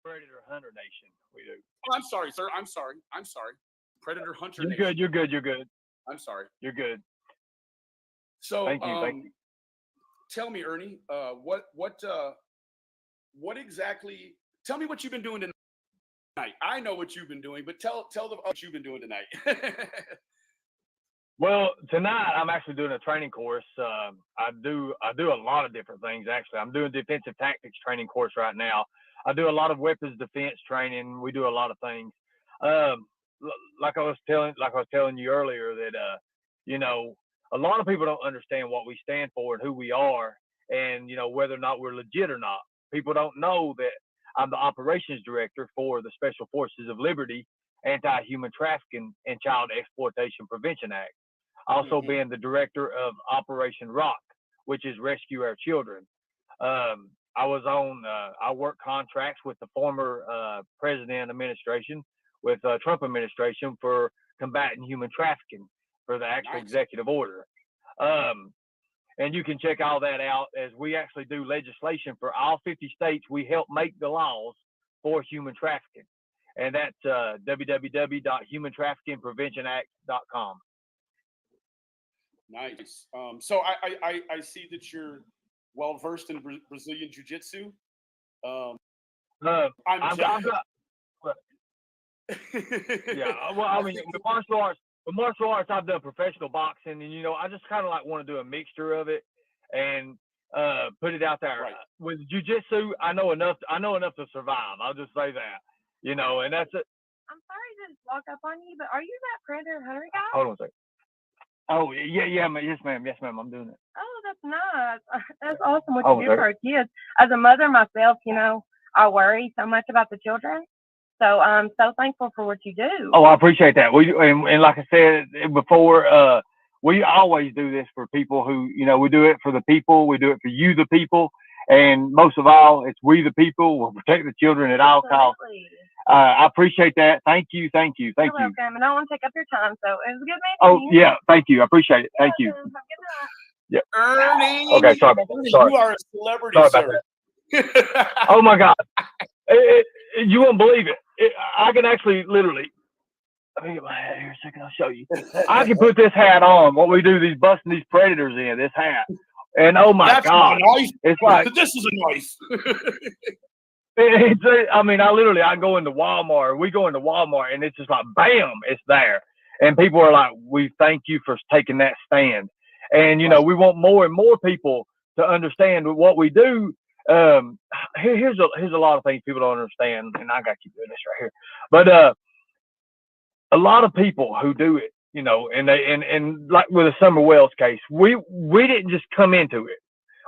Predator Hunter Nation. We do. Oh, I'm sorry, sir. I'm sorry. I'm sorry. Predator Hunter You're Nation. good. You're good. You're good. I'm sorry. You're good. So, Thank you. Thank you. tell me, Ernie, what exactly? Tell me what you've been doing tonight. I know what you've been doing, but tell the what you've been doing tonight. Well, tonight I'm actually doing a training course. I do a lot of different things. Actually, I'm doing defensive tactics training course right now. I do a lot of weapons defense training. We do a lot of things. Um, like I was telling you earlier that you know, a lot of people don't understand what we stand for and who we are, and whether or not we're legit or not. People don't know that I'm the operations director for the Special Forces of Liberty Anti-Human Trafficking and Child Exploitation Prevention Act, also Hmm. being the director of Operation Rock, which is Rescue Our Children. I work contracts with the former president administration, with Trump administration for combating human trafficking for the actual Nice. executive order. Um, and you can check all that out as we actually do legislation for all 50 states. We help make the laws for human trafficking. And that's www.humantraffickingpreventionact.com. Nice. So I see that you're well versed in Brazilian Jiu Jitsu. Um, I'm I've just. got, I've got yeah. Well, I I mean, think with martial arts, I've done professional boxing, and I just kind of like want to do a mixture of it and put it out there. right. With jujitsu, I know enough. I know enough to survive. I'll just say that. And that's it. I'm sorry to just walk up on you, but are you that Predator Hunter guy? Hold on a second. Oh yeah, yeah, yes, ma'am. I'm doing it. Oh, that's nice. That's awesome what Hold you on do a for second. our kids. As a mother myself, I worry so much about the children. So I'm so thankful for what you do. Oh, I appreciate that. And like I said before, we always do this for people who, we do it for the people. We do it for you, the people, and most of all, it's we, the people. Will protect the children at all costs. Absolutely. I appreciate that. Thank you, thank you, thank You're you. welcome. And I don't want to take up your time. So it was a good Oh meeting you. yeah, thank you. I appreciate it. You're Thank you. welcome. Have a good night. Yeah. Okay. Ernie, Sorry about that. Ernie, Sorry. you are a celebrity, Sorry about sir. that. Oh my God. You won't believe it. I can actually literally. Let me get my hat here a second. I'll show you. I can put this hat on. What we do, these busting these predators in this hat, and oh my That's not God, a noise. it's like This is a noise. I mean, I go into Walmart. We go into Walmart, and it's just like bam, it's there, and people are like, "We thank you for taking that stand," and Right. we want more and more people to understand what we do. Um, here's a lot of things people don't understand, and I got to keep doing this right here, but a lot of people who do it, and they and like with the Summer Wells case, we didn't just come into it.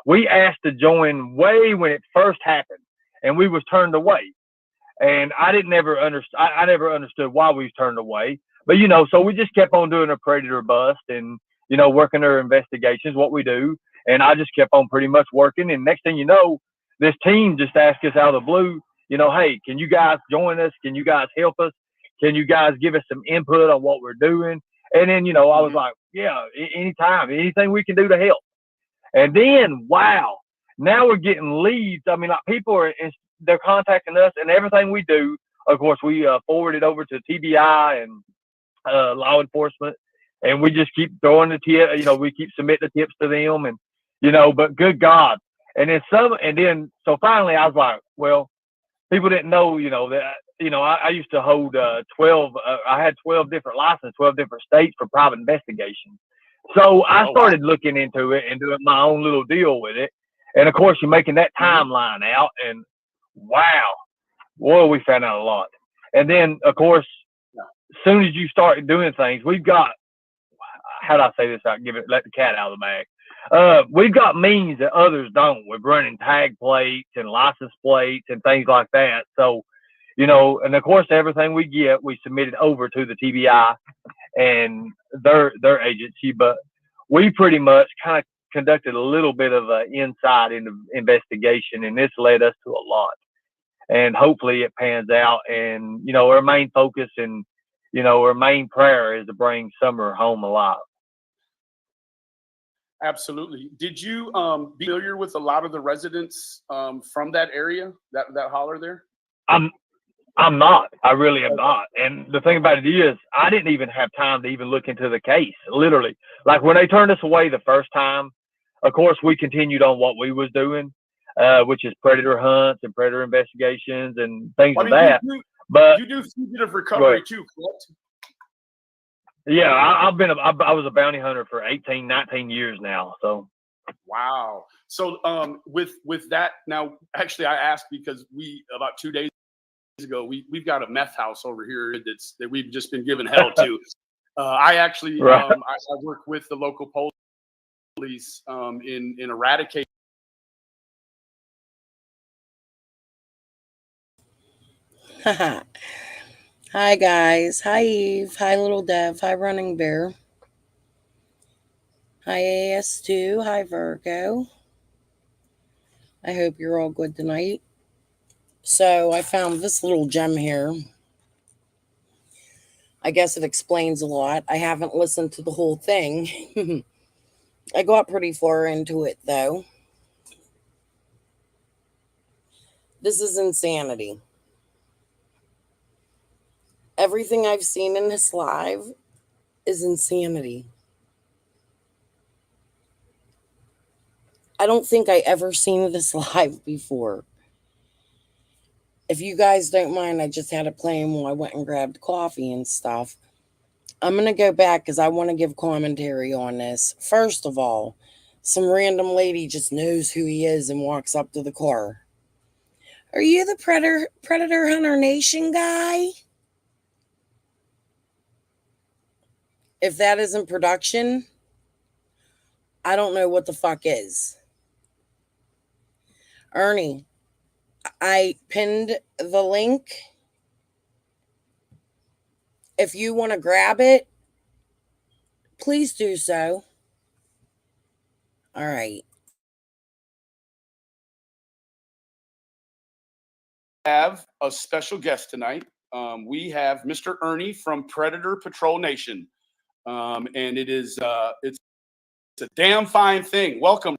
We asked to join way when it first happened, and we was turned away. And I never understood why we was turned away. But so we just kept on doing a predator bust and working our investigations, what we do. And I just kept on pretty much working. And next thing you know, this team just asked us out of the blue, hey, can you guys join us? Can you guys help us? Can you guys give us some input on what we're doing? And then, I was Hmm. like, yeah, anytime, anything we can do to help. And then, wow, now we're getting leads. I mean, like people they're contacting us, and everything we do, of course, we forward it over to TBI and law enforcement, and we just keep throwing the tip. We keep submitting the tips to them, and but good God, and then so finally, I was like, well, people didn't know, that I used to hold 12. I had 12 different licenses, 12 different states for private investigation. So I Oh wow. started looking into it and doing my own little deal with it. And of course, you're making that Hmm. timeline out, and wow, boy, we found out a lot. And then, of course, as soon as you start doing things, we've got, how do I say this out? Let the cat out of the bag. We've got means that others don't. We're running tag plates and license plates and things like that. So, and of course, everything we get, we submit it over to the TBI and their agency. But we pretty much kind of conducted a little bit of an inside investigation, and this led us to a lot. And hopefully, it pans out. And our main focus and our main prayer is to bring Summer home alive. Absolutely. Did you be familiar with a lot of the residents from that area, that holler there? I'm I'm not. I really am not. And the thing about it is, I didn't even have time to even look into the case. Literally, like when they turned us away the first time, of course we continued on what we was doing, which is predator hunts and predator investigations and things I of mean, that. But you do fugitive go recovery ahead. too, correct? Yeah, I was a bounty hunter for 18, 19 years now. So Wow. So with that now, actually, I asked because we about 2 days ago we've got a meth house over here that we've just been given hell to. I actually right. I work with the local police in eradicating. Hi guys. Hi Eve. Hi little Dev. Hi Running Bear. Hi AS2. Hi Virgo. I hope you're all good tonight. So I found this little gem here. I guess it explains a lot. I haven't listened to the whole thing. I got pretty far into it though. This is insanity. Everything I've seen in this live is insanity. I don't think I ever seen this live before. If you guys don't mind, I just had it playing while I went and grabbed coffee and stuff. I'm going to go back because I want to give commentary on this. First of all, some random lady just knows who he is and walks up to the car. Are you the Predator Hunter Nation guy? If that isn't production, I don't know what the fuck is. Ernie, I pinned the link. If you want to grab it, please do so. All right. Have a special guest tonight. We have Mr. Ernie from Predator Patrol Nation, and it's a damn fine thing. Welcome.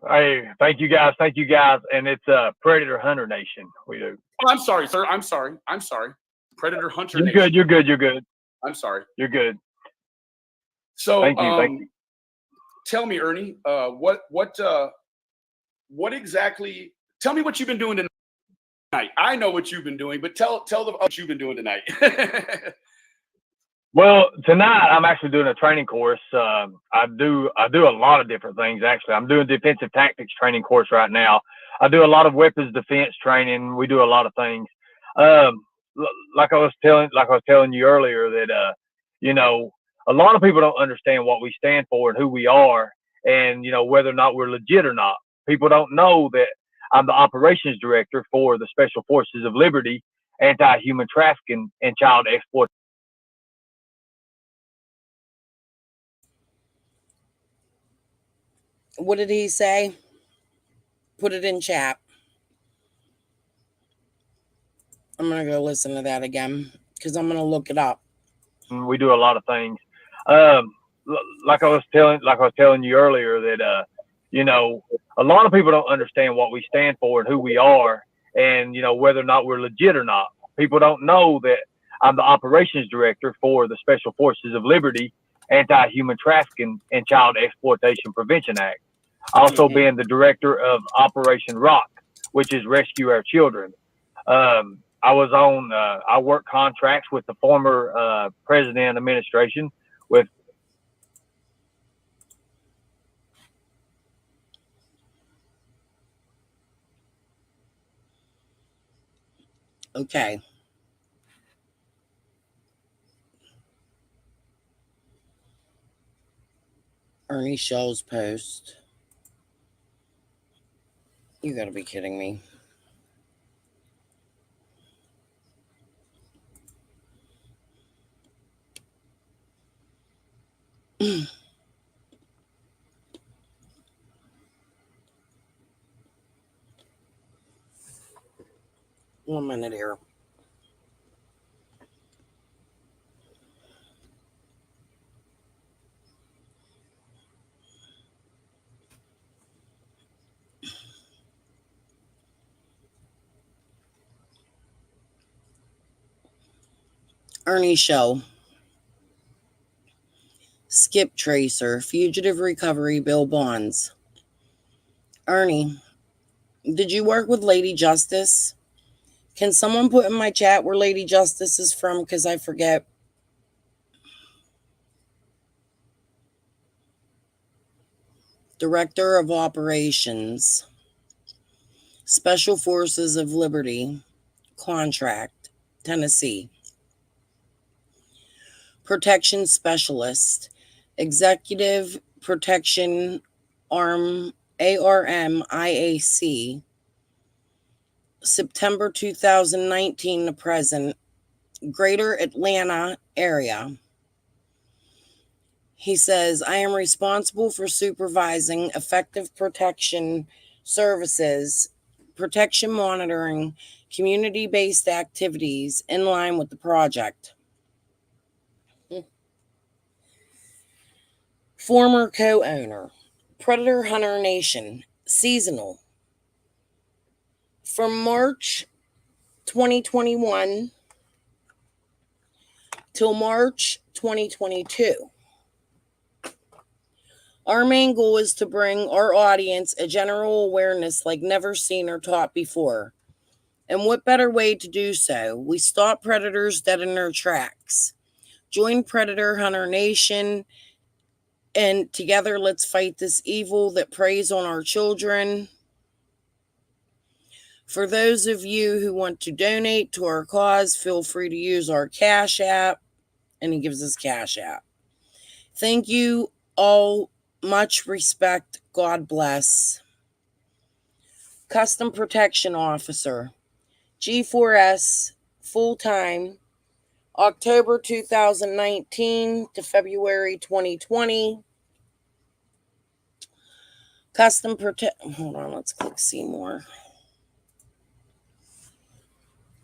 Hey, thank you guys, and it's Predator Hunter Nation. We do. Oh, I'm sorry, sir. I'm sorry. Predator Hunter You're Nation. good. You're good. You're good. I'm sorry. You're good. So, Thank you. Tell me, Ernie, what exactly? Tell me what you've been doing tonight. I know what you've been doing, but tell the what you've been doing tonight. Well, tonight I'm actually doing a training course. I do a lot of different things. Actually, I'm doing defensive tactics training course right now. I do a lot of weapons defense training. We do a lot of things. Um, like I was telling you earlier that you know, a lot of people don't understand what we stand for and who we are, and whether or not we're legit or not. People don't know that I'm the operations director for the Special Forces of Liberty, Anti-Human Trafficking and Child Exploitation. What did he say? Put it in chat. I'm going to go listen to that again because I'm going to look it up. We do a lot of things. Um, like I was telling you earlier that a lot of people don't understand what we stand for and who we are, and whether or not we're legit or not. People don't know that I'm the operations director for the Special Forces of Liberty, Anti-Human Trafficking and Child Exploitation Prevention Act. Also being the director of Operation Rock, which is Rescue Our Children. I work contracts with the former president administration with. Okay. Ernie Shell's post. You gotta be kidding me. One minute here. Ernie Show, Skip Tracer, Fugitive Recovery Bill Bonds. Ernie, did you work with Lady Justice? Can someone put in my chat where Lady Justice is from? Because I forget. Director of Operations, Special Forces of Liberty, Contract, Tennessee. Protection Specialist, Executive Protection ARM, ARMIAC, September 2019 to present, Greater Atlanta area. He says, I am responsible for supervising effective protection services, protection monitoring, community-based activities in line with the project. Former co-owner, Predator Hunter Nation, seasonal. From March 2021 till March 2022. Our main goal is to bring our audience a general awareness like never seen or taught before. And what better way to do so? We stop predators dead in their tracks. Join Predator Hunter Nation, and together let's fight this evil that preys on our children. For those of you who want to donate to our cause, feel free to use our Cash App, and he gives us Cash App. Thank you all. Much respect. God bless. Custom Protection Officer, G4S, full-time, October 2019 to February 2020. Hold on, let's click see more.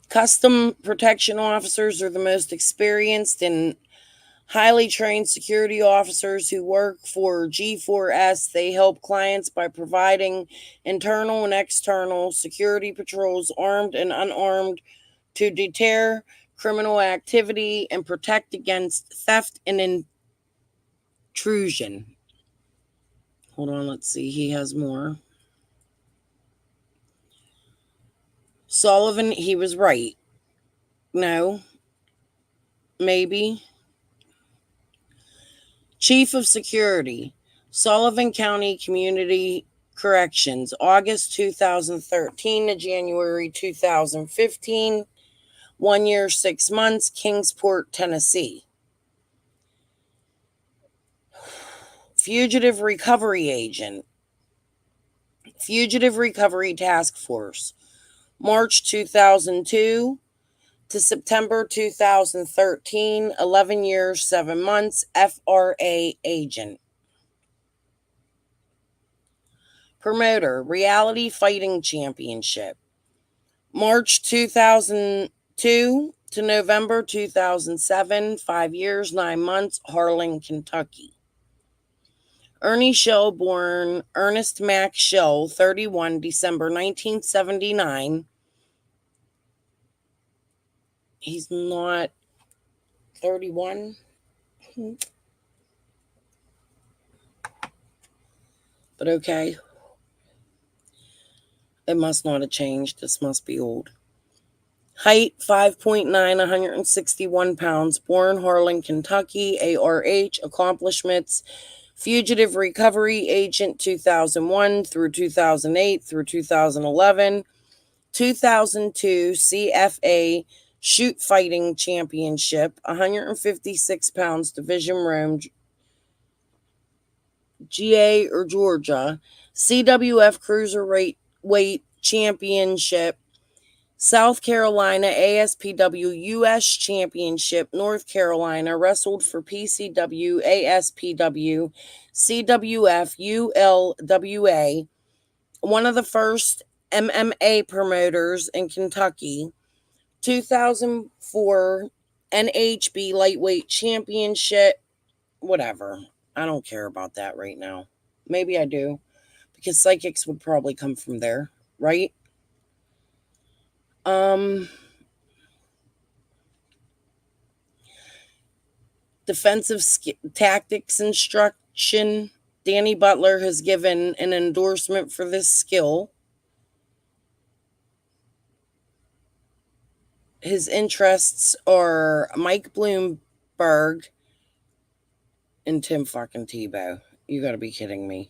Custom protection officers are the most experienced and highly trained security officers who work for G4S. They help clients by providing internal and external security patrols, armed and unarmed, to deter criminal activity and protect against theft and intrusion. Hold on, let's see. He has more. Sullivan, he was right. No. Maybe. Chief of Security, Sullivan County Community Corrections, August 2013 to January 2015, 1 year, 6 months, Kingsport, Tennessee. Fugitive Recovery Agent, Fugitive Recovery Task Force, March 2002 to September 2013, 11 years, 7 months, FRA Agent. Promoter, Reality Fighting Championship, March 2002 to November 2007, 5 years, 9 months, Harlan, Kentucky. Ernie Shell, born Ernest Mack Shell, 31, December 1979. He's not 31. But okay. It must not have changed. This must be old. Height 5'9", 161 pounds. Born Harlan, Kentucky. ARH. Accomplishments: Fugitive Recovery Agent 2001 through 2008 through 2011. 2002 CFA Shoot Fighting Championship. 156 pounds. Division Rome, GA or Georgia. CWF Cruiserweight Championship, South Carolina. ASPW US Championship, North Carolina. Wrestled for PCW, ASPW, CWF, ULWA. One of the first MMA promoters in Kentucky. 2004 NHB Lightweight Championship. Whatever. I don't care about that right now. Maybe I do, because psychics would probably come from there, right? defensive tactics instruction. Danny Butler has given an endorsement for this skill. His interests are Mike Bloomberg and Tim fucking Tebow. You gotta be kidding me.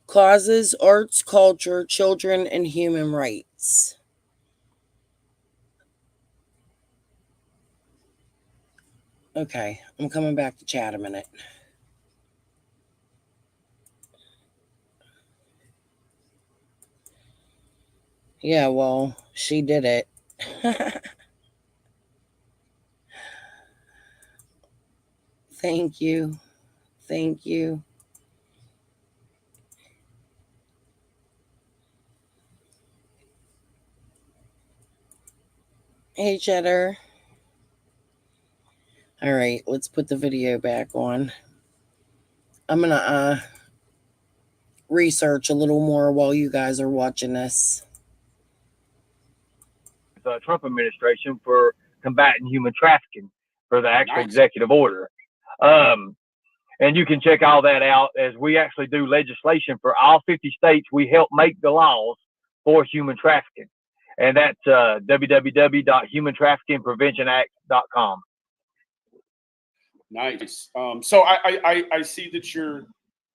Causes, arts, culture, children, and human rights. Okay, I'm coming back to chat a minute. Yeah, well, she did it. Thank you. Thank you. Hey, Cheddar. All right, let's put the video back on. I'm going to research a little more while you guys are watching this. The Trump administration for combating human trafficking for the actual Nice. executive order. And you can check all that out as we actually do legislation for all 50 states. We help make the laws for human trafficking. And that's www.humantraffickingpreventionact.com. Nice. So I see that you're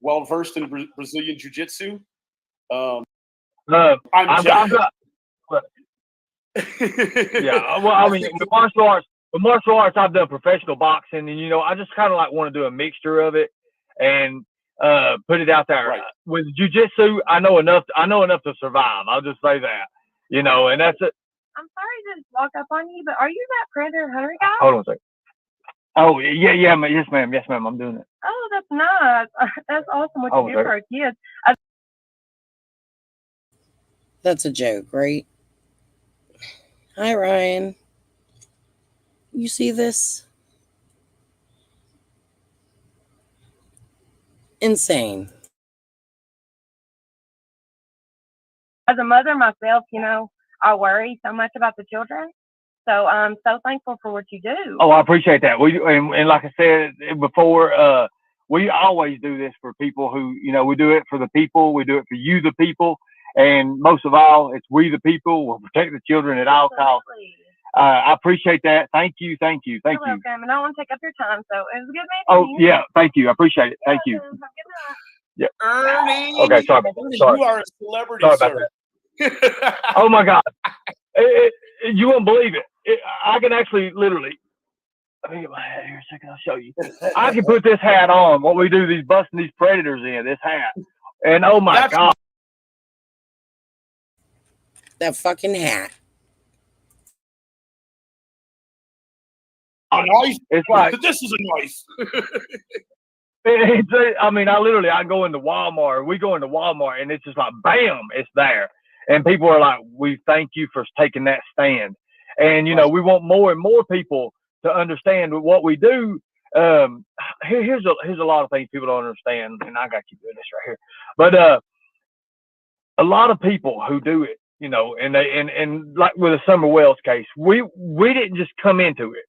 well versed in Brazilian Jiu-Jitsu. I've got, yeah, well, I mean, with martial arts, I've done professional boxing, and I just kind of like want to do a mixture of it and put it out there. Right. With jiu-jitsu, I know enough to survive. I'll just say that, and that's it. I'm sorry to walk up on you, but are you that Predator Hunter guy? Hold on a second. Oh yeah, yes, ma'am. I'm doing it. Oh, that's nice. That's awesome what you do for our kids. That's a joke, right? Hi, Ryan. You see this? Insane. As a mother myself, I worry so much about the children. So I'm so thankful for what you do. Oh, I appreciate that. And like I said before, we always do this for people who, we do it for the people. We do it for you, the people. And most of all, it's we, the people. We'll protect the children at all costs. I appreciate that. Thank you. You're welcome. And I don't want to take up your time. So it was a good meeting. Oh, yeah. Thank you. I appreciate it. Thank you. Have a good night. Yeah. Ernie. Okay. Sorry. You are a celebrity, Sorry sir. Oh my God. You won't believe it. I can actually literally, let me get my hat here a second. I'll show you. I can put this hat on. What we do, busting these predators in this hat. And oh my God. That fucking hat. A knife? It's like, this is a knife. I go into Walmart. We go into Walmart and it's just like, bam, it's there. And people are like, we thank you for taking that stand. And, we want more and more people to understand what we do. Here's a lot of things people don't understand. And I got to keep doing this right here. But a lot of people who do it, and like with the Summer Wells case, we didn't just come into it.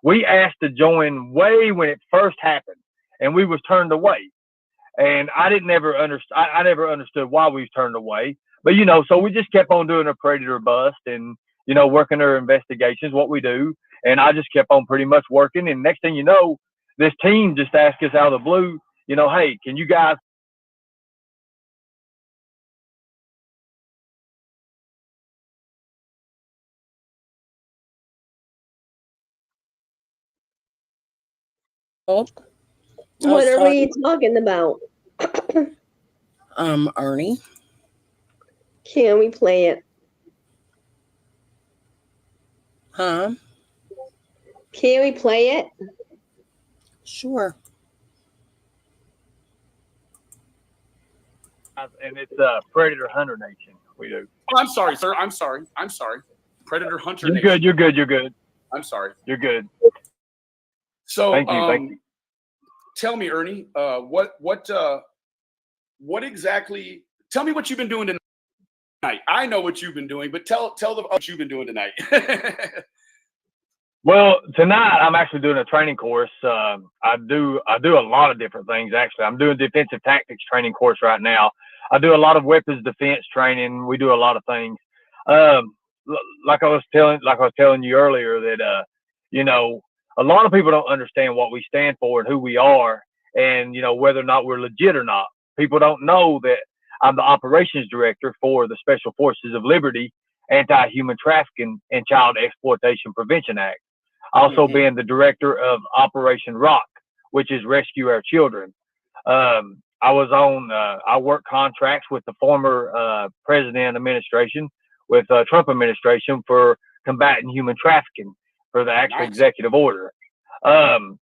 We asked to join way when it first happened, and we was turned away. And I never understood why we was turned away. But, so we just kept on doing a predator bust and, working our investigations, what we do. And I just kept on pretty much working. And next thing you know, this team just asked us out of the blue, hey, can you guys Oh, What are we talking about? Ernie. Can we play it? Huh? Can we play it? Sure. and it's Predator Hunter Nation. We do. Oh, I'm sorry, sir. I'm sorry. Predator Hunter You're Nation. good. You're good. I'm sorry. You're good. So, Thank you. Tell me, Ernie, what exactly? Tell me what you've been doing tonight. I know what you've been doing, but tell the what you've been doing tonight. Well, tonight I'm actually doing a training course. I do a lot of different things. Actually, I'm doing defensive tactics training course right now. I do a lot of weapons defense training. We do a lot of things. Like I was telling you earlier that you know, a lot of people don't understand what we stand for and who we are, and whether or not we're legit or not. People don't know that I'm the operations director for the Special Forces of Liberty Anti-Human Trafficking and Child Exploitation Prevention Act. Also being the director of Operation Rock, which is Rescue Our Children. I work contracts with the former president administration, with Trump administration, for combating human trafficking for the actual executive order. And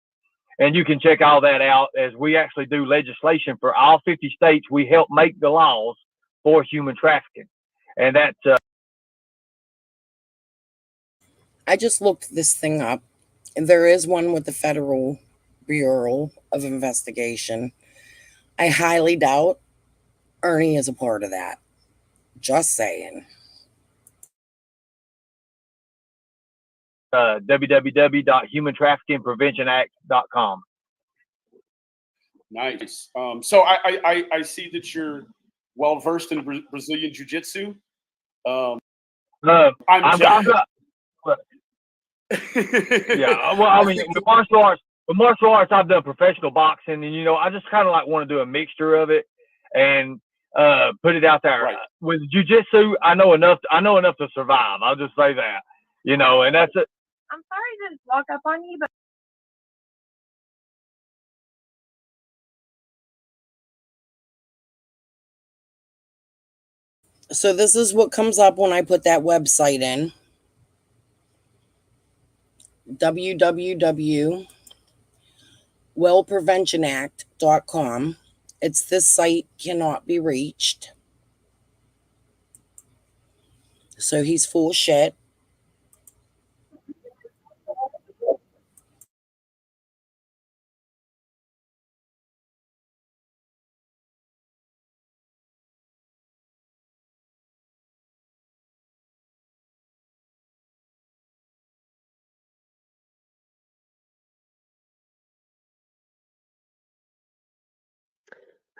you can check all that out, as we actually do legislation for all 50 states. We help make the laws for human trafficking. And that's I just looked this thing up, and there is one with the Federal Bureau of Investigation. I highly doubt Ernie is a part of that. Just saying. www.humantraffickingpreventionact.com. Nice. So I see that you're well versed in Brazilian Jiu-Jitsu. I'm yeah, well, I mean, the martial arts, I've done professional boxing, and I just kind of like want to do a mixture of it and put it out there. Right. With jiu-jitsu, I know enough to survive. I'll just say that, and that's it. I'm sorry to just walk up on you, but So this is what comes up when I put that website in. www.wellpreventionact.com. It's this site cannot be reached. So he's full of shit.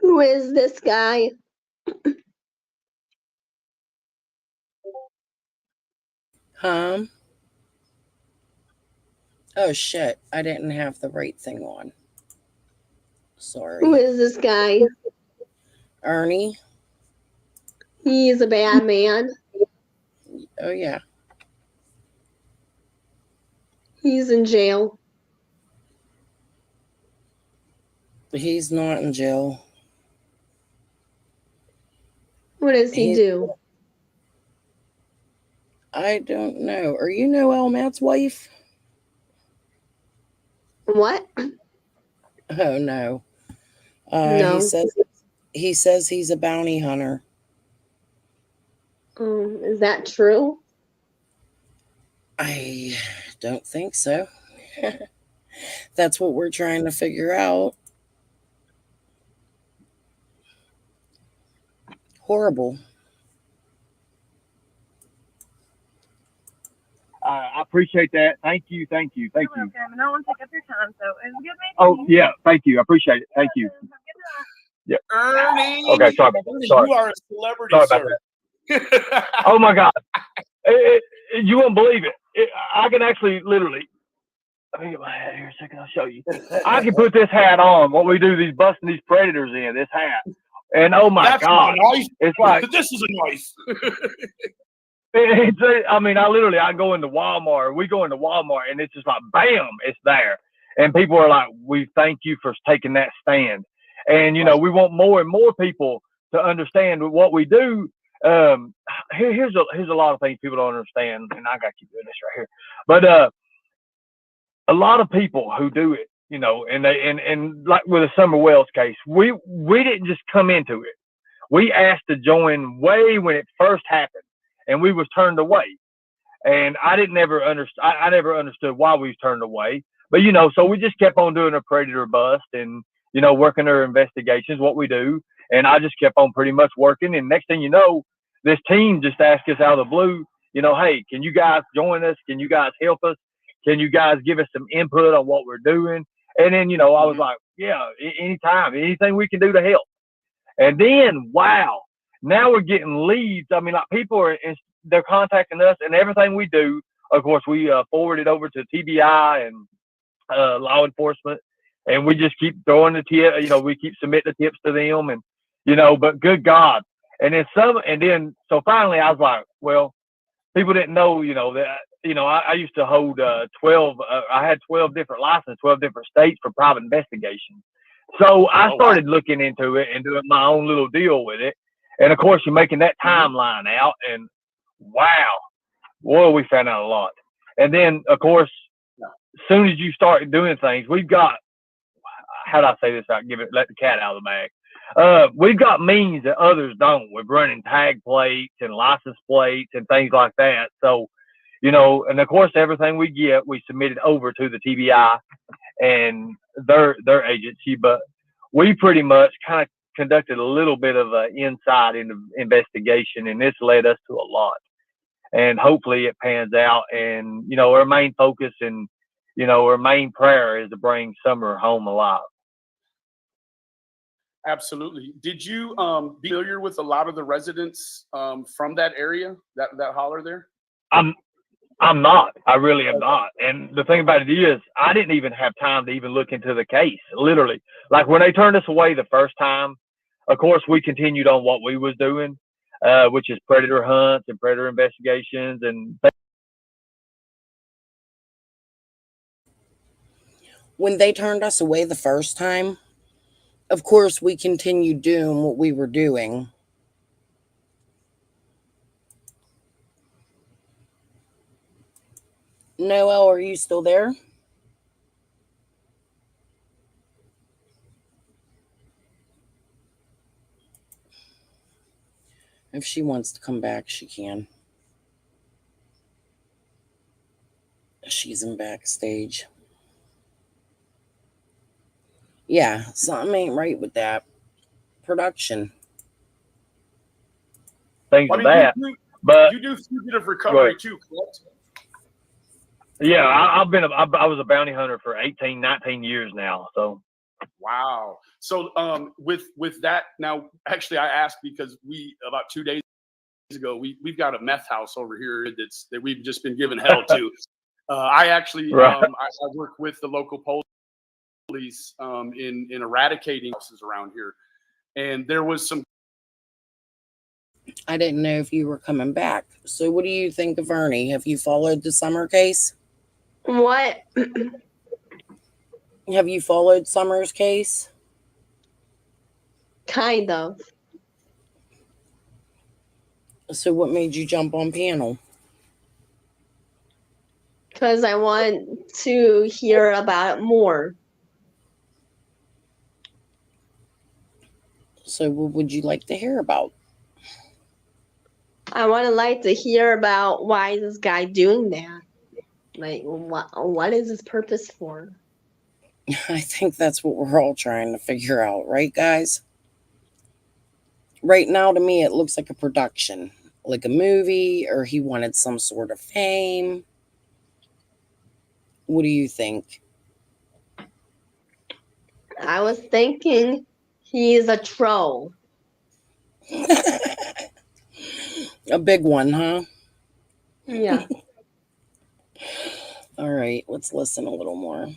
Who is this guy? Oh shit, I didn't have the right thing on. Sorry. Who is this guy? Ernie? He's a bad man. Oh yeah. He's in jail. He's not in jail. What does he do? I don't know. Are you El Matt's wife? What? Oh no. No. He says he's a bounty hunter. Is that true? I don't think so. That's what we're trying to figure out. Horrible. I appreciate that. Thank you. you're welcome. And I don't want to take up your time, so it was good meeting Oh you. yeah, thank you. I appreciate it. Thank you. Have a good night. Ernie. Okay, sorry about that. Ernie, Sorry. you are a celebrity, Sorry about sir. Oh my God, you won't believe it. I can actually literally. Let me get my hat here a second. I'll show you. I can put this hat on. What we do, busting these predators in this hat, and oh my That's God, not a knife. it's like This is a knife. I mean, I go into Walmart. We go into Walmart, and it's just like, bam, it's there. And people are like, we thank you for taking that stand. And, we want more and more people to understand what we do. Here's a lot of things people don't understand, and I got to keep doing this right here. But a lot of people who do it, and like with the Summer Wells case, we didn't just come into it. We asked to join way when it first happened, and we was turned away. And I never understood why we was turned away. But so we just kept on doing a predator bust and working our investigations, what we do. And I just kept on pretty much working. And next thing you know, this team just asked us out of the blue, hey, can you guys join us? Can you guys help us? Can you guys give us some input on what we're doing? And then, I was like, yeah, anytime, anything we can do to help. And then, wow, now we're getting leads. I mean, like people they're contacting us, and everything we do, of course, we forward it over to TBI and law enforcement, and we just keep throwing the tip. We keep submitting the tips to them, and but good God, and then so finally, I was like, well, people didn't know, that I used to hold 12. I had 12 different licenses, 12 different states for private investigation. So I started looking into it and doing my own little deal with it. And of course, you're making that timeline out, and wow, boy, we found out a lot. And then, of course, as soon as you start doing things, we've got, how do I say this? Let the cat out of the bag. We've got means that others don't. We're running tag plates and license plates and things like that. So, and of course, everything we get, we submit it over to the TBI and their agency. But we pretty much kind of conducted a little bit of an inside investigation, and this led us to a lot. And hopefully it pans out. And, our main focus and, our main prayer is to bring Summer home alive. Absolutely. Did you be familiar with a lot of the residents from that area, that holler there? I'm not. I really am not. And the thing about it is, I didn't even have time to even look into the case. Literally, like when they turned us away the first time, of course we continued on what we was doing, which is predator hunts and predator investigations and. When they turned us away the first time, of course, we continued doing what we were doing. Noel, are you still there? If she wants to come back, she can. She's in backstage. Yeah, something ain't right with that production. Things of that. But you do fugitive recovery too, correct? Yeah, I was a bounty hunter for 18, 19 years now. So. Wow. So with that, now actually I asked because about 2 days ago we've got a meth house over here that we've just been given hell to. I actually I work with the local police in eradicating houses around here, and there was some. I didn't know if you were coming back. So what do you think of Ernie? Have you followed the Summer case? What? Have you followed Summer's case? Kind of. So what made you jump on panel? Because I want to hear about it more. So what would you like to hear about? I want to like to hear about why is this guy doing that? Like, what is his purpose for? I think that's what we're all trying to figure out, right, guys? Right now, to me, it looks like a production, like a movie, or he wanted some sort of fame. What do you think? I was thinking he's a troll. A big one, huh? Yeah. All right, let's listen a little more.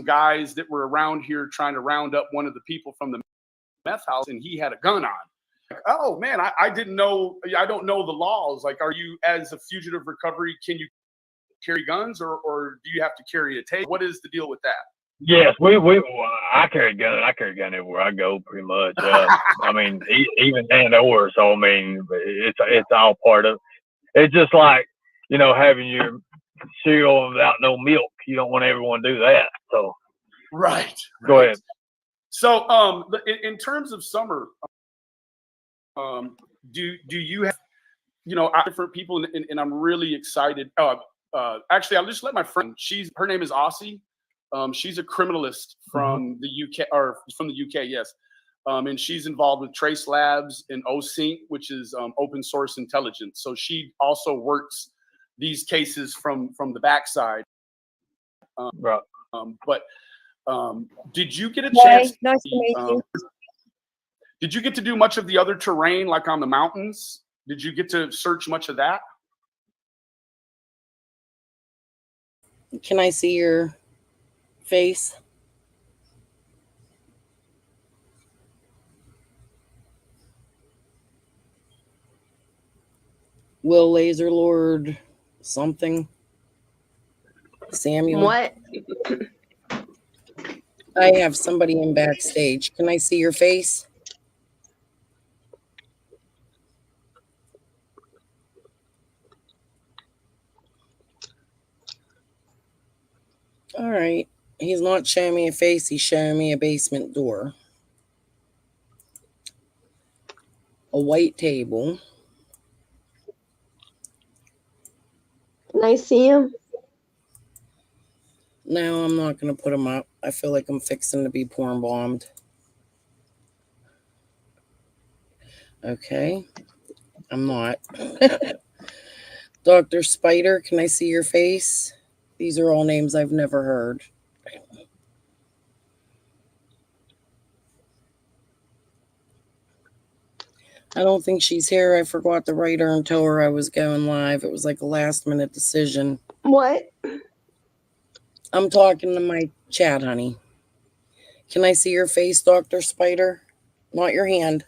Guys that were around here trying to round up one of the people from the meth house, and he had a gun on. Like, oh man, I didn't know. I don't know the laws. Like, are you, as a fugitive recovery, can you carry guns, or do you have to carry a taser? What is the deal with that? Yes, I carry a gun. I carry a gun everywhere I go, pretty much. I mean, even and or. So I mean, it's all part of. It's just like having your cereal without no milk. You don't want everyone to do that. So. Right. Go ahead. So, in terms of Summer, do you have different people, and I'm really excited. Actually, I'll just let my friend. Her name is Aussie. She's a criminalist from the UK, or from the UK. Yes. and she's involved with Trace Labs and OSync, which is open source intelligence. So she also works these cases from the backside. Right. But did you get a chance? Nice to meet you. Did you get to do much of the other terrain, like on the mountains? Did you get to search much of that? Can I see your face? Will Laser Lord something? Samuel? What? I have somebody in backstage. Can I see your face? All right. He's not showing me a face. He's showing me a basement door. A white table. Can I see him? No, I'm not going to put him up. I feel like I'm fixing to be porn bombed. Okay. I'm not. Dr. Spider, can I see your face? These are all names I've never heard. I don't think she's here. I forgot to write her and tell her I was going live. It was like a last minute decision. What? I'm talking to my chat, honey. Can I see your face, Dr. Spider? Not your hand.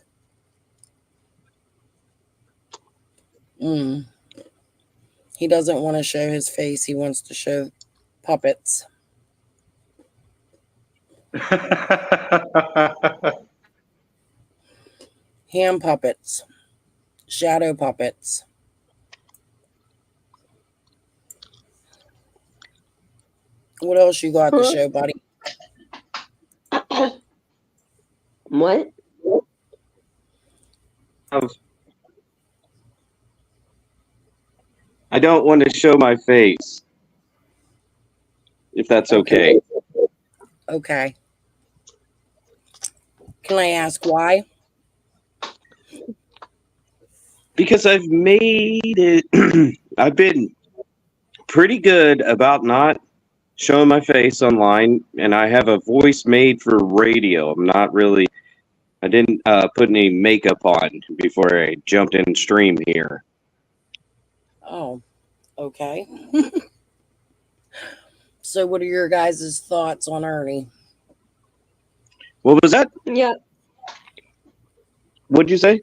He doesn't want to show his face. He wants to show puppets. Hand puppets. Shadow puppets. What else you got to show, buddy? What? I don't want to show my face, if that's okay. Okay. Can I ask why? Because I've made it, I've been pretty good about not showing my face online, and I have a voice made for radio. I'm not really, I didn't put any makeup on before I jumped in stream here. Oh, okay. So what are your guys' thoughts on Ernie? What was that? Yeah. What'd you say?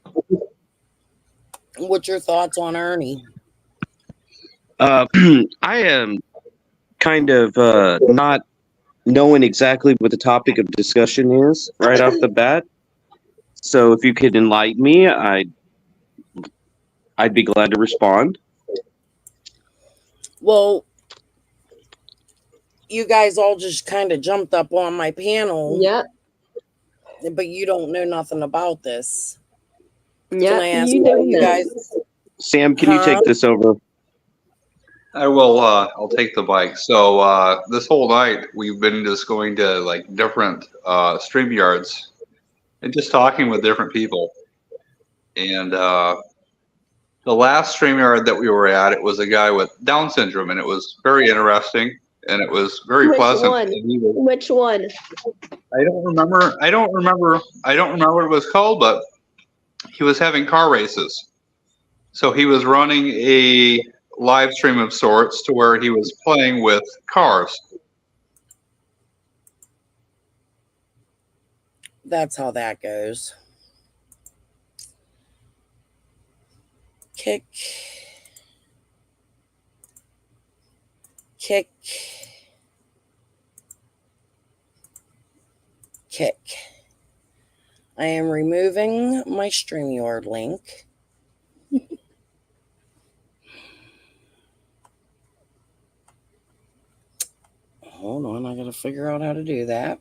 What's your thoughts on Ernie? I am kind of not knowing exactly what the topic of discussion is right off the bat. So if you could enlighten me, I'd be glad to respond. Well, you guys all just kind of jumped up on my panel. Yep. But you don't know nothing about this. Yep. Can I ask You why don't you know. guys? Sam, can you take this over? I will. I'll take the bike. So this whole night we've been just going to like different stream yards and just talking with different people. And the last stream yard that we were at, it was a guy with Down syndrome, and it was very interesting and it was very Which pleasant. one? And he was, Which one? I don't remember what it was called, but he was having car races. So he was running a live stream of sorts to where he was playing with cars. That's how that goes. Kick. Kick. Kick. I am removing my StreamYard link. Hold on, I gotta figure out how to do that.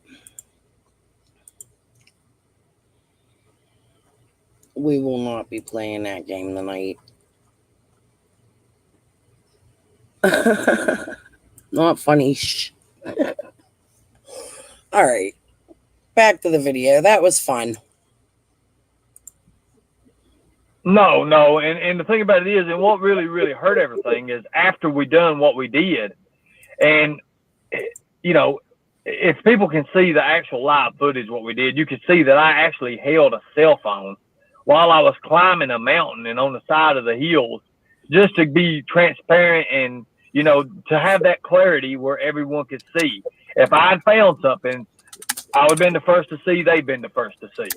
We will not be playing that game tonight. Not funny. All right, back to the video. That was fun. No. And the thing about it is, and what really, really hurt everything is after we done what we did, and, you know, if people can see the actual live footage, what we did, you can see that I actually held a cell phone while I was climbing a mountain and on the side of the hills, just to be transparent and, you know, to have that clarity where everyone could see. If I'd found something, I would have been the first to see, they'd been the first to see.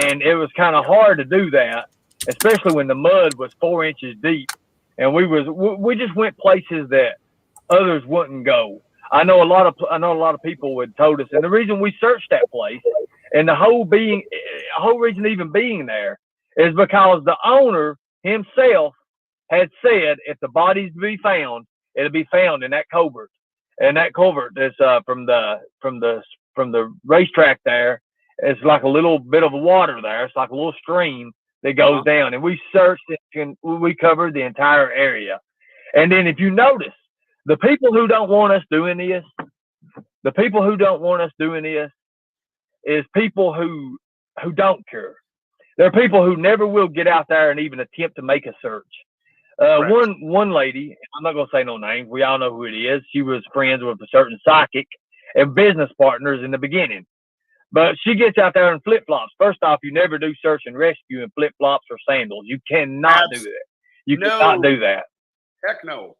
And it was kind of hard to do that, especially when the mud was 4 inches deep. And we just went places that others wouldn't go. I know a lot of people would told us, and the reason we searched that place and the whole reason even being there is because the owner himself had said if the body's to be found, it'll be found in that culvert. And that culvert is from the racetrack there. It's like a little bit of water there. It's like a little stream that goes down. And we searched it and we covered the entire area. And then if you notice, the people who don't want us doing this is people who don't care. There are people who never will get out there and even attempt to make a search. One lady, I'm not going to say no names. We all know who it is. She was friends with a certain psychic and business partners in the beginning. But she gets out there in flip-flops. First off, you never do search and rescue in flip-flops or sandals. You cannot do that. You cannot do that. Heck no.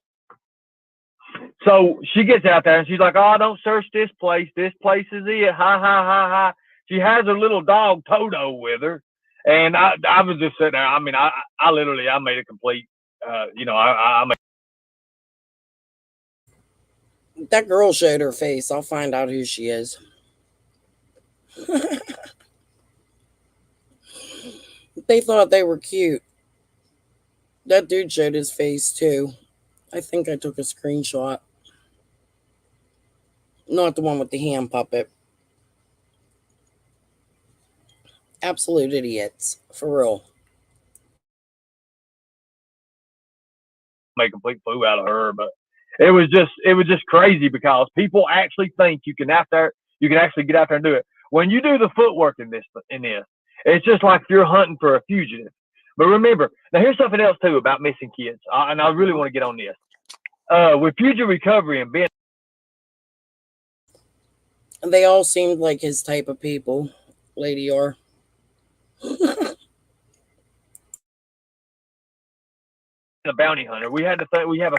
So she gets out there and she's like, "Oh, don't search this place. This place is it. Ha, ha, ha, ha." She has her little dog Toto with her. And I was just sitting there. I mean, I made a complete, I made. That girl showed her face. I'll find out who she is. They thought they were cute. That dude showed his face too. I think I took a screenshot. Not the one with the hand puppet. Absolute idiots. For real. Make a complete fool out of her, but it was just crazy because people actually think you can actually get out there and do it. When you do the footwork in this, it's just like you're hunting for a fugitive. But remember, now here's something else too about missing kids, and I really want to get on this. With fugitive recovery and being, they all seemed like his type of people, Lady R. a bounty hunter, we have a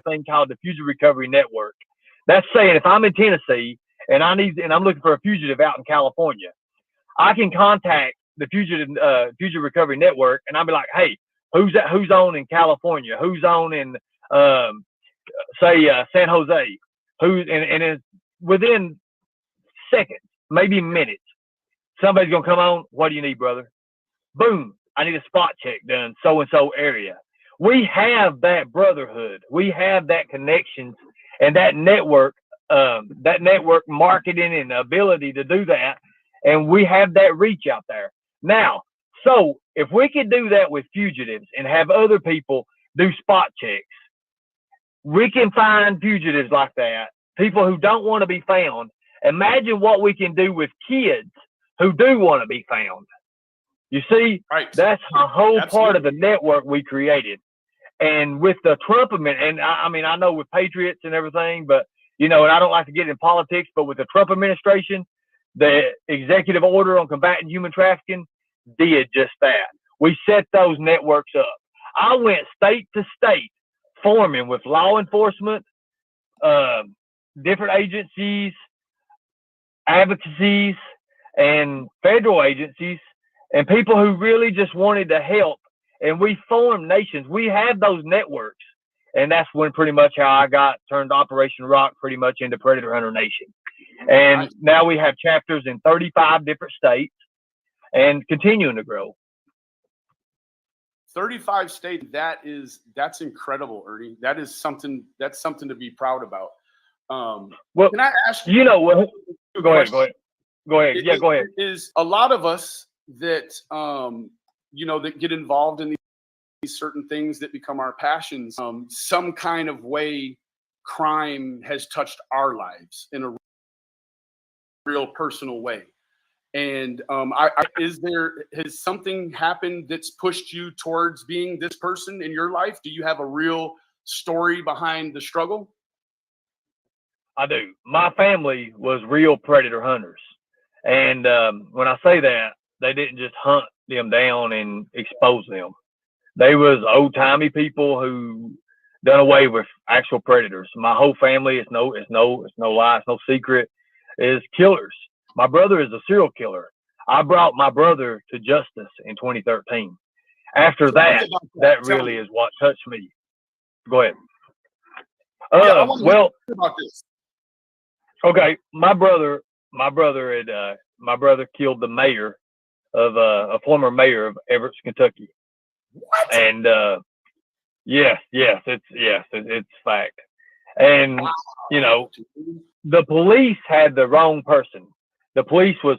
thing called the Fugitive Recovery Network. That's saying if I'm in Tennessee and I'm looking for a fugitive out in California, I can contact the Fugitive Recovery Network and I'll be like, "Hey, who's on in California? Who's on in San Jose? And it's within seconds, maybe minutes, somebody's gonna come on. What do you need, brother? Boom! I need a spot check done. So and so area. We have that brotherhood. We have that connections and that network marketing and ability to do that. And we have that reach out there. Now, so if we could do that with fugitives and have other people do spot checks, we can find fugitives like that, people who don't want to be found. Imagine what we can do with kids who do want to be found. You see, right. That's a whole Absolutely. Part of the network we created. And with the Trump administration, and I know with patriots and everything, but, and I don't like to get in politics, but with the Trump administration, the executive order on combating human trafficking did just that. We set those networks up. I went state to state forming with law enforcement, different agencies, advocacies, and federal agencies, and people who really just wanted to help. And we formed nations. We have those networks. And that's when pretty much how I turned Operation Rock pretty much into Predator Hunter Nation. And now we have chapters in 35 different states and continuing to grow. 35 states. That's incredible, Ernie. That's something to be proud about. Well, can I ask you? You know what? Go ahead. Yeah, go ahead. Is a lot of us that that get involved in these certain things that become our passions. Some kind of way, crime has touched our lives in a real personal way, And has something happened that's pushed you towards being this person in your life? Do you have a real story behind the struggle? I do. My family was real predator hunters. And when I say that, they didn't just hunt them down and expose them. They was old timey people who done away with actual predators. My whole family, it's no lie, it's no secret, is killers. My brother is a serial killer. I brought my brother to justice in 2013. After that, that really is what touched me. Go ahead. I want to hear about this. Okay, my brother killed the mayor of a former mayor of Everett, Kentucky. What? And yes, it's fact. And Wow. you know, the police had the wrong person. The police was,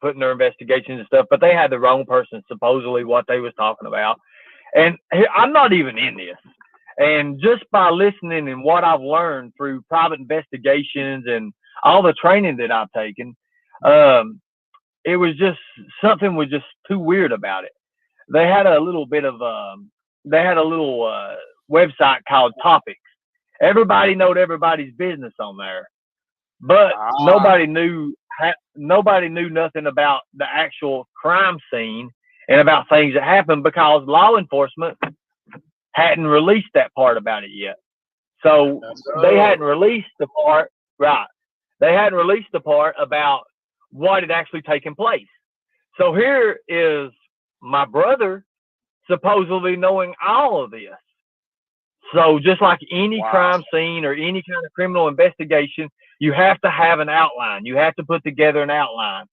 putting their investigations and stuff, but they had the wrong person, supposedly what they was talking about. And I'm not even in this. And just by listening and what I've learned through private investigations and all the training that I've taken, it was just something was just too weird about it. They had a little bit of website called Topics. Everybody knowed everybody's business on there, but nobody knew nothing about the actual crime scene and about things that happened because law enforcement hadn't released that part about it yet. So they hadn't released the part, right? They hadn't released the part about what had actually taken place. So here is my brother supposedly knowing all of this. So just like any crime scene or any kind of criminal investigation, you have to have an outline. You have to put together an outline.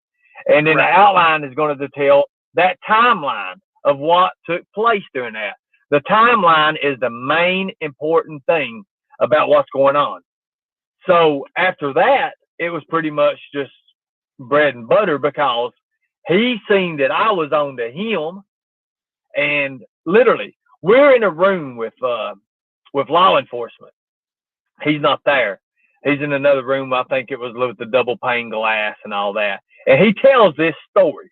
And then the outline is going to detail that timeline of what took place during that. The timeline is the main important thing about what's going on. So after that, it was pretty much just bread and butter because he seen that I was on to him. And literally, we're in a room with law enforcement. He's not there. He's in another room. I think it was with the double pane glass and all that. And he tells this story.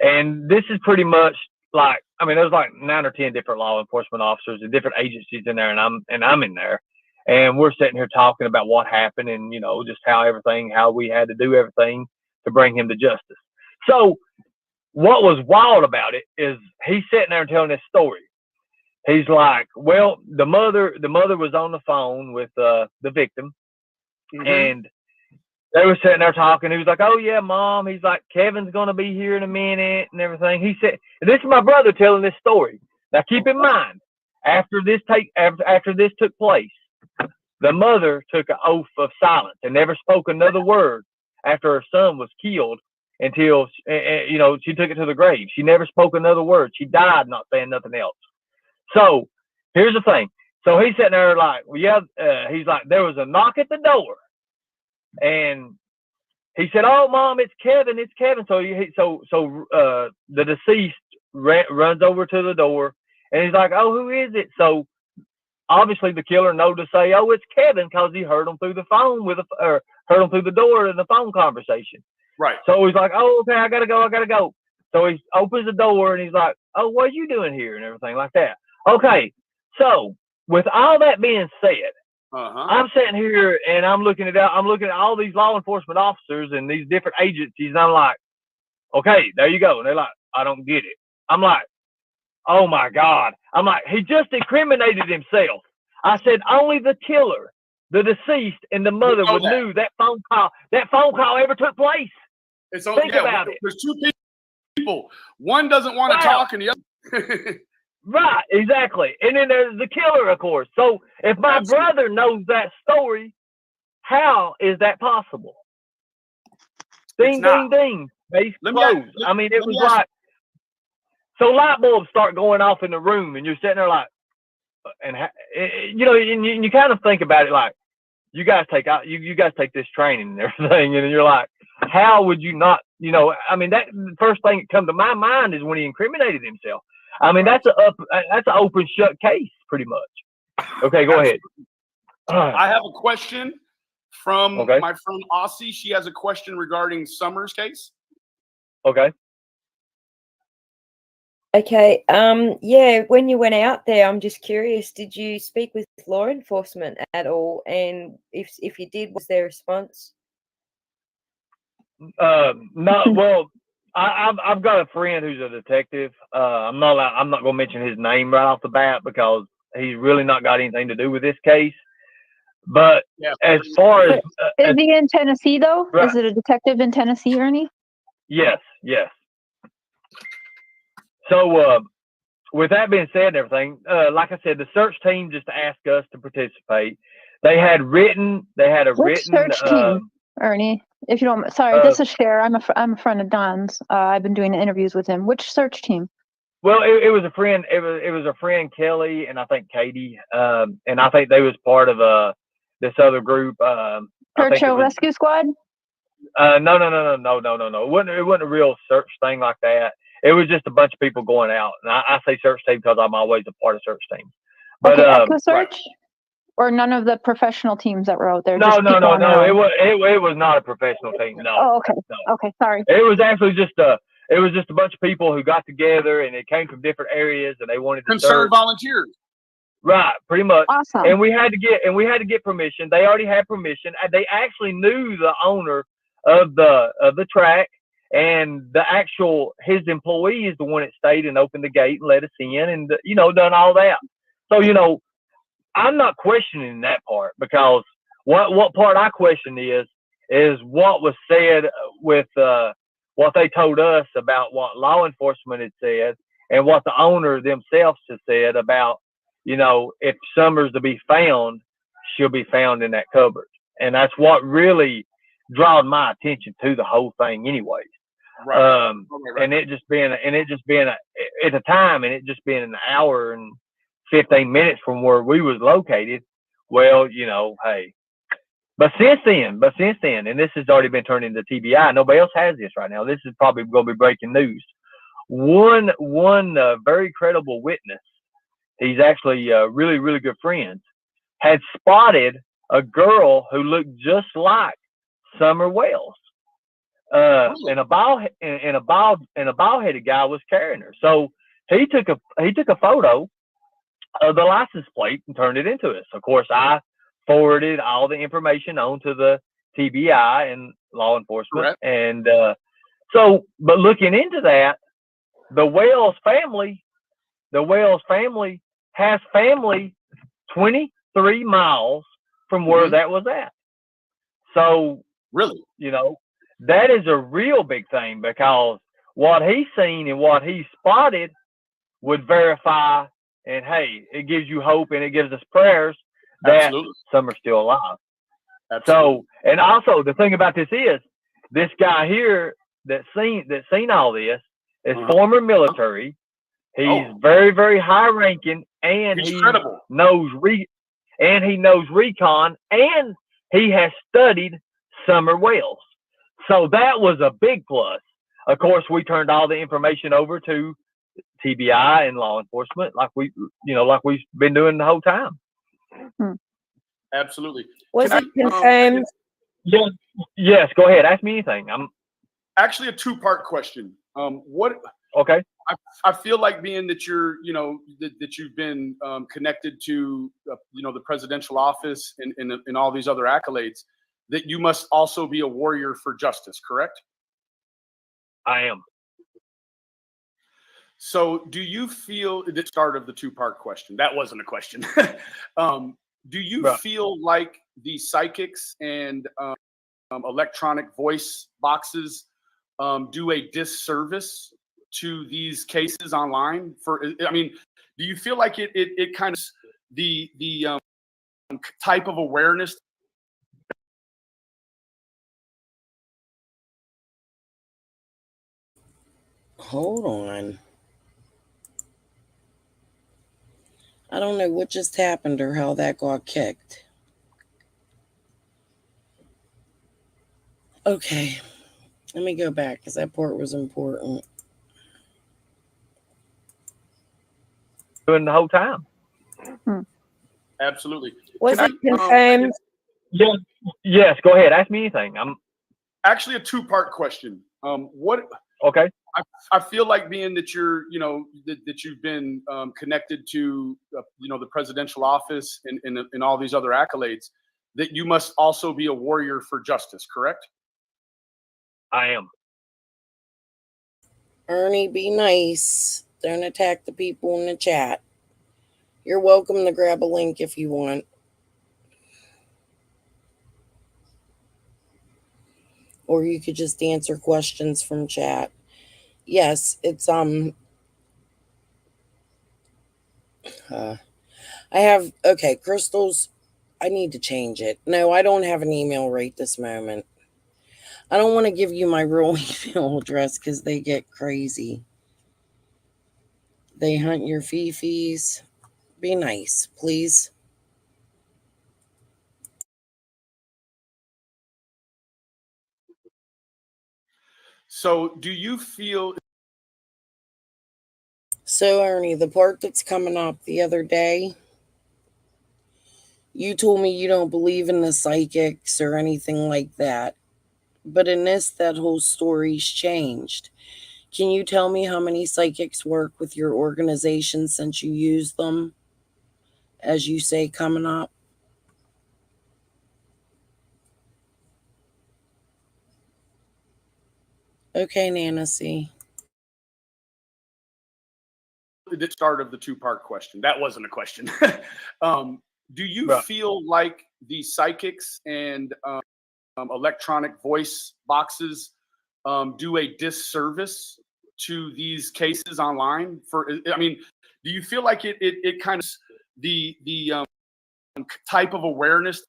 And this is pretty much like, there's like 9 or 10 different law enforcement officers and different agencies in there, and I'm in there. And we're sitting here talking about what happened and, just how we had to do everything to bring him to justice. So what was wild about it is he's sitting there and telling this story. He's like, well, the mother was on the phone with the victim, and they were sitting there talking. He was like, oh yeah, Mom. He's like, Kevin's going to be here in a minute and everything. He said, and this is my brother telling this story. Now keep in mind, after this took place, the mother took an oath of silence and never spoke another word after her son was killed until, she took it to the grave. She never spoke another word. She died not saying nothing else. So here's the thing. So he's sitting there like, he's like, there was a knock at the door. And he said, oh, Mom, it's Kevin. So the deceased runs over to the door and he's like, oh, who is it? So obviously the killer knows to say, oh, it's Kevin, because he heard him through the phone heard him through the door in the phone conversation. Right. So he's like, oh, okay, I gotta go. So he opens the door and he's like, oh, what are you doing here? And everything like that. Okay. So with all that being said, I'm sitting here and I'm looking at all these law enforcement officers and these different agencies, and I'm like, okay, there you go. And they're like, I don't get it. I'm like, oh my God. I'm like, he just incriminated himself. I said, only the killer, the deceased, and the mother would knew that phone call ever took place. Think about it. There's two people. One doesn't want to talk and the other. Right, exactly. And then there's the killer, of course. So if my brother knows that story, how is that possible? Ding, ding, ding. Case closed. It was like, so light bulbs start going off in the room, and you're sitting there like, and you kind of think about it like, you guys take this training and everything, and you're like, how would you not? That the first thing that comes to my mind is when he incriminated himself. That's an open shut case, pretty much. Okay, go ahead. I have a question from my friend Aussie. She has a question regarding Summer's case. Okay. Okay. Yeah, when you went out there, I'm just curious, did you speak with law enforcement at all? And if you did, was their response? No. Well, I've got a friend who's a detective. I'm not gonna mention his name right off the bat because he's really not got anything to do with this case. But Yeah. as far as Is he in Tennessee though? Right. Is it a detective in Tennessee, Ernie? yes. So with that being said and everything, like I said, the search team just asked us to participate. They had a written Which search team, Ernie? If you don't, sorry, this is Cher. I'm a friend of Don's. I've been doing interviews with him. Which search team? Well, it was a friend. It was a friend, Kelly, and I think Katie, and I think they was part of this other group. Churchill Rescue Squad. No. It wasn't a real search thing like that. It was just a bunch of people going out, and I say search team because I'm always a part of search teams. But okay, Echo Search, or none of the professional teams that were out there. No. It was not a professional team. No. Oh, okay. No. Okay, sorry. It was actually just a bunch of people who got together, and it came from different areas, and they wanted to Concerned volunteers. Right, pretty much. Awesome. And we had to get permission. They already had permission. They actually knew the owner of the track, and his employee is the one that stayed and opened the gate and let us in, and done all that. So I'm not questioning that part, because what part I question is what was said with what they told us about what law enforcement had said, and what the owner themselves has said about, if Summer's to be found, she'll be found in that cupboard. And that's what really drawed my attention to the whole thing anyways. Right. And it just being at the time, and it just being an hour and 15 minutes from where we was located. Well, hey, but since then, and this has already been turned into TBI. Nobody else has this right now. This is probably going to be breaking news. One very credible witness, he's actually really, really good friends, had spotted a girl who looked just like Summer Wells. And a bald-headed guy was carrying her. So he took a photo of the license plate and turned it into us. Of course, I forwarded all the information on to the TBI and law enforcement. Correct. And but looking into that, the Wells family has family 23 miles from where that was at. So really, that is a real big thing, because what he's seen and what he spotted would verify, and hey, it gives you hope, and it gives us prayers that Summer's still alive. Absolutely. So, and also the thing about this is, this guy here that seen all this is former military. He's very, very high ranking, and he knows recon, and he has studied Summer Wells. So that was a big plus. Of course, we turned all the information over to TBI and law enforcement, like we've been doing the whole time. Absolutely. Was it confirmed? Yes. Go ahead. Ask me anything. I'm actually a two-part question. Okay. I feel like, being that you're, that you've been connected to, the presidential office and all these other accolades, that you must also be a warrior for justice, correct? I am. So do you feel, the start of the two-part question, that wasn't a question. Do you feel like the psychics and electronic voice boxes do a disservice to these cases online? Do you feel like it kind of, the type of awareness? Hold on. I don't know what just happened or how that got kicked. Okay. Let me go back, because that part was important. Doing the whole time. Absolutely. Was it confirmed? Yes. Go ahead. Ask me anything. I'm actually a two-part question. Okay. I feel like being that you're, you know, that you've been connected to, you know, the presidential office and all these other accolades, that you must also be a warrior for justice, correct? I am. Ernie, be nice. Don't attack the people in the chat. You're welcome to grab a link if you want. Or you could just answer questions from chat. Yes, it's I have, okay, Crystals, I need to change it. No, I don't have an email right this moment. I don't want to give you my real email address because they get crazy. They hunt your fifis. Be nice, please. So do you feel... So, Ernie, the part that's coming up the other day, you told me you don't believe in the psychics or anything like that. But in this, that whole story's changed. Can you tell me how many psychics work with your organization since you use them, as you say, coming up? Okay, Nancy. The start of the two-part question. That wasn't a question. Do you feel like the psychics and electronic voice boxes do a disservice to these cases online? I mean, do you feel like it kind of the type of awareness?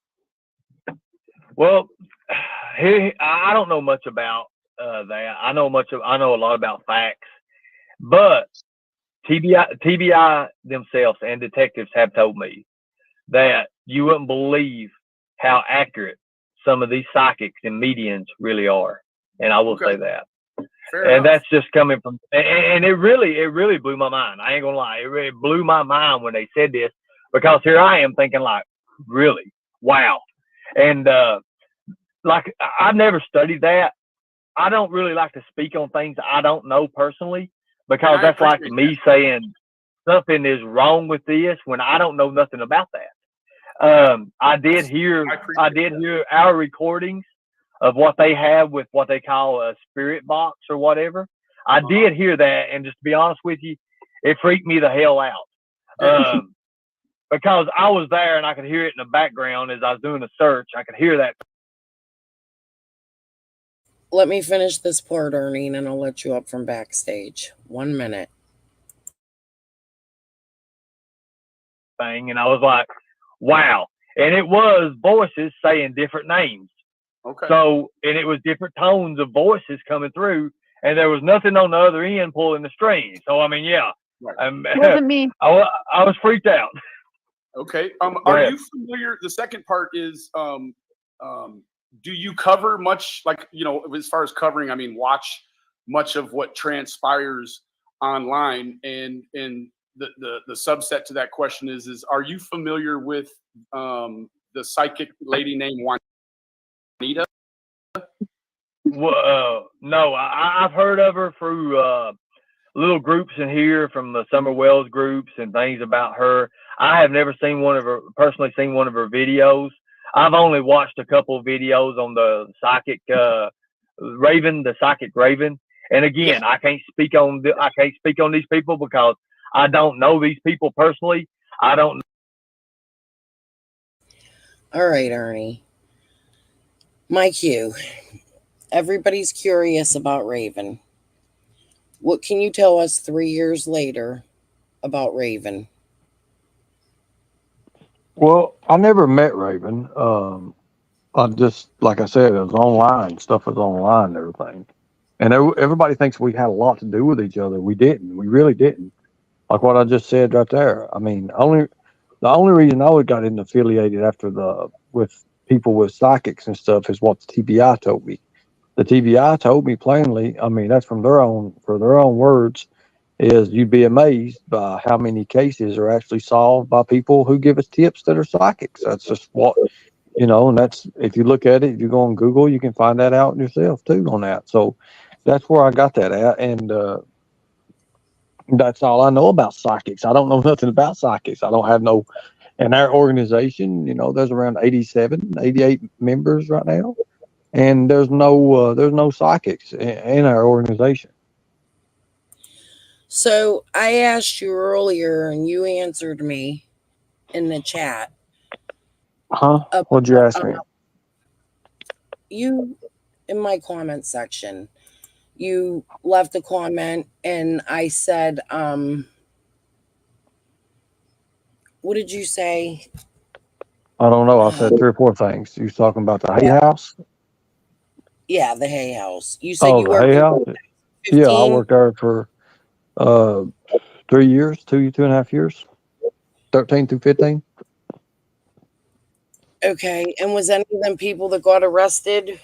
Well, I don't know much about that. I know a lot about facts, but TBI themselves and detectives have told me that you wouldn't believe how accurate some of these psychics and mediums really are, and I will say that. And that's just coming from, and it really blew my mind. I ain't gonna lie, it really blew my mind when they said this, because here I am thinking like, really, wow. And like, I've never studied that. I don't really like to speak on things I don't know personally, because that's like me saying something is wrong with this when I don't know nothing about that. I did hear our recordings of what they have with what they call a spirit box or whatever. I did hear that, and just to be honest with you, it freaked me the hell out. Because I was there and I could hear it in the background as I was doing the search. I could hear that. Let me finish this part, Ernie, and I'll let you up from backstage. 1 minute. Thing, and I was like, wow. And it was voices saying different names. Okay. So, and it was different tones of voices coming through, and there was nothing on the other end pulling the string. So, I mean, yeah. It wasn't me. I was freaked out. Okay. Are you familiar? The second part is, do you cover much, like, you know, as far as covering, I mean, watch much of what transpires online? And the subset to that question is are you familiar with the psychic lady named Juanita? Well, no, I've heard of her through little groups in here from the Summer Wells groups and things about her. I have never personally seen one of her videos. I've only watched a couple of videos on the psychic Raven, the psychic Raven. And again, I can't speak on these people because I don't know these people personally. I don't. All right, Ernie. My cue. Everybody's curious about Raven. What can you tell us 3 years later about Raven? Well, I never met Raven. I just, like I said, it was online. Stuff was online and everything. And everybody thinks we had a lot to do with each other. We didn't. We really didn't. Like what I just said right there. I mean, the only reason I got affiliated with people with psychics and stuff is what the TBI told me. The TBI told me plainly. I mean, that's for their own words. Is you'd be amazed by how many cases are actually solved by people who give us tips that are psychics. That's just what, and that's, if you look at it, if you go on Google, you can find that out yourself too on that. So That's where I got that at, and that's all I know about psychics. I don't know nothing about psychics. I don't have no. In our organization, there's around 87, 88 members right now, and there's no psychics in our organization. So I asked you earlier, and you answered me in the chat. Huh? What'd you ask me? You, in my comment section, you left a comment, and I said, what did you say? I don't know. I said 3 or 4 things. You was talking about the Hay House? Yeah, the Hay House. You said you the worked Hay there House? 15? Yeah, I worked there for 3 years, 2.5 years, 13 through 15. Okay, and was any of them people that got arrested?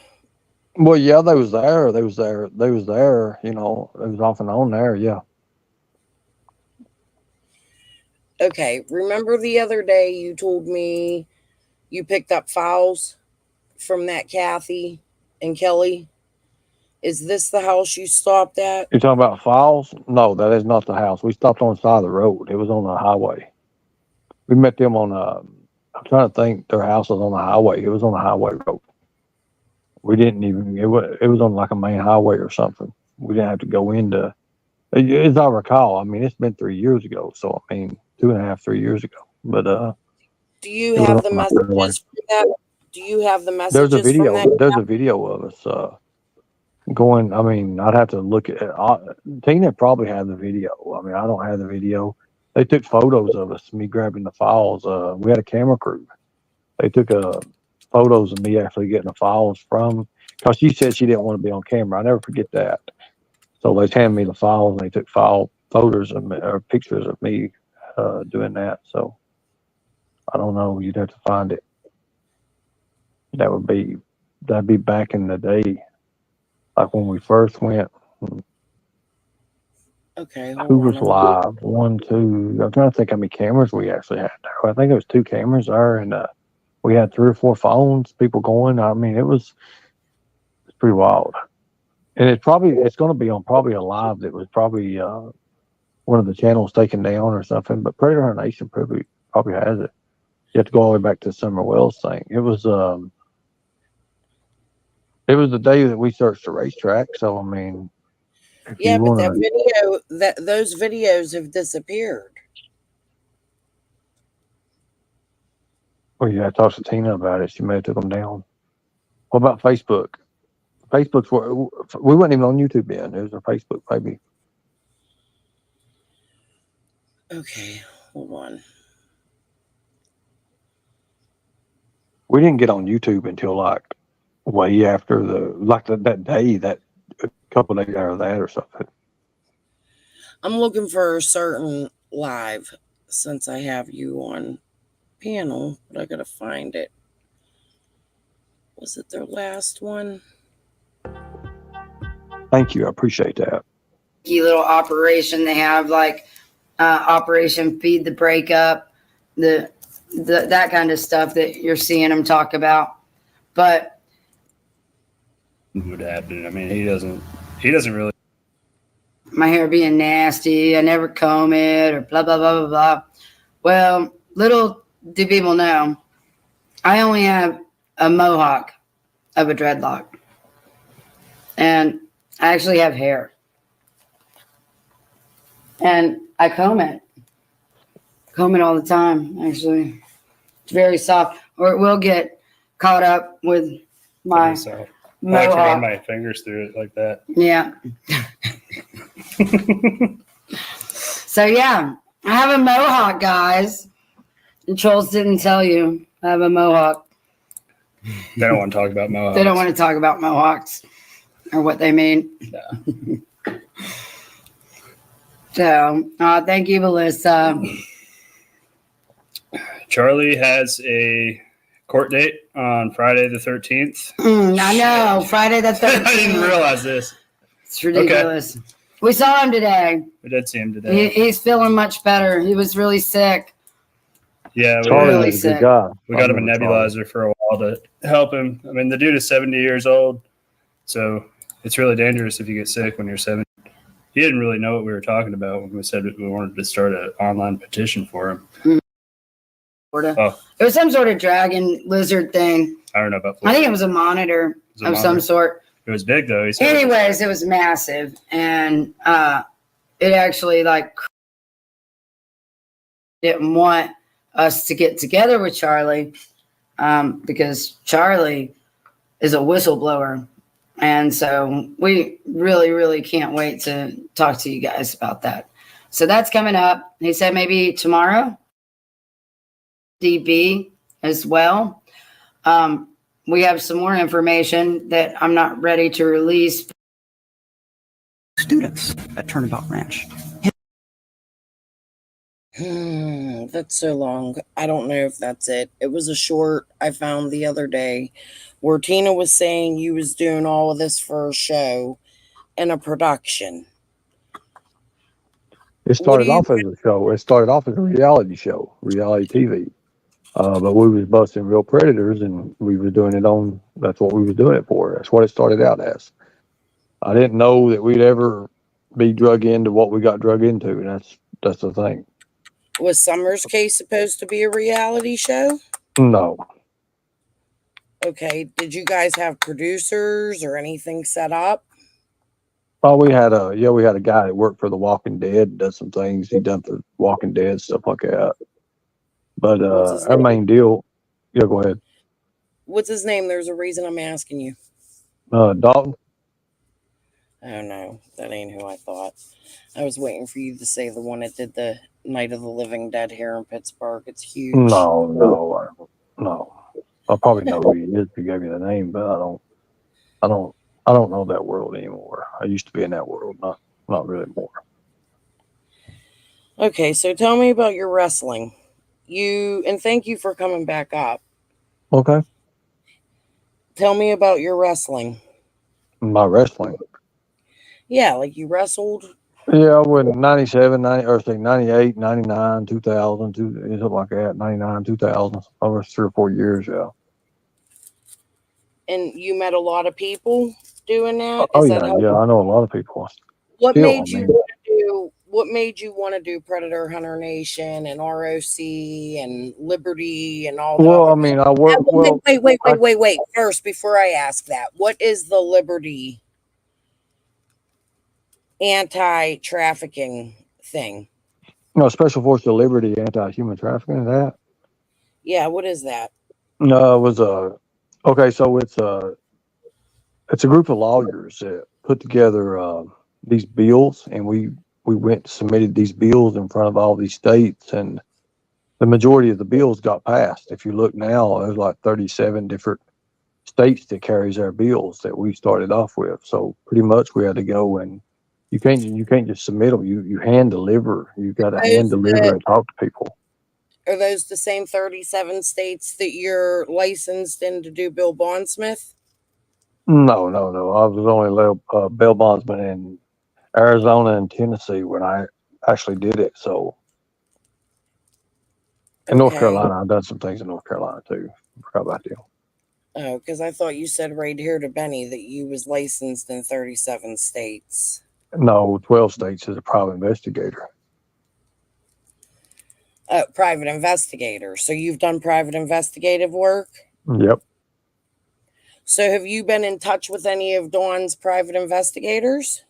Well, yeah, they was there. They was there. They was there. It was off and on there. Yeah. Okay, remember the other day you told me you picked up files from that Kathy and Kelly? Is this the house you stopped at? You talking about files? No, that is not the house. We stopped on the side of the road. It was on the highway. We met them on I'm trying to think. Their house was on the highway. It was on the highway road. We didn't even. It was on like a main highway or something. We didn't have to go into. As I recall, I mean, it's been 3 years ago. So I mean, 2.5, 3 years ago. But do you have the messages from that? Do you have the messages? There's a video. From that? There's a video of us going. I mean, I'd have to look at. Tina probably had the video. I mean, I don't have the video. They took photos of us, me grabbing the files. We had a camera crew. They took photos of me actually getting the files from, because she said she didn't want to be on camera. I never forget that. So they handed me the files, and they took photos of me, or pictures of me doing that. So I don't know. You'd have to find it. That'd be back in the day, like when we first went. Okay. Who was live? 1, 2. I'm trying to think how many cameras we actually had there. I think it was 2 cameras there, and we had 3 or 4 phones. People going. I mean, it's pretty wild. And it's going to be on probably a live that was probably one of the channels taken down or something. But Predator Hunter Nation probably has it. You have to go all the way back to Summer Wells thing. It was the day that we searched the racetrack. So I mean. Yeah, but those videos have disappeared. Well, you had to talk to Tina about it. She may have took them down. What about Facebook? Facebook's where we weren't even on YouTube then. It was on Facebook, maybe. Okay, hold on. We didn't get on YouTube until like way after that day, that a couple of days after that or something. I'm looking for a certain live since I have you on panel, but I gotta find it. Was it their last one? Thank you. I appreciate that. Little operation they have, like Operation Feed the Breakup, that kind of stuff that you're seeing them talk about. But would happen. I mean, he doesn't really. My hair being nasty, I never comb it, or blah blah blah blah blah. Well, little do people know, I only have a mohawk of a dreadlock, and I actually have hair, and I comb it all the time. Actually, it's very soft, or it will get caught up with my mohawk. I like to run my fingers through it like that. Yeah. So yeah, I have a mohawk, guys. The trolls didn't tell you I have a mohawk. They don't want to talk about mohawks. They don't want to talk about mohawks or what they mean. No. So, thank you, Melissa. Charlie has a court date on Friday the 13th. I know, Friday the 13th. I didn't realize this. It's ridiculous. Okay. We saw him today. We did see him today. He's feeling much better. He was really sick. Yeah, we really sick. We got him a nebulizer for a while to help him. I mean, the dude is 70 years old, so it's really dangerous if you get sick when you're 7. He didn't really know what we were talking about when we said we wanted to start an online petition for him. Oh, It was some sort of dragon lizard thing. I don't know about. I think it was a monitor of some sort. It was big though. He said. Anyways, it was massive, and it actually like didn't want us to get together with Charlie because Charlie is a whistleblower. And so we really, really can't wait to talk to you guys about that. So that's coming up. He said maybe tomorrow. DB as well. We have some more information that I'm not ready to release. Students at Turnabout Ranch. That's so long. I don't know if that's it. It was a short I found the other day where Tina was saying you was doing all of this for a show and a production. It started off as a show. It started off as a reality show, reality TV. But we was busting real predators, and we were doing it on. That's what we was doing it for. That's what it started out as. I didn't know that we'd ever be drug into what we got drug into, and that's the thing. Was Summer's Case supposed to be a reality show? No. Okay. Did you guys have producers or anything set up? Oh, we had a guy that worked for The Walking Dead, does some things. He done for Walking Dead, stuff like that. But our main deal, yeah, go ahead. What's his name? There's a reason I'm asking you. Dalton. Oh no, that ain't who I thought. I was waiting for you to say the one that did the Night of the Living Dead here in Pittsburgh. It's huge. No. I probably know who he is if you gave me the name, but I don't know that world anymore. I used to be in that world, not really more. Okay, so tell me about your wrestling. And thank you for coming back up. Okay. Tell me about your wrestling. My wrestling. Yeah, like you wrestled. Yeah, I went 97, 98, 99, 2000, something like that. 99, 2000. Over 3 or 4 years, yeah. And you met a lot of people doing that? I know a lot of people. What made you want to do Predator Hunter Nation and ROC and Liberty and all that? Well, I mean, I work. Wait. First, before I ask that, what is the Liberty anti-trafficking thing? No, Special Forces of Liberty, anti-human trafficking. That. Yeah, what is that? No, it was okay. So it's a group of lawyers that put together these bills, and we went and submitted these bills in front of all these states, and the majority of the bills got passed. If you look now, there's like 37 different states that carries our bills that we started off with. So pretty much we had to go, and you can't just submit them. You hand deliver. You got to hand deliver and talk to people. Are those the same 37 states that you're licensed in to do Bill Bondsmith? No. I was only bail bondsman in Arizona and Tennessee when I actually did it. So in North Carolina, I've done some things in North Carolina too. Forgot about you. Oh, because I thought you said right here to Benny that you was licensed in 37 states. No, 12 states as a private investigator. Private investigator. So you've done private investigative work? Yep. So have you been in touch with any of Dawn's private investigators?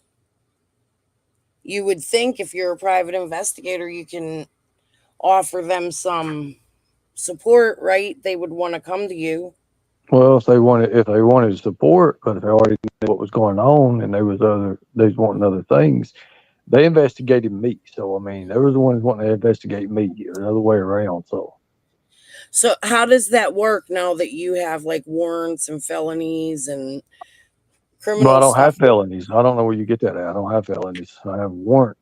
You would think if you're a private investigator, you can offer them some support, right? They would want to come to you. Well, if they wanted support, but if they already knew what was going on and they was wanting other things, they investigated me. So I mean, they were the ones wanting to investigate me, the other way around. So how does that work now that you have like warrants and felonies and criminal? Well, I don't have felonies. I don't know where you get that at. I don't have felonies. I have a warrant.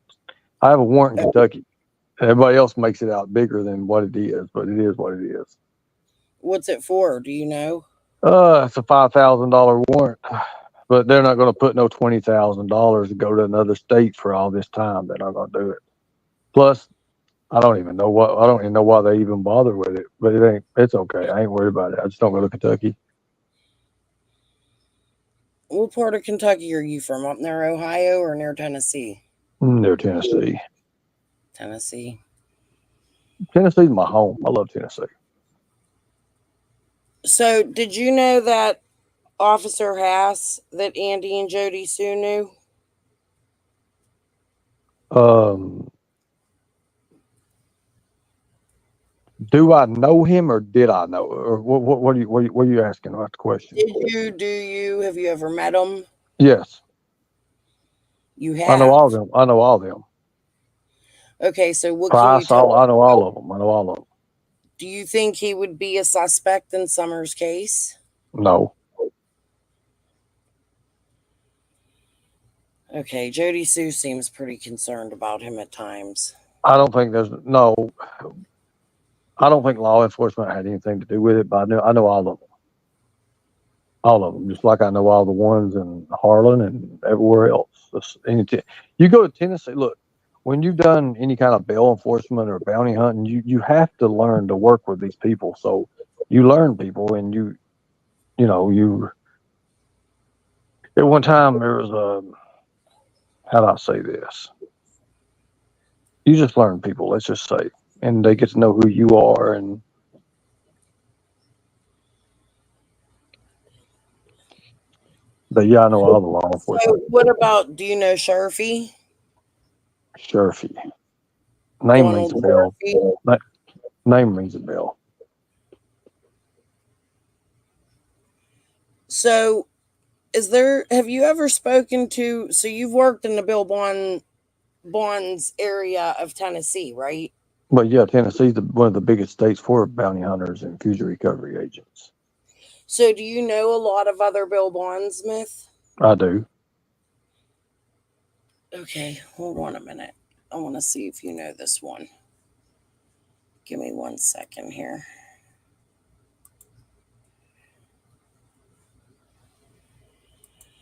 I have a warrant in Kentucky. Everybody else makes it out bigger than what it is, but it is what it is. What's it for? Do you know? It's a $5,000 warrant, but they're not going to put no $20,000 to go to another state for all this time. They're not going to do it. Plus, I don't even know why they even bother with it. But it's okay. I ain't worried about it. I just don't go to Kentucky. What part of Kentucky are you from? Up near Ohio or near Tennessee? Near Tennessee. Tennessee. Tennessee's my home. I love Tennessee. So, did you know that Officer Hass that Andy and Jody Sue knew? Do I know him or did I know? Or what are you asking? That's the question. Have you ever met him? Yes. You have. I know all of them. I know all of them. Okay, so what Price, can you tell? I know all of them. I know all of them. Do you think he would be a suspect in Summer's case? No. Okay, Jody Sue seems pretty concerned about him at times. I don't think I don't think law enforcement had anything to do with it, but I know all of them. All of them, just like I know all the ones in Harlan and everywhere else. You go to Tennessee, look, when you've done any kind of bail enforcement or bounty hunting, you have to learn to work with these people. So you learn people, and you at one time there was how do I say this? You just learn people, let's just say, and they get to know who you are. And but yeah, I know all the law enforcement. So what about, do you know Sharfy? Sharfy. Name rings a bell. Name rings a bell. So have you ever spoken to, so you've worked in the Bill Bonds area of Tennessee, right? But yeah, Tennessee's one of the biggest states for bounty hunters and fugitive recovery agents. So do you know a lot of other Bill Bondsmith? I do. Okay, hold on a minute. I want to see if you know this one. Give me 1 second here.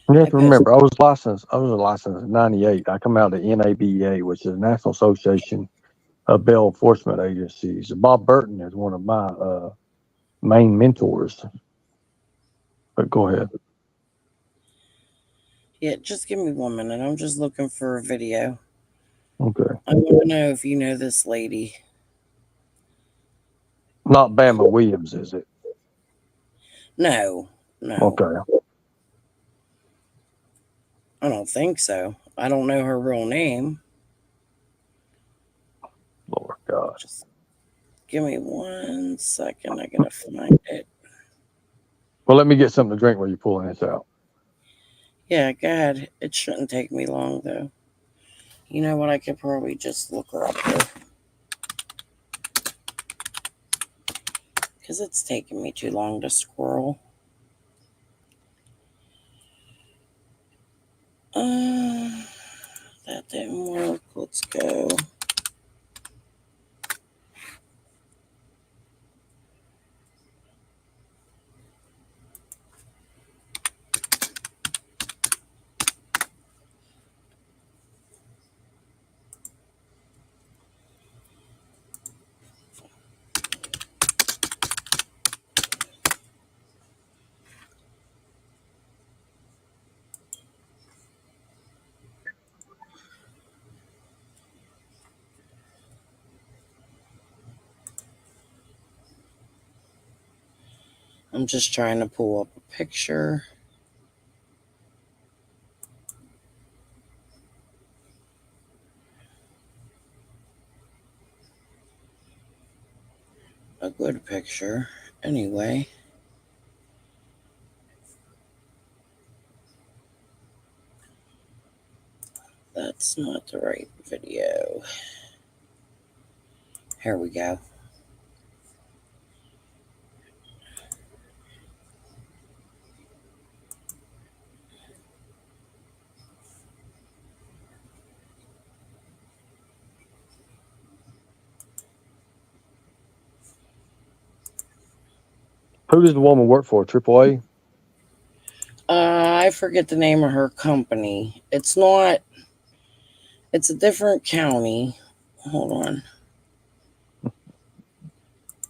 You have to remember, I was licensed in 98. I come out of the NABA, which is the National Association of Bail Enforcement Agencies. Bob Burton is one of my main mentors. But go ahead. Yeah, just give me 1 minute. I'm just looking for a video. Okay. I want to know if you know this lady. Not Bama Williams, is it? No. Okay. I don't think so. I don't know her real name. Lord God. Just give me 1 second. I gotta find it. Well, let me get something to drink while you're pulling this out. Yeah, go ahead. It shouldn't take me long, though. You know what? I could probably just look her up here. Because it's taking me too long to scroll. That didn't work. Let's go. I'm just trying to pull up a picture. A good picture. Anyway. That's not the right video. Here we go. Who does the woman work for? AAA? I forget the name of her company. It's a different county. Hold on.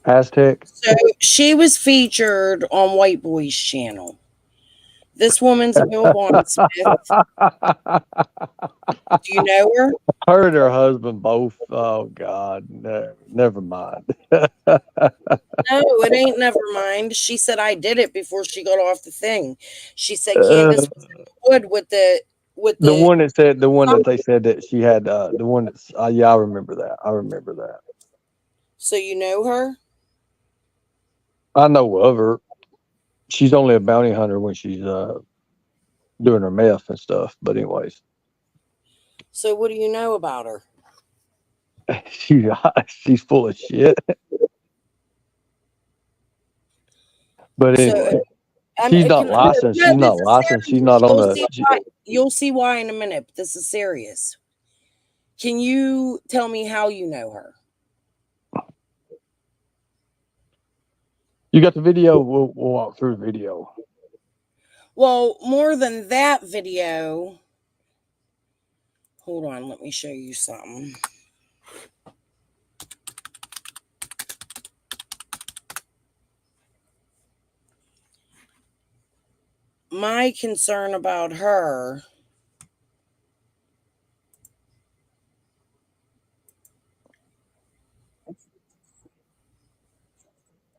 Aztec? So she was featured on White Boy's channel. This woman's a Bill Bondsmith. Do you know her? Her and her husband both. Oh God, no, never mind. No, it ain't never mind. She said I did it before she got off the thing. She said Candace was in the wood with the the one that they said that she had. The one that's yeah, I remember that. I remember that. So you know her? I know of her. She's only a bounty hunter when she's doing her meth and stuff. But anyways, So what do you know about her? she's full of shit. But anyway, she's not licensed. She's not licensed. She's not on a. You'll see why in a minute. But this is serious. Can you tell me how you know her? You got the video? We'll walk through the video. Well, more than that video. Hold on, let me show you something. My concern about her.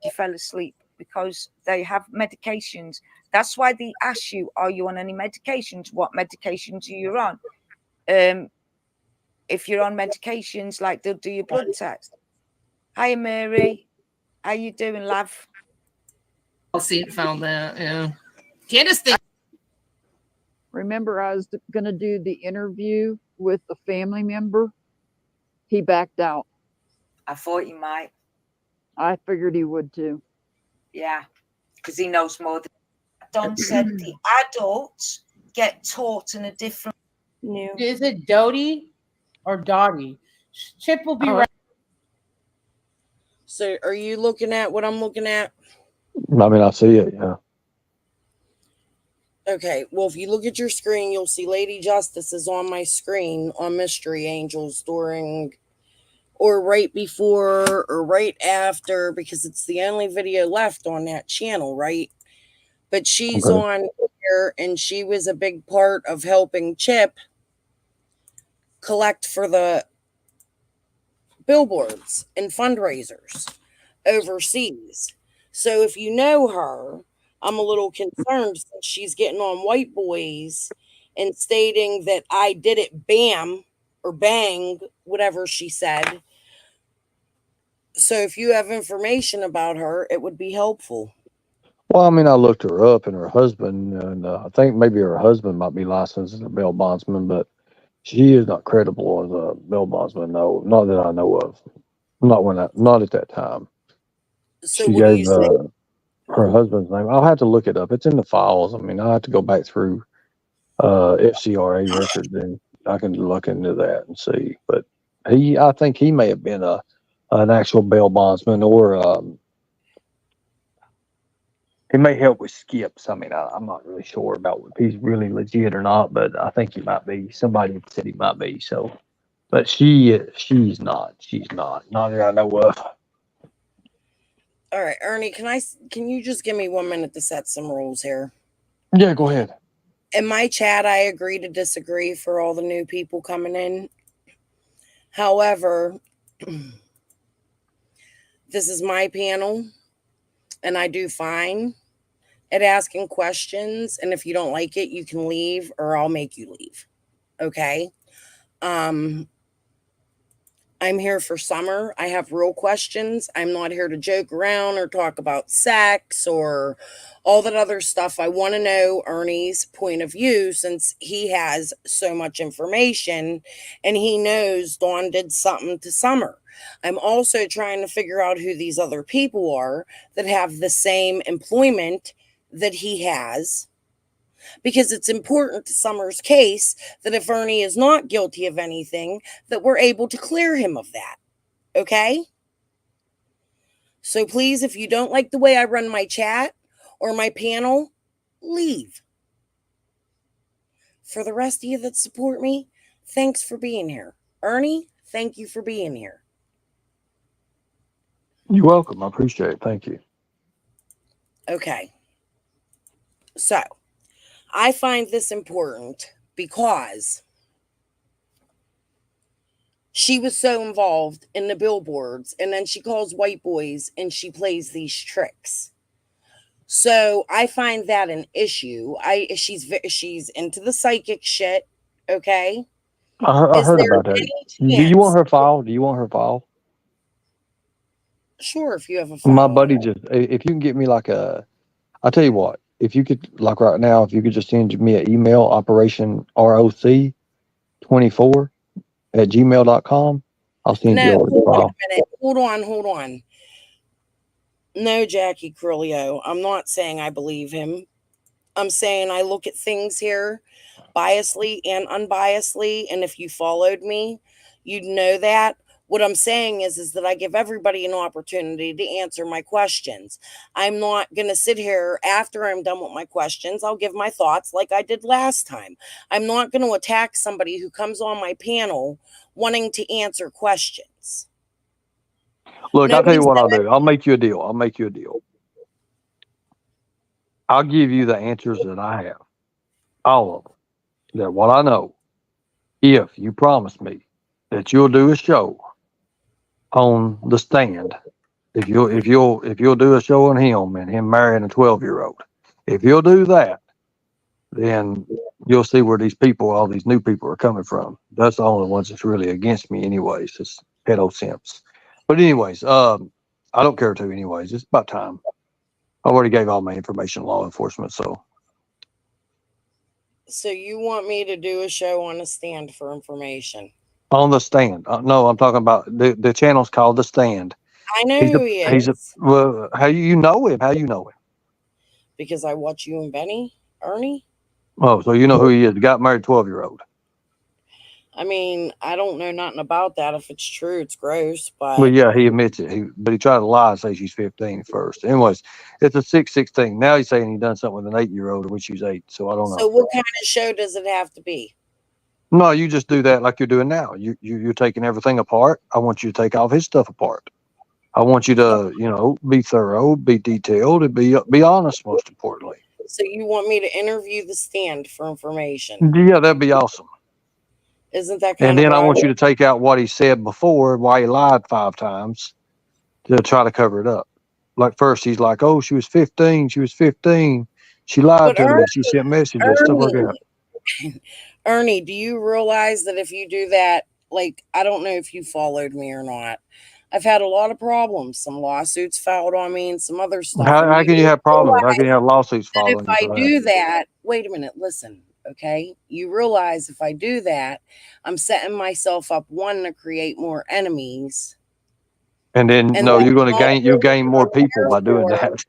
You fell asleep because they have medications. That's why they ask you, are you on any medications? What medications are you on? If you're on medications, like they'll do your blood test. Hi, Mary. How you doing, love? I'll see it, found that. Yeah. Candace, remember, I was going to do the interview with the family member. He backed out. I thought you might. I figured he would too. Yeah, because he knows more. Don said the adults get taught in a different. Is it Dodie or Dottie? Chip will be right. So, are you looking at what I'm looking at? I mean, I see it. Yeah. Okay. Well, if you look at your screen, you'll see Lady Justice is on my screen on Mystery Angels during. Or right before or right after, because it's the only video left on that channel, right? But she's on here, and she was a big part of helping Chip collect for the billboards and fundraisers overseas. So if you know her, I'm a little concerned since she's getting on White Boys and stating that I did it, bam, or bang, whatever she said. So if you have information about her, it would be helpful. Well, I mean, I looked her up and her husband, and I think maybe her husband might be licensed as a bail bondsman, but she is not credible as a bail bondsman. No, not that I know of. Not at that time. So she gave her husband's name. I'll have to look it up. It's in the files. I mean, I have to go back through FCRA records, and I can look into that and see. But I think he may have been an actual bail bondsman, or he may help with skips. I mean, I'm not really sure about if he's really legit or not, but I think he might be. Somebody said he might be. So, but she's not. She's not. Not that I know of. All right, Ernie, can you just give me 1 minute to set some rules here? Yeah, go ahead. In my chat, I agree to disagree for all the new people coming in. However, this is my panel, and I do fine at asking questions. And if you don't like it, you can leave, or I'll make you leave. Okay? I'm here for Summer. I have real questions. I'm not here to joke around or talk about sex or all that other stuff. I want to know Ernie's point of view, since he has so much information and he knows Dawn did something to Summer. I'm also trying to figure out who these other people are that have the same employment that he has, because it's important to Summer's case that if Ernie is not guilty of anything, that we're able to clear him of that. Okay? So please, if you don't like the way I run my chat or my panel, leave. For the rest of you that support me, thanks for being here. Ernie, thank you for being here. You're welcome. I appreciate it. Thank you. Okay. So, I find this important because she was so involved in the billboards, and then she calls white boys and she plays these tricks. So I find that an issue. She's into the psychic shit. Okay. I Is heard there about that. any Do you want chance? her file? Do you want her file? Sure, if you have a My file. buddy just, if you can get me like I'll tell you what, if you could, like right now, if you could just send me an email, Operation ROC24@gmail.com, I'll send you No, over the hold on file. a minute. Hold on. No, Jackie Curlio. I'm not saying I believe him. I'm saying I look at things here biasedly and unbiasedly. And if you followed me, you'd know that. What I'm saying is that I give everybody an opportunity to answer my questions. I'm not going to sit here after I'm done with my questions. I'll give my thoughts like I did last time. I'm not going to attack somebody who comes on my panel wanting to answer questions. Look, I'll tell Nobody you what I'll said do. I'll make you a deal. I'll give you the answers that I have, all of them. That what I know. If you promise me that you'll do a show on the stand, if you'll do a show on him and him marrying a 12-year-old, if you'll do that, then you'll see where these people, all these new people, are coming from. That's the only ones that's really against me, anyways. It's pedo simps. But anyways, I don't care to. Anyways, it's about time. I already gave all my information to law enforcement, so. So you want me to do a show on a stand for information? On the stand. No, I'm talking about the channel's called The Stand. I know who he is. Well, how you know him? How you know him? Because I watch you and Benny, Ernie. Oh, so you know who he is. The got married 12-year-old. I mean, I don't know nothing about that. If it's true, it's gross, Well, but yeah, he admits it. But he tried to lie and say she's 15 first. Anyways, it's a 6-16. Now he's saying he done something with an 8-year-old, which she's 8. So I don't so know. what kind of show does it have to be? No, you just do that like you're doing now. You're taking everything apart. I want you to take all his stuff apart. I want you to, be thorough, be detailed, and be honest. Most importantly. So you want me to interview the stand for information? Yeah, that'd be awesome. Isn't that kind And of then I what want you to take out what he said before, why he lied 5 times, to try to cover it up. Like first, he's like, "Oh, she was 15. She was 15. She lied But to me. She sent messages, stuff like that." Ernie, do you realize that if you do that, like, I don't know if you followed me or not, I've had a lot of problems. Some lawsuits filed on me and some other stuff. How can you have problems? How can you have lawsuits filed on you If I for that? do that, wait a minute, listen, okay? You realize if I do that, I'm setting myself up, one, to create more enemies. And then, And no, that's you're going not to you'll really gain more what I'm people here by doing for. that.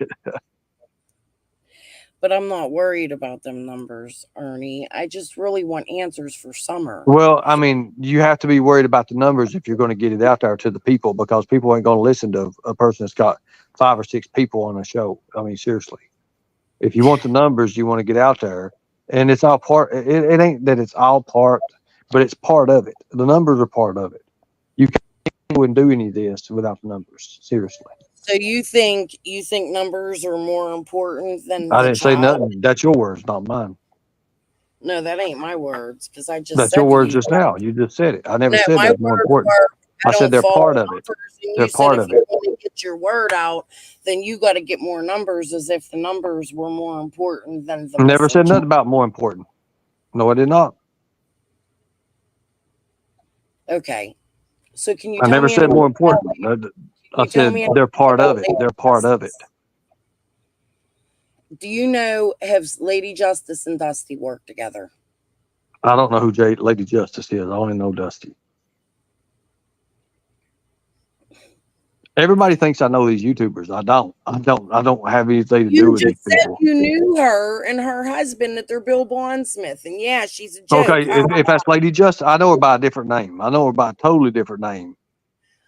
But I'm not worried about them numbers, Ernie. I just really want answers for Summer. Well, I mean, you have to be worried about the numbers if you're going to get it out there to the people, because people ain't going to listen to a person that's got 5 or 6 people on a show. I mean, seriously. If you want the numbers, you want to get out there, and it's all part. It ain't that it's all part, but it's part of it. The numbers are part of it. You wouldn't do any of this without the numbers. Seriously. So you think numbers are more important than I the didn't say child? nothing. That's your words, not mine. No, that ain't my words, because I just That's said your to words you just now. You just said it. I never No, said my that's more words important. were, I said don't they're follow part of it. numbers. And They're you said part if of you it. want to get your word out, then you got to get more numbers, as if the numbers were more important than the Never said message. nothing about more important. No, I did not. Okay. So can you I tell never me said anything more about important. I said they're part of it. They're part of it. Do you know, have Lady Justice and Dusty worked together? I don't know who Lady Justice is. I only know Dusty. Everybody thinks I know these YouTubers. I don't. I don't have anything to do You with these just said people. you knew her and her husband, that they're Bill Bondsmith, and yeah, she's a joke. Okay, if that's Lady Justice, I know her by a different name. I know her by a totally different name.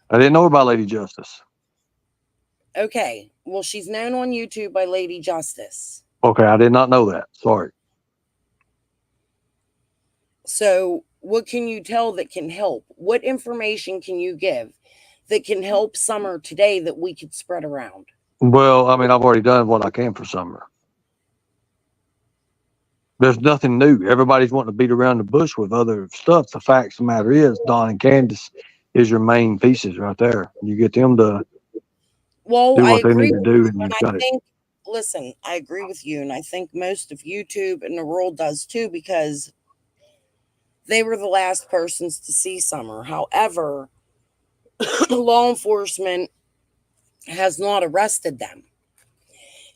I didn't know her by Lady Justice. Okay, well, she's known on YouTube by Lady Justice. Okay, I did not know that. Sorry. So what can you tell that can help? What information can you give that can help Summer today that we could spread around? Well, I mean, I've already done what I can for Summer. There's nothing new. Everybody's wanting to beat around the bush with other stuff. The facts of the matter is, Don and Candace is your main pieces right there. You get them to Well, do I what they agree need to with do, you, and and you've I got it. think, listen, I agree with you, and I think most of YouTube and the world does too, because they were the last persons to see Summer. However, law enforcement has not arrested them.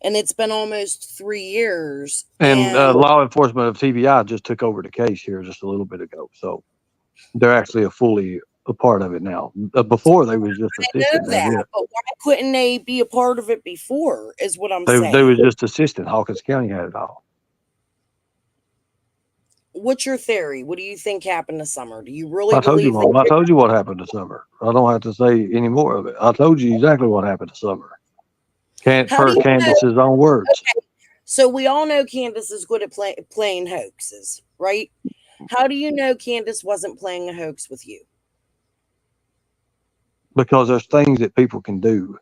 And it's been almost 3 years. And And law enforcement of TBI just took over the case here just a little bit ago, so they're actually a part of it now. Before they was just I know assistant. That's that, it. but why couldn't they be a part of it before, is what I'm They saying. was just assistant. Hawkins County had it all. What's your theory? What do you think happened to Summer? Do you really I told you believe what. I told you what happened to Summer. I don't have to say any more of it. I told you exactly what happened to Summer. How do Per you Candace's own words. Okay, so we all know Candace is good at playing hoaxes, right? How do you know Candace wasn't playing a hoax with you? Because there's things that people can do,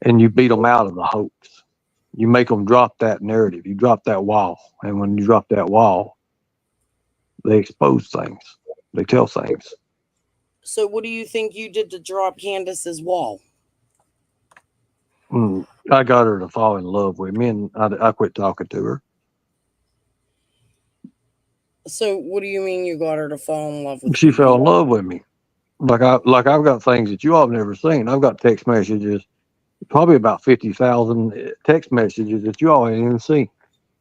and you beat them out of the hoax. You make them drop that narrative. You drop that wall, and when you drop that wall, they expose things. They tell things. So what do you think you did to drop Candace's wall? I got her to fall in love with me, and I quit talking to her. So what do you mean you got her to fall in love with She you? fell in love with me. I've got things that you all have never seen. I've got text messages, probably about 50,000 text messages that you all ain't even seen.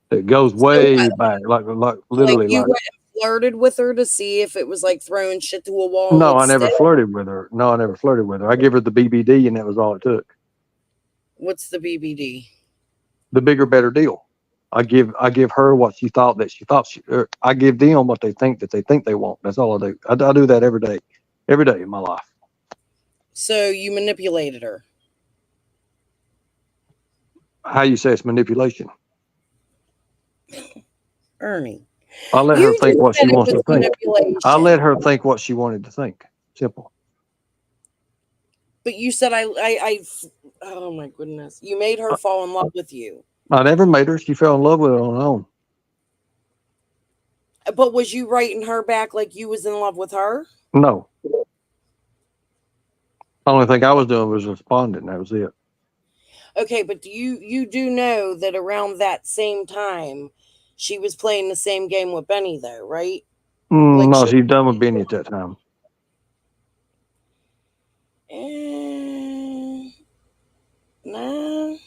That goes way back, like literally. You went and flirted with her to see if it was like throwing shit to a wall. No, I never stick? flirted with her. No, I never flirted with her. I give her the BBD, and that was all it took. What's the BBD? The bigger, better deal. I give her what she thought I give them what they think they want. That's all I do. I do that every day in my life. So you manipulated her. How you say it's manipulation? Ernie. I let her think what she wants to think. I let her think what she wanted to think. Simple. But you said I oh my goodness. You made her fall in love with you. I never made her. She fell in love with it on her own. But was you writing her back like you was in love with her? No. The only thing I was doing was responding. That was it. Okay, but you do know that around that same time she was playing the same game with Benny though, right? No, she's done with Benny at that time. No.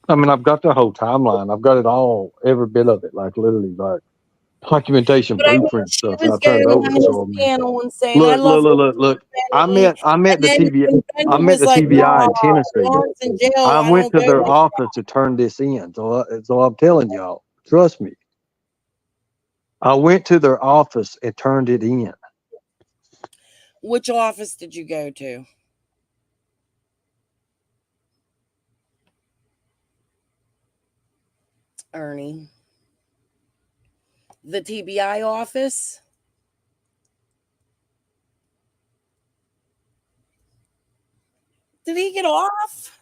I mean, I've got the whole timeline. I've got it all, every bit of it, like literally, like documentation, blueprint stuff. And I turned it over. So I mean, and saying, look. I met the TV. I met the TBI in Tennessee. I went to their office to turn this in. So I'm telling y'all, trust me. I went to their office and turned it in. Which office did you go to? Ernie. The TBI office? Did he get off?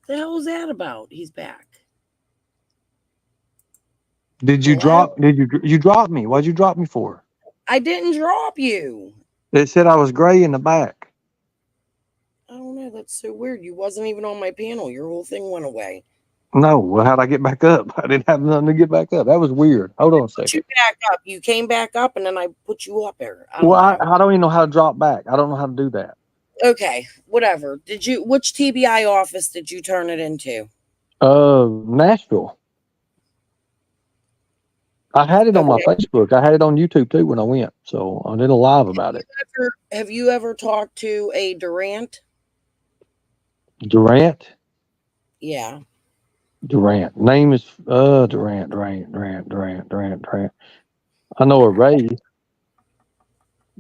The hell was that about? He's back. Did you you drop me? Why'd you drop me for? I didn't drop you. It said I was gray in the back. I don't know. That's so weird. You wasn't even on my panel. Your whole thing went away. No, well, how'd I get back up? I didn't have nothing to get back up. That was weird. Hold on a second. Put you back up. You came back up, and then I put you up there. I don't even know how to drop back. I don't know how to do that. Okay, whatever. Which TBI office did you turn it into? Nashville. I had it on my Facebook. I had it on YouTube too when I went. So I did a live about it. Have you ever talked to a Durant? Durant? Yeah. Durant. Name is Durant. I know a Ray.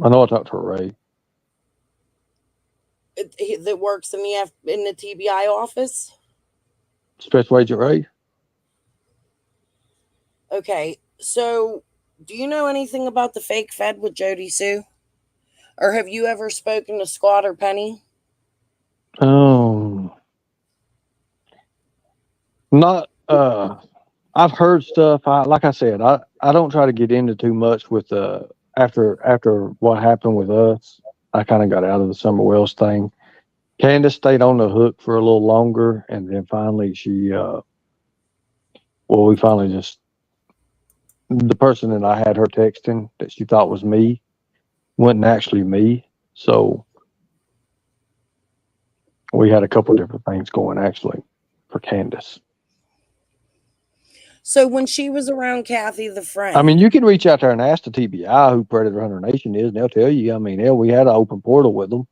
I know I talked to a Ray. That works in the TBI office? Special Agent Ray? Okay, so do you know anything about the fake Fed with Jody Sue? Or have you ever spoken to Scott or Penny? Not I've heard stuff. Like I said, I don't try to get into too much with after what happened with us. I kind of got out of the Summer Wells thing. Candace stayed on the hook for a little longer, and then finally we finally just, the person that I had her texting that she thought was me wasn't actually me. So we had a couple different things going actually for Candace. So when she was around Kathy, the friend. I mean, you can reach out there and ask the TBI who Predator Hunter Nation is, and they'll tell you. I mean, hell, we had an open portal with them.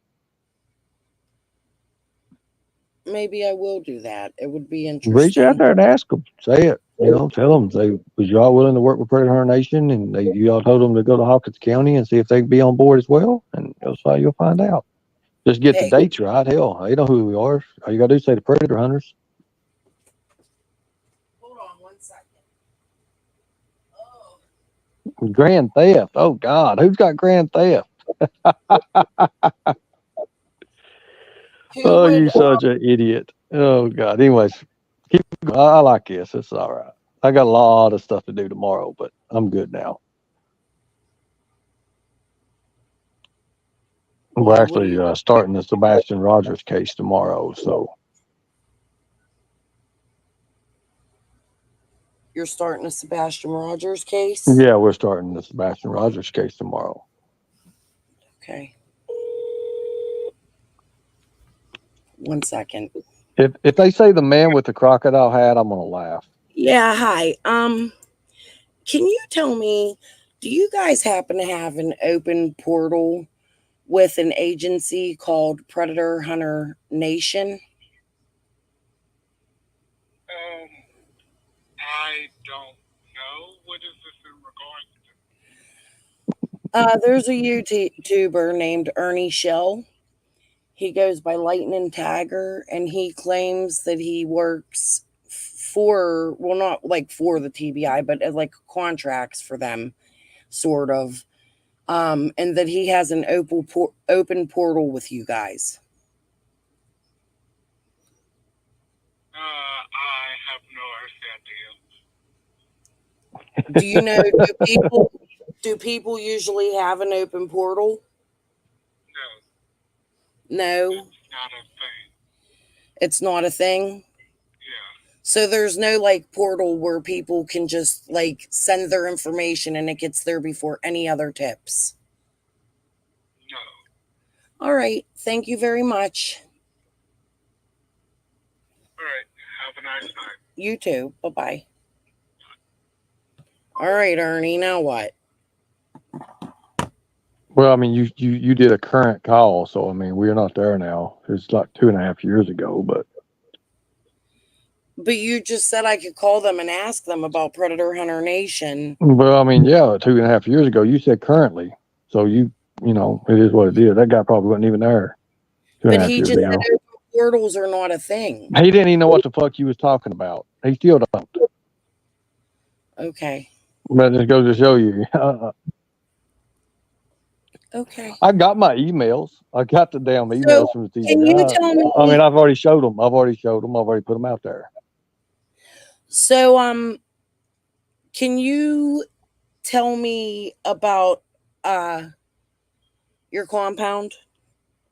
Maybe I will do that. It would be interesting. Reach out there and ask them. Say it. You know, tell them. Say, was y'all willing to work with Predator Hunter Nation? And y'all told them to go to Hawkins County and see if they'd be on board as well. And that's how you'll find out. Just get the dates right. Hell, they know who we are. All you got to do is say the Predator Hunters. Hold on 1 second. Grand theft. Oh, God. Who's got grand theft? Oh, you such an idiot. Oh, God. Anyways, I like this. It's all right. I got a lot of stuff to do tomorrow, but I'm good now. We're actually starting the Sebastian Rogers case tomorrow, so. You're starting a Sebastian Rogers case? Yeah, we're starting the Sebastian Rogers case tomorrow. Okay. 1 second. If they say the man with the crocodile hat, I'm gonna laugh. Yeah, hi. Can you tell me, do you guys happen to have an open portal with an agency called Predator Hunter Nation? I don't know. What is this in regards to? There's a YouTuber named Ernie Shell. He goes by Lightning Tiger, and he claims that he works for, well, not like for the TBI, but like contracts for them, sort of. And that he has an open portal with you guys. I have no idea. Do you know, do people usually have an open portal? No. Not a thing. It's not a thing? Yeah. So there's no like portal where people can just like send their information and it gets there before any other tips? No. All right. Thank you very much. All right. Have a nice night. You too. Bye-bye. All right, Ernie. Now what? Well, I mean, you did a current call, so I mean, we're not there now. It's like 2.5 years ago, but you just said I could call them and ask them about Predator Hunter Nation. Well, I mean, yeah, 2.5 years ago. You said currently, so you know, it is what it is. That guy probably wasn't even there. But he just said open portals are not a thing. He didn't even know what the fuck you was talking about. He still don't. Okay. But it goes to show you. Okay. I got my emails. I got the damn emails from the TV. Can you tell me? I mean, I've already showed them. I've already put them out there. So, can you tell me about your compound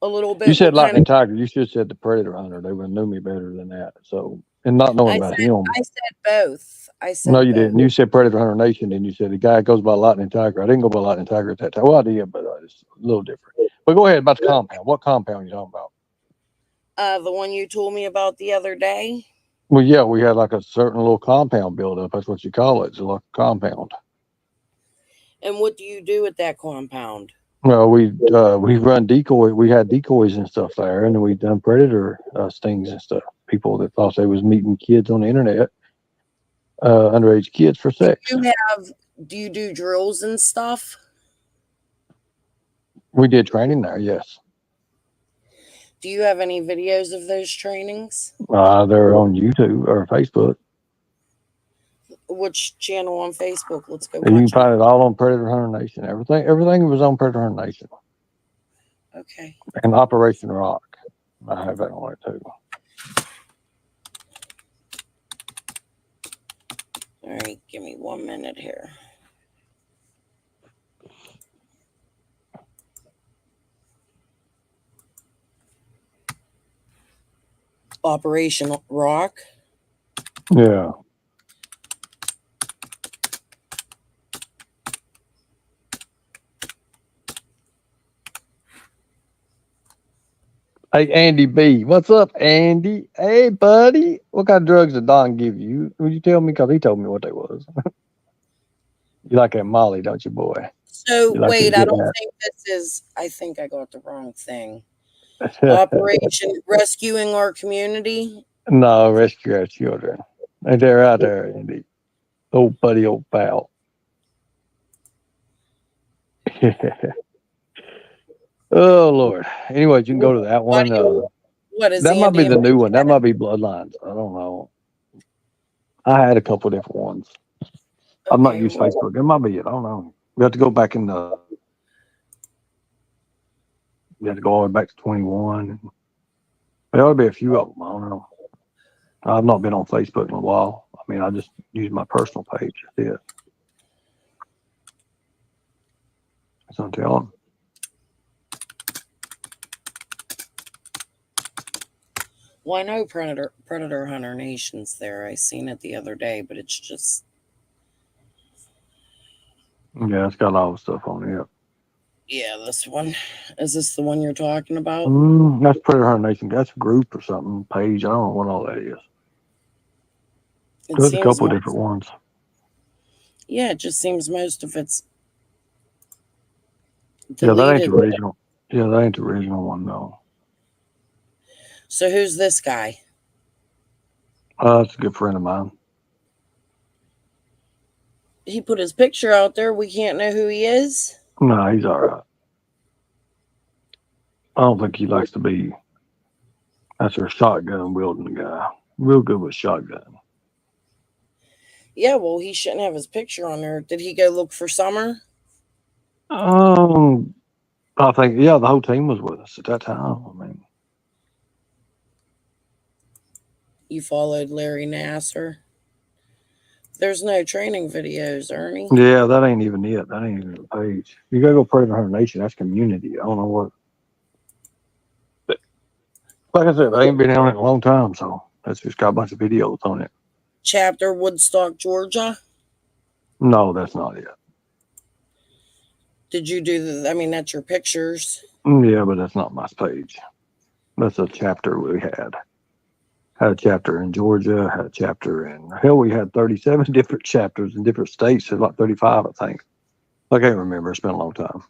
a little bit? You said Lightning Tiger. You should have said the Predator Hunter. They would have knew me better than that. So, and not knowing about him. I said both. No, you didn't. You said Predator Hunter Nation, and you said the guy goes by Lightning Tiger. I didn't go by Lightning Tiger at that time. Well, I did, but it's a little different. But go ahead about the compound. What compound are you talking about? The one you told me about the other day. Well, yeah, we had like a certain little compound built up. That's what you call it. It's like a compound. And what do you do at that compound? Well, we run decoy. We had decoys and stuff there, and then we done predator stings and stuff. People that thought they was meeting kids on the internet, underage kids for sex. Do you do drills and stuff? We did training there, yes. Do you have any videos of those trainings? They're on YouTube or Facebook. Which channel on Facebook? Let's go. You can find it all on Predator Hunter Nation. Everything was on Predator Hunter Nation. Okay. And Operation Rock. I have that on it too. All right, give me 1 minute here. Operation Rock. Yeah. Hey, Andy B. What's up, Andy? Hey, buddy. What kind of drugs did Don give you? Would you tell me? Because he told me what they was. You like that Molly, don't you, boy? So You like wait, to I get don't that. think this is. I think I got the wrong thing. Operation Rescuing Our Community. No, rescue our children. Hey, they're out there, Andy. Old buddy, old pal. Oh, Lord. Anyways, you can go to that one. What is That might be Andy the and new one. That might be Bloodlines. I don't know. I had a couple different ones. I'm not used to Facebook. It might be it. I don't know. We have to go back in the. We have to go all the way back to 21. There ought to be a few of them. I don't know. I've not been on Facebook in a while. I mean, I just use my personal page. That's it. That's what I'm telling. Well, I know Predator Hunter Nation's there. I seen it the other day, but it's just. Yeah, it's got all the stuff on it. Yeah, this one. Is this the one you're talking about? That's Predator Hunter Nation. That's a group or something. Page. I don't know what all that is. It There's a seems couple of most- different ones. Yeah, it just seems most of it's Yeah, that ain't deleted. the original. Yeah, that ain't the original one, though. So who's this guy? That's a good friend of mine. He put his picture out there. We can't know who he is. No, he's all right. I don't think he likes to be. That's a shotgun wielding guy. Real good with shotgun. Yeah, well, he shouldn't have his picture on there. Did he go look for Summer? I think, yeah, the whole team was with us at that time. I mean, You followed Larry Nasser. There's no training videos, Ernie. yeah, that ain't even it. That ain't even the page. You gotta go Predator Hunter Nation. That's community. I don't know what. But like I said, I ain't been on it in a long time, so that's just got a bunch of videos on it. Chapter Woodstock, Georgia. No, that's not it. Did you do the? I mean, that's your pictures. Yeah, but that's not my page. That's a chapter we had. Had a chapter in Georgia. Had a chapter in hell. We had 37 different chapters in different states. There's like 35, I think. I can't remember. It's been a long time.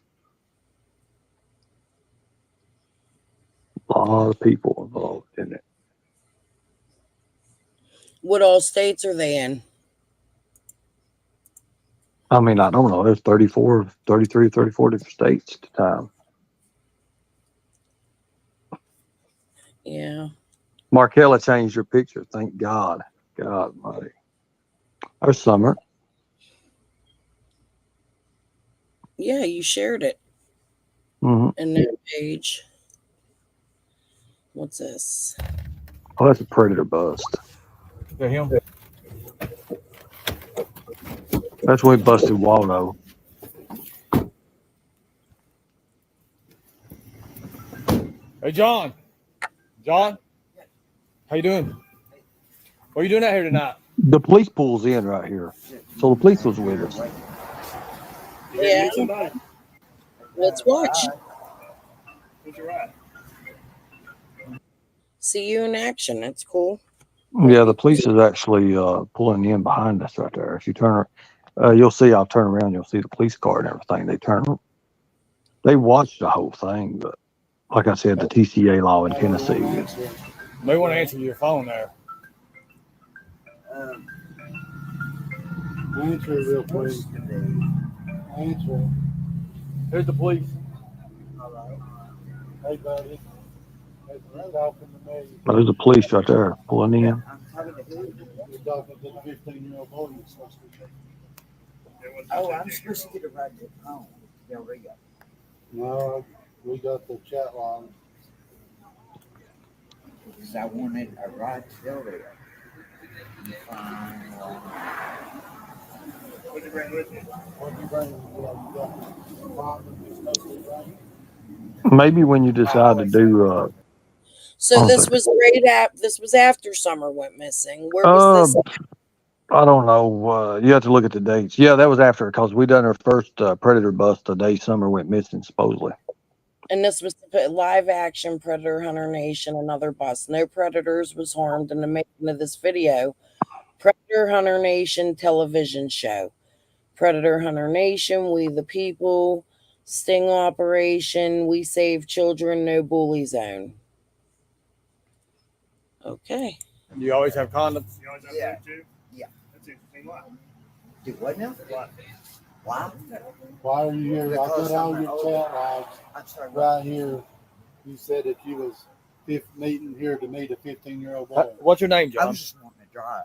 A lot of people involved in it. What all states are they in? I mean, I don't know. There's 34, 33, 34 different states at the time. Yeah. Markella changed her picture. Thank God. God mighty. There's Summer. Yeah, you shared it. Mm-hmm. In that page. What's this? Oh, that's a Predator bust. Is that him? That's when we busted Waldo. Hey, John. John, how you doing? What are you doing out here tonight? The police pulls in right here. So the police was with us. Yeah. Let's watch. See you in action. That's cool. Yeah, the police is actually pulling in behind us right there. If you turn, you'll see. I'll turn around. You'll see the police car and everything. They watched the whole thing, but like I said, the TCA law in Tennessee. May want to answer your phone there. Answer real quick. Answer. Here's the police. All right. Hey, buddy. Hey, you're talking to me. There's the police right there pulling in. You're talking to the 15-year-old boy you're supposed to be. Oh, I'm supposed to get a ride to home. Del Rio. No, we got the chat line. Because I wanted a ride to Del Rio. What did you bring with you? What did you bring? You got bombs and stuff to bring? Maybe when you decide to do, So I this think, was this was after Summer went missing. Where was uh, this? I don't know. You have to look at the dates. Yeah, that was after because we done our first predator bust the day Summer went missing, supposedly. And this was the live action Predator Hunter Nation, another bust. No predators was harmed in the making of this video. Predator Hunter Nation television show. Predator Hunter Nation, We the People, Sting Operation, We Save Children, No Bully Zone. Okay. You always have condoms? You always have yeah. Too? Yeah. That's interesting. Why? Do what now? Why? Why? Why are you here? I got all your chat logs right here. You said that you was meeting here to meet a 15-year-old boy. What's your name, John? I was just wanting to drive.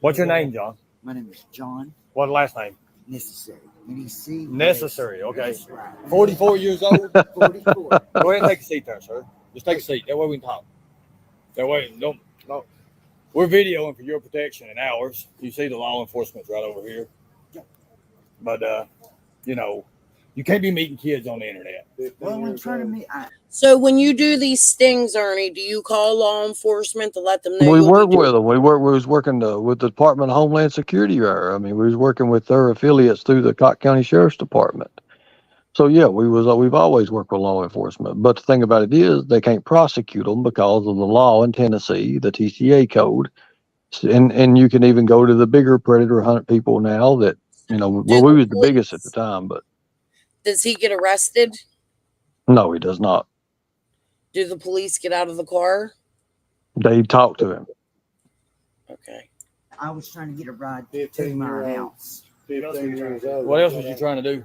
What's your name, John? My name is John. What last name? Necessary. Necessary. Okay. 44 years old. 44. Go ahead and take a seat there, sir. Just take a seat. That way we can talk. That way, don't. We're videoing for your protection and ours. You see the law enforcement's right over here. But, you can't be meeting kids on the internet. Well, I'm trying to meet. So when you do these stings, Ernie, do you call law enforcement to let them know? We work with them. We was working with the Department of Homeland Security there. I mean, we was working with their affiliates through the Cotton County Sheriff's Department. So yeah, we've always worked with law enforcement. But the thing about it is, they can't prosecute them because of the law in Tennessee, the TCA code, and you can even go to the bigger predator hunt people now. That we was the biggest at the time, but. Does he get arrested? No, he does not. Do the police get out of the car? They talk to him. Okay. I was trying to get a ride to my house. 15 years old. What else was you trying to do?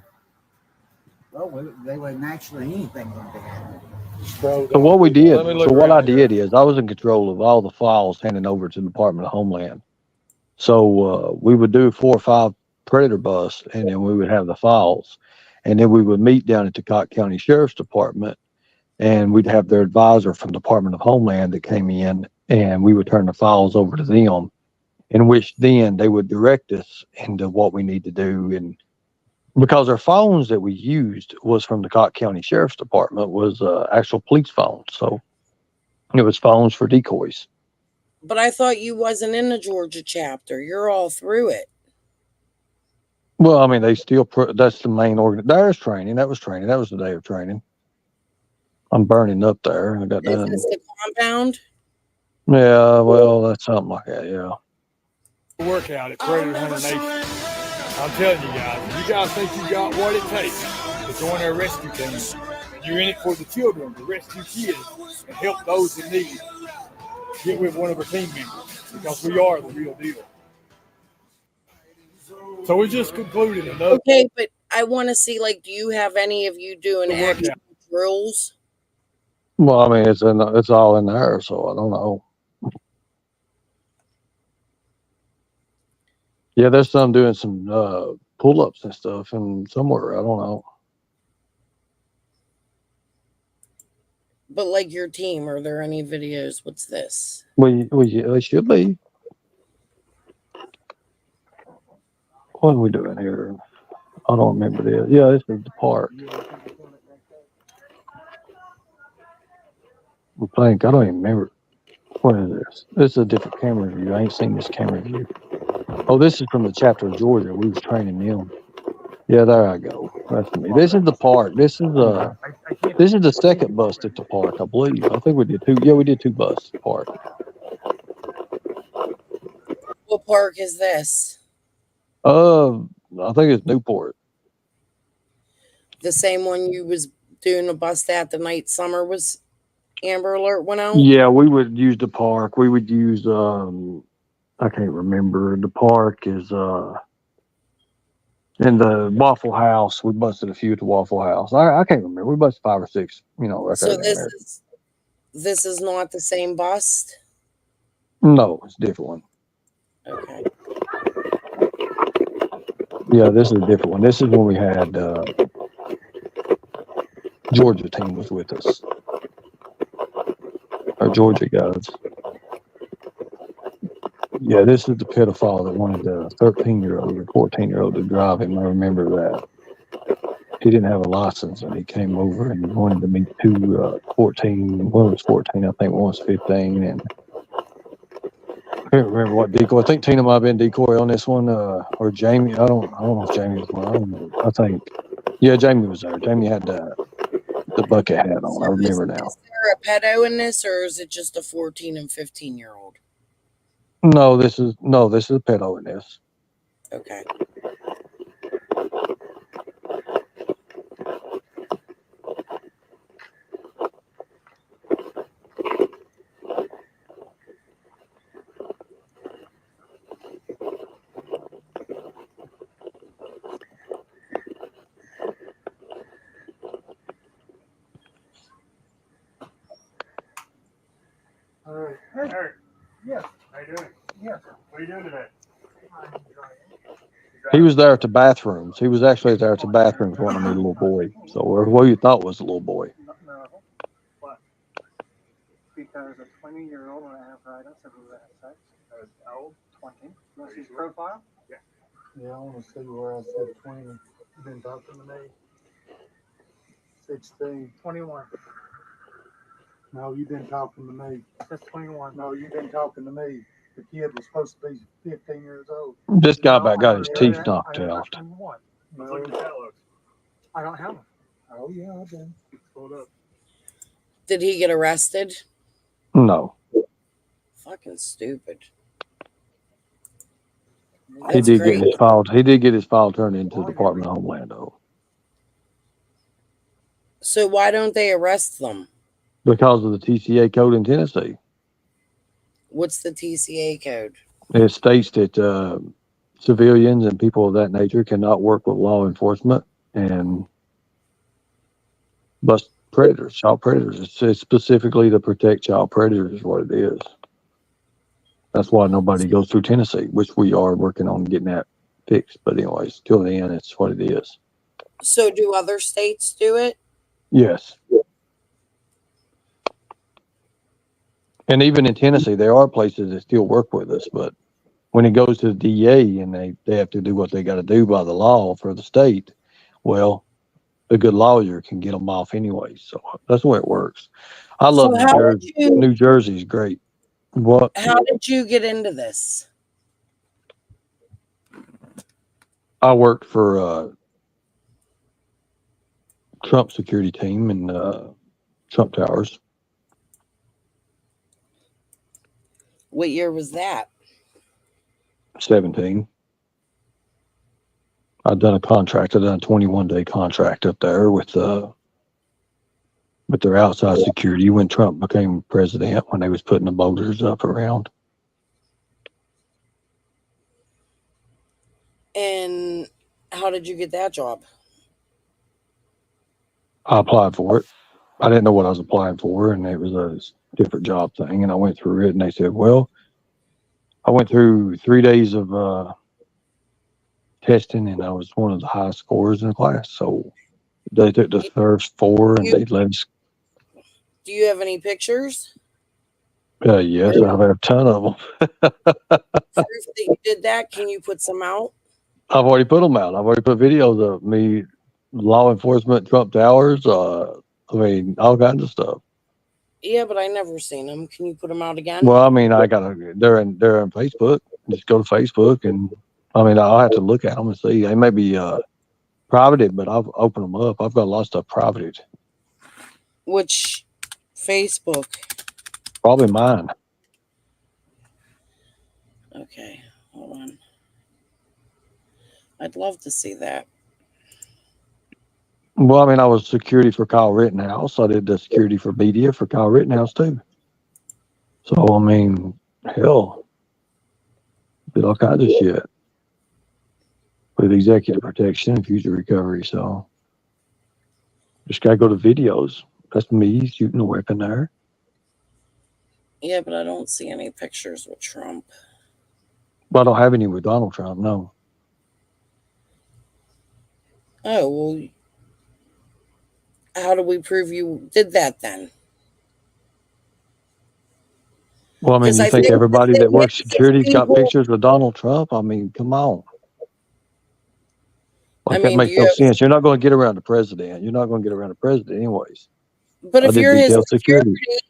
Well, they wasn't actually anything going to be happening. So what we did, what I did is I was in control of all the files handed over to the Department of Homeland. So we would do 4 or 5 predator busts, and then we would have the files. And then we would meet down at the Cotton County Sheriff's Department, and we'd have their advisor from the Department of Homeland that came in, and we would turn the files over to them, in which then they would direct us into what we need to do. And because our phones that we used was from the Cotton County Sheriff's Department, was actual police phones. So it was phones for decoys. But I thought you wasn't in the Georgia chapter. You're all through it. Well, I mean, they still, that's the main organ. There's training. That was training. That was the day of training. I'm burning up there. I got done. Is this the compound? Yeah, well, that's something like that, yeah. Workout at Predator Hunter Nation. I'm telling you guys, if you guys think you got what it takes to join our rescue team, and you're in it for the children, to rescue kids, and help those in need, get with one of our team members, because we are the real deal. So we just concluded another. Okay, but I want to see, do you have any of you doing actual drills? Well, I mean, it's all in there, so I don't know. Yeah, there's some doing some pull-ups and stuff, and somewhere, I don't know. But your team, are there any videos? What's this? Well, it should be. What are we doing here? I don't remember this. Yeah, this is the park. We think I don't even remember. What is this? This is a different camera view. I ain't seen this camera view. Oh, this is from the chapter of Georgia. We was training them. Yeah, there I go. That's me. This is the park. This is the second bust at the park, I believe. I think we did 2. Yeah, we did 2 busts at the park. What park is this? I think it's Newport. The same one you was doing a bust at the night Summer was Amber Alert went out? Yeah, we would use the park. We would use I can't remember. The park is in the Waffle House. We busted a few at the Waffle House. I can't remember. We busted 5 or 6, right so there. This is not the same bust? No, it's a different one. Okay. Yeah, this is a different one. This is when we had Georgia team was with us. Our Georgia guys. Yeah, this is the pedophile that wanted the 13-year-old or 14-year-old to drive him. I remember that. He didn't have a license, and he came over and wanted to meet two 14. One was 14, I think one was 15, and I can't remember what decoy. I think Tina might have been decoy on this one, or Jamie. I don't know if Jamie was one. I don't know. I think, yeah, Jamie was there. Jamie had the bucket hat on. I remember now. Is there a pedo in this, or is it just a 14 and 15-year-old? No, this is a pedo in this. Okay. All right. Eric. Yes. How you doing? Yes. What are you doing today? He was there at the bathrooms. He was actually there at the bathrooms wanting to meet a little boy. So, or what you thought was a little boy. No. What? Because a 20-year-old and I have arthritis and we have sex. How old? 20. You want to see his profile? Yeah. Yeah, I want to see where I said 20. You've been talking to me. 16. 21. No, you've been talking to me. That's 21. No, you've been talking to me. The kid was supposed to be 15 years old. This guy about got his teeth knocked out. What? No. I don't have them. Oh, yeah, I do. Hold up. Did he get arrested? No, Fucking stupid. he did get his file. He did get his file turned into the Department of Homeland, though, So why don't they arrest them? because of the TCA code in Tennessee. What's the TCA code? It states that civilians and people of that nature cannot work with law enforcement and bust predators, child predators. It's specifically to protect child predators is what it is. That's why nobody goes through Tennessee, which we are working on getting that fixed. But anyways, till the end, it's what it is. So do other states do it? Yes. And even in Tennessee, there are places that still work with us, but when it goes to the DA and they have to do what they got to do by the law for the state, well, a good lawyer can get them off anyway. So that's the way it works. I love New Jersey. New Jersey's great. What? How did you get into this? I worked for Trump security team in Trump Towers. What year was that? 17. I'd done a contract. I'd done a 21-day contract up there with their outside security when Trump became president, when they was putting the boulders up around. And how did you get that job? I applied for it. I didn't know what I was applying for, and it was a different job thing. And I went through it, and they said, well, I went through 3 days of testing, and I was one of the highest scorers in the class. So they took the first 4, and they let us. Do you have any pictures? Yes, I have a ton of them. Proof that you did that? Can you put some out? I've already put them out. I've already put videos of me, law enforcement, Trump Towers. I mean, all kinds of stuff. Yeah, but I never seen them. Can you put them out again? Well, I mean, they're in Facebook. Just go to Facebook, and I mean, I'll have to look at them and see. They may be privated, but I've opened them up. I've got a lot of stuff privated. Which Facebook? Probably mine. Okay, hold on. I'd love to see that. Well, I mean, I was security for Kyle Rittenhouse. I did the security for media for Kyle Rittenhouse too. So, I mean, hell, did all kinds of shit with executive protection and future recovery. So, just gotta go to videos. That's me shooting a weapon there. Yeah, but I don't see any pictures with Trump. But I don't have any with Donald Trump, no. Oh, well, how do we prove you did that then? Well, I mean, 'Cause you I think think everybody the that works nicest security's got people- pictures with Donald Trump? I mean, come on. Like, that mean, do makes no you? sense. You're not going to get around the president. You're not going to get around the president anyways. But I if did you're his detailed security. security,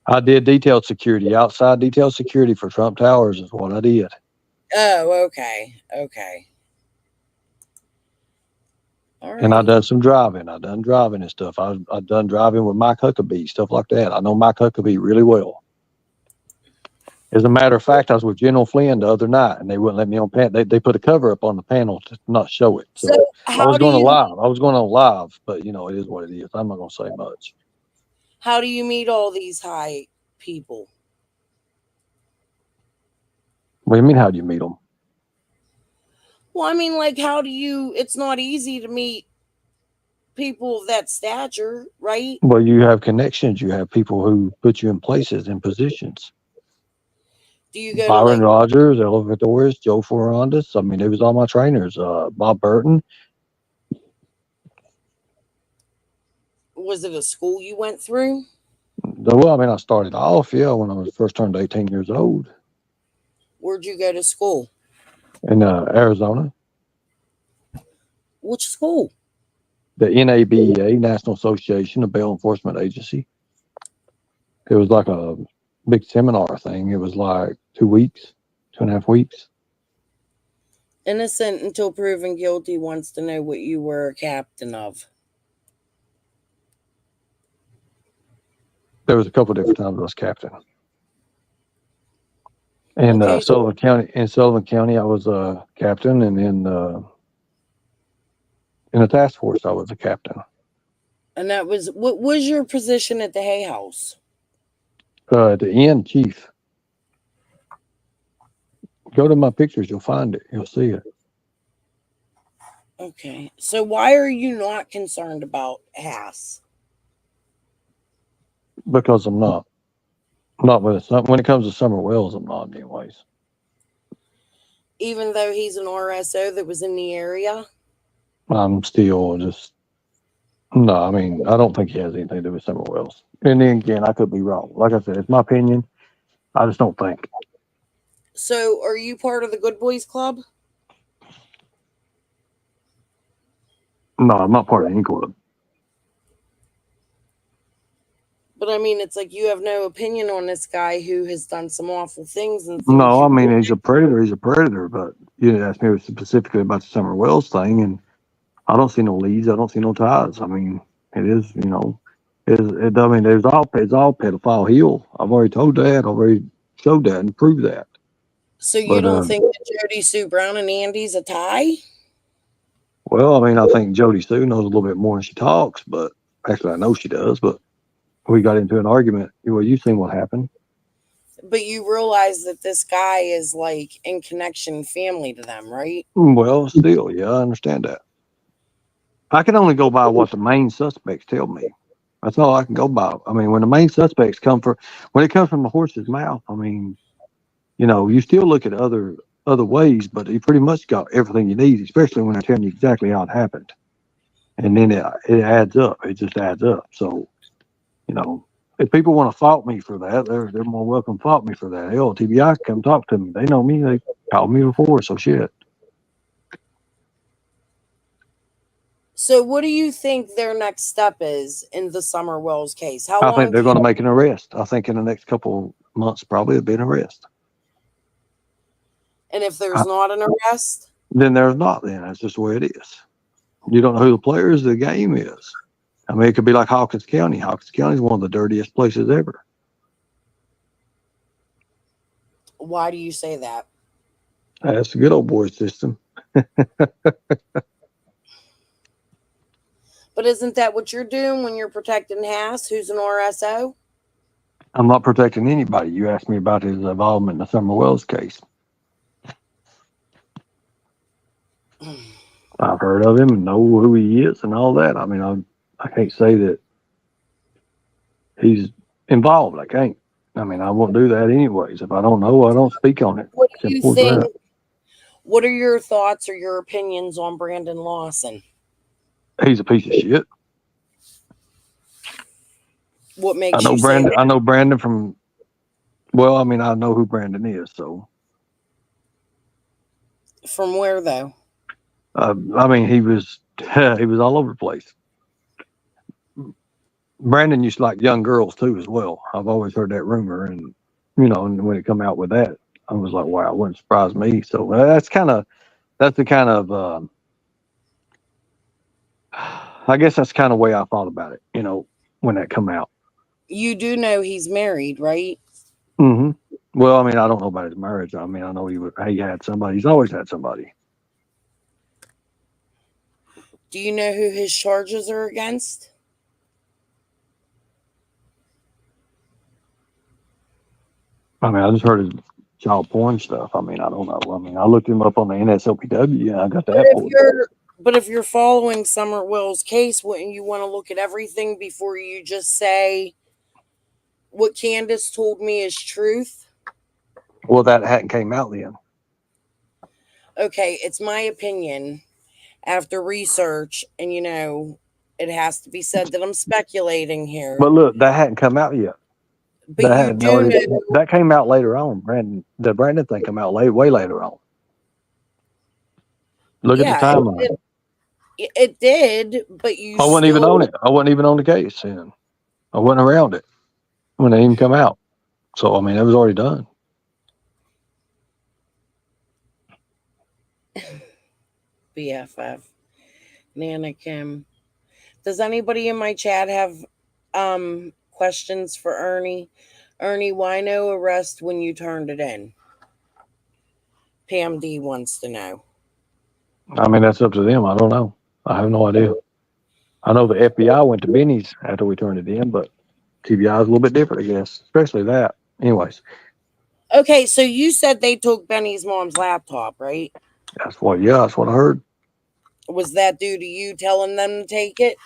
I did detailed security, outside detailed security for Trump Towers is what I did. oh, okay, okay, all And I right. done some driving. I done driving and stuff. I done driving with Mike Huckabee, stuff like that. I know Mike Huckabee really well. As a matter of fact, I was with General Flynn the other night, and they wouldn't let me on panel. They put a cover up on the panel to not show it. So I how was do going to you live. I was going on live, but you know, it is what it is. I'm not going to say much. how do you meet all these high people? What do you mean? How do you meet them? Well, I mean, like, how do you? It's not easy to meet people of that stature, right? Well, you have connections. You have people who put you in places, in positions. Do you go to Byron like? Rogers, Elevators, Joe Ferrandes. I mean, it was all my trainers. Bob Burton. Was it a school you went through? Well, I mean, I started off, yeah, when I was first turned 18 years old Where'd you go to school? in Arizona. Which school? The NABEA, National Association of Bail Enforcement Agency. It was like a big seminar thing. It was like 2 weeks, 2.5 weeks. Innocent until proven guilty wants to know what you were a captain of. There was a couple of different times I was captain. In Okay. Sullivan County, I was a captain, and in the task force, I was a captain. And that was, what was your position at the Hay House? At the end, chief. Go to my pictures, you'll find it. You'll see it. Okay. So why are you not concerned about Haas? Because I'm not. Not when it comes to Summer Wells, I'm not anyways. Even though he's an RSO that was in the area? I'm still just, no, I mean, I don't think he has anything to do with Summer Wells. And then again, I could be wrong. Like I said, it's my opinion. I just don't think. So are you part of the Good Boys Club? No, I'm not part of any club. But I mean, it's like you have no opinion on this guy who has done some awful things. And No, I mean, he's a predator. He's a predator. But you didn't ask me specifically about the Summer Wells thing. And I don't see no leads. I don't see no ties. I mean, it is, you know, I mean, it's all pedophile heel. I've already told that. I've already showed that and proved that. So you don't think that Jody Sue Brown and Andy's a tie? Well, I mean, I think Jody Sue knows a little bit more than she talks, but actually I know she does, but we got into an argument. Well, you've seen what happened. But you realize that this guy is like in connection family to them, right? Well, still, yeah, I understand that. I can only go by what the main suspects tell me. That's all I can go by. I mean, when the main suspects when it comes from the horse's mouth, I mean, you know, you still look at other ways, but you pretty much got everything you need, especially when they're telling you exactly how it happened. And then it adds up. It just adds up. So, you know, if people want to fault me for that, they're more welcome to fault me for that. Hell, TBI come talk to me. They know me. They called me before, so shit. So what do you think their next step is in the Summer Wells case? How I long think they're going to make an arrest. I think in the next couple months, probably it'll be an arrest. And if there's not an arrest? Then there's not. Then that's just the way it is. You don't know who the players of the game is. I mean, it could be like Hawkins County. Hawkins County is one of the dirtiest places ever. Why do you say that? That's the good old boy system. But isn't that what you're doing when you're protecting Haas, who's an RSO? I'm not protecting anybody. You asked me about his involvement in the Summer Wells case. I've heard of him and know who he is and all that. I mean, I can't say that he's involved. I can't. I mean, I won't do that anyways. If I don't know, I don't speak on it. What do you Simple as think? that. What are your thoughts or your opinions on Brandon Lawson? He's a piece of shit. What makes I know you Brandon. say that? I know Brandon from Well, I mean, I know who Brandon is, so From where though? I mean, he was he was all over the place. Brandon used to like young girls too, as well. I've always heard that rumor, and and when it come out with that, I was like, wow, it wouldn't surprise me. So that's the kind of I guess that's kind of way I thought about it. When that come out. You do know he's married, right? Hmm. Well, I mean, I don't know about his marriage. I mean, I know he had somebody. He's always had somebody. Do you know who his charges are against? I mean, I just heard his child porn stuff. I mean, I don't know. I mean, I looked him up on the NSLPW and I got that pulled up. But if you're following Summer Will's case, wouldn't you want to look at everything before you just say what Candace told me is truth? Well, that hadn't came out then. Okay, it's my opinion after research, and it has to be said that I'm speculating here. But look, that hadn't come out yet. But you do know that came out later on. The Brandon thing came out way later on. Look at the timeline. It did, but I wasn't even on it. I wasn't even on the case, and I wasn't around it when it even come out. So I mean, it was already done. BFF, Nana Kim. Does anybody in my chat have questions for Ernie? Ernie, why no arrest when you turned it in? Pam D wants to know. I mean, that's up to them. I don't know. I have no idea. I know the FBI went to Benny's after we turned it in, but TBI is a little bit different, I guess, especially that. Anyways. Okay, so you said they took Benny's mom's laptop, right? That's what I heard. Was that due to you telling them to take it?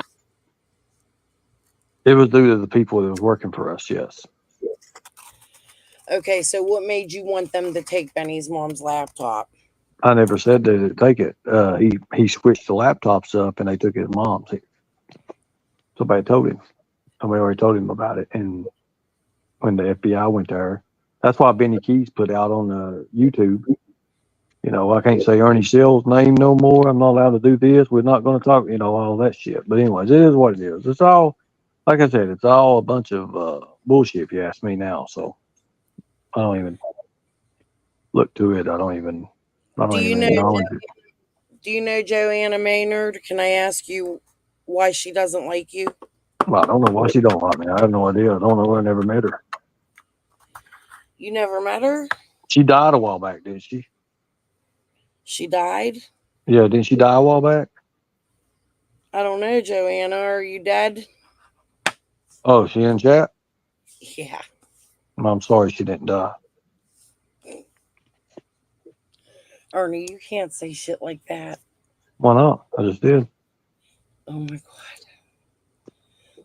It was due to the people that was working for us, yes. Okay, so what made you want them to take Benny's mom's laptop? I never said they didn't take it. He switched the laptops up and they took his mom's. Somebody told him. Somebody already told him about it. And when the FBI went there, that's why Benny Keys put out on YouTube. I can't say Ernie Shell's name no more. I'm not allowed to do this. We're not going to talk, all that shit. But anyways, it is what it is. It's all, like I said, it's all a bunch of bullshit if you ask me now. So I don't even look to it. I don't even acknowledge it. Do you know Joanna Maynard? Can I ask you why she doesn't like you? Well, I don't know why she don't like me. I have no idea. I don't know. I never met her. You never met her? She died a while back, didn't she? She died? Yeah, didn't she die a while back? I don't know, Joanna. Are you dead? Oh, she in chat? Yeah. I'm sorry she didn't die. Ernie, you can't say shit like that. Why not? I just did. Oh my God.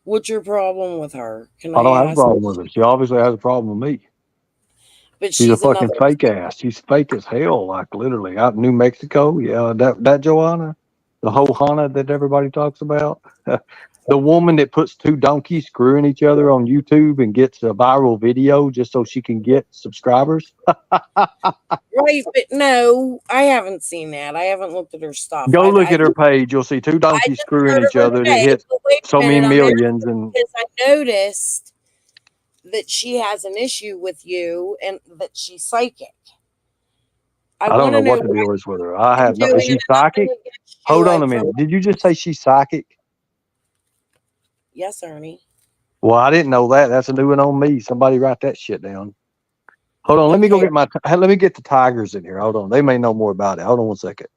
What's your problem with her? I don't have a problem with her. She obviously has a problem with me. But she's a fucking fake ass. She's fake as hell, like literally. Out in New Mexico, yeah, that Joanna, the whole Hana that everybody talks about. The woman that puts two donkeys screwing each other on YouTube and gets a viral video just so she can get subscribers. Right, but no, I haven't seen that. I haven't looked at her stuff. Go look at her page. You'll see two donkeys screwing each other that hit so many millions. And because I noticed that she has an issue with you and that she's psychic. I don't know what the deal is with her. I have no. Is she psychic? Hold on a minute. Did you just say she's psychic? Yes, Ernie. Well, I didn't know that. That's a new one on me. Somebody write that shit down. Hold on. Let me go get let me get the Tigers in here. Hold on. They may know more about it. Hold on 1 second.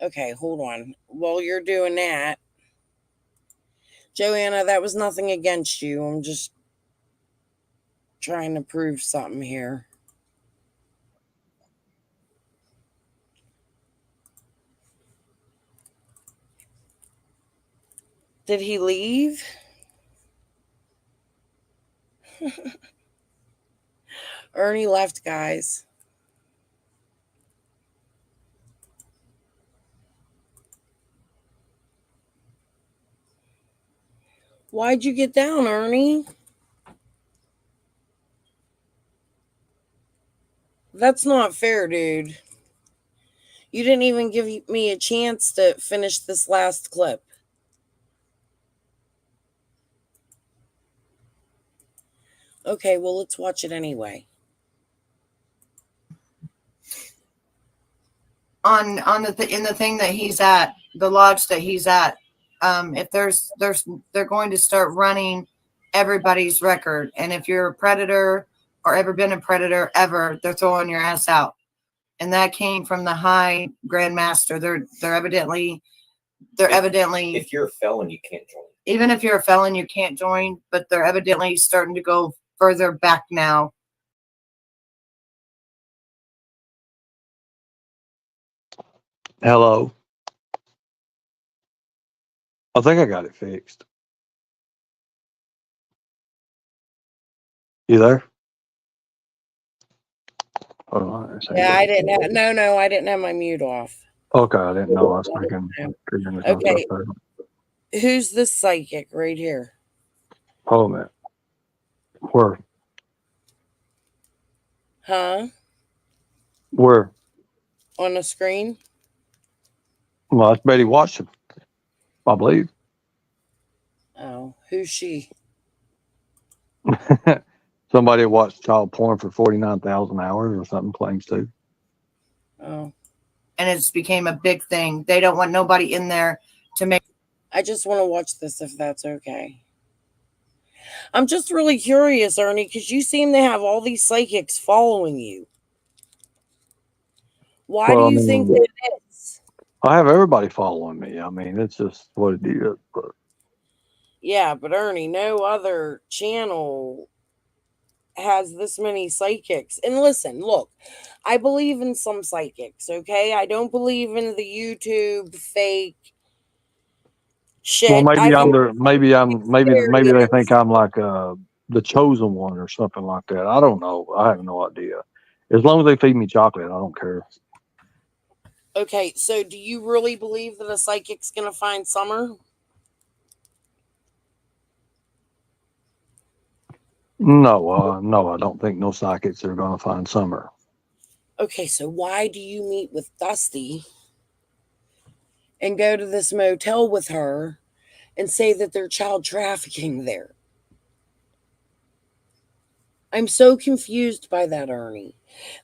Okay, hold on. While you're doing that, Joanna, that was nothing against you. I'm just trying to prove something here. Did he leave? Ernie left, guys. Why'd you get down, Ernie? That's not fair, dude. You didn't even give me a chance to finish this last clip. Okay, well, let's watch it anyway. On in the thing that he's at, the lodge that he's at, if they're going to start running everybody's record, and if you're a predator or ever been a predator ever, they're throwing your ass out. And that came from the high grandmaster. They're evidently If you're a felon, you can't join. even if you're a felon, you can't join, but they're evidently starting to go further back now. Hello. I think I got it fixed. You there? Hold on. Yeah, I didn't have, no, I didn't have my mute off. Okay, I didn't know. I was thinking. Okay. Who's this psychic right here? Hold on a minute. Where? Huh? Where? On the screen? Well, that's Betty Watson, I believe. Oh, who's she? Somebody watched child porn for 49,000 hours or something, claims to. Oh. And it's became a big thing. They don't want nobody in there to make. I just want to watch this if that's okay. I'm just really curious, Ernie, because you seem to have all these psychics following you. Why do you think that is? I have everybody following me. I mean, it's just what it is. But Yeah, but Ernie, no other channel has this many psychics. And listen, look, I believe in some psychics, okay? I don't believe in the YouTube fake shit. well, maybe they think I'm like the chosen one or something like that. I don't know. I have no idea. As long as they feed me chocolate, I don't care. Okay, so do you really believe that a psychic's gonna find Summer? No, no, I don't think no psychics are going to find Summer. Okay, so why do you meet with Dusty and go to this motel with her and say that they're child trafficking there? I'm so confused by that, Ernie.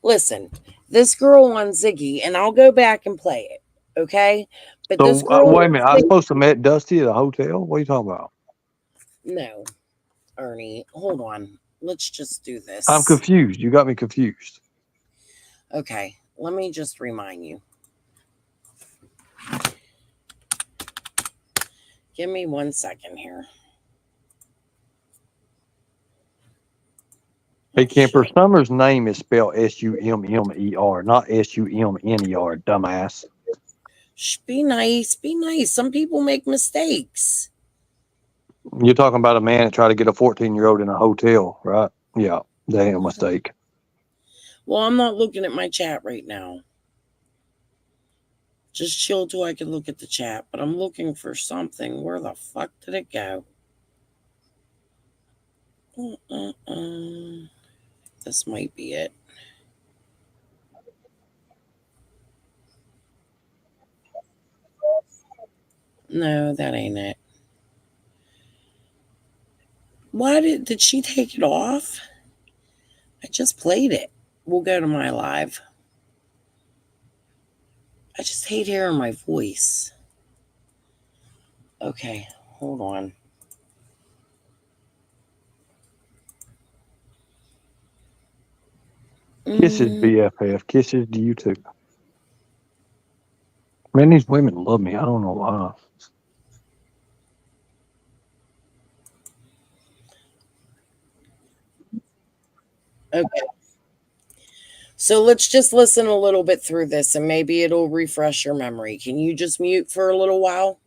Listen, this girl on Ziggy, and I'll go back and play it, okay? But this So girl wait a minute, I'm supposed to meet Dusty at a hotel? What are you talking about? No, Ernie, hold on. Let's just do this. I'm confused. You got me confused. Okay, let me just remind you. Give me 1 second here. Hey, Kemper, Summer's name is spelled S-U-M-M-E-R, not S-U-M-N-E-R, dumbass. Shh, be nice. Be nice. Some people make mistakes. You're talking about a man that tried to get a 14-year-old in a hotel, right? Yeah, that ain't a mistake. Well, I'm not looking at my chat right now. Just chill till I can look at the chat. But I'm looking for something. Where the fuck did it go? This might be it. No, that ain't it. Why did she take it off? I just played it. We'll go to my live. I just hate hearing my voice. Okay, hold on. Kisses, BFF. Kisses to you too. Man, these women love me. I don't know why. Okay. So let's just listen a little bit through this and maybe it'll refresh your memory. Can you just mute for a little while?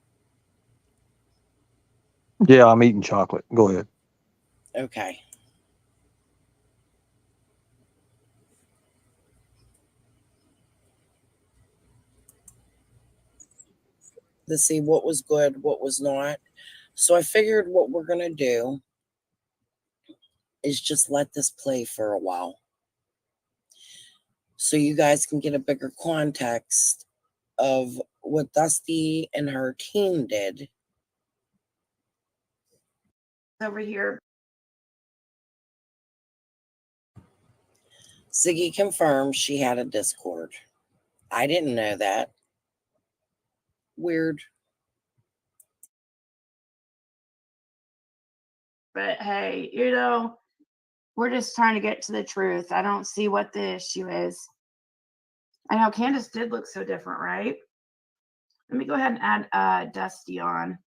Yeah, I'm eating chocolate. Go ahead. Okay. Let's see what was good, what was not. So I figured what we're going to do is just let this play for a while. so you guys can get a bigger context of what Dusty and her team did. Over here. Ziggy confirmed she had a Discord. I didn't know that. Weird. But hey, you know, we're just trying to get to the truth. I don't see what the issue is. I know Candace did look so different, right? Let me go ahead and add Dusty on.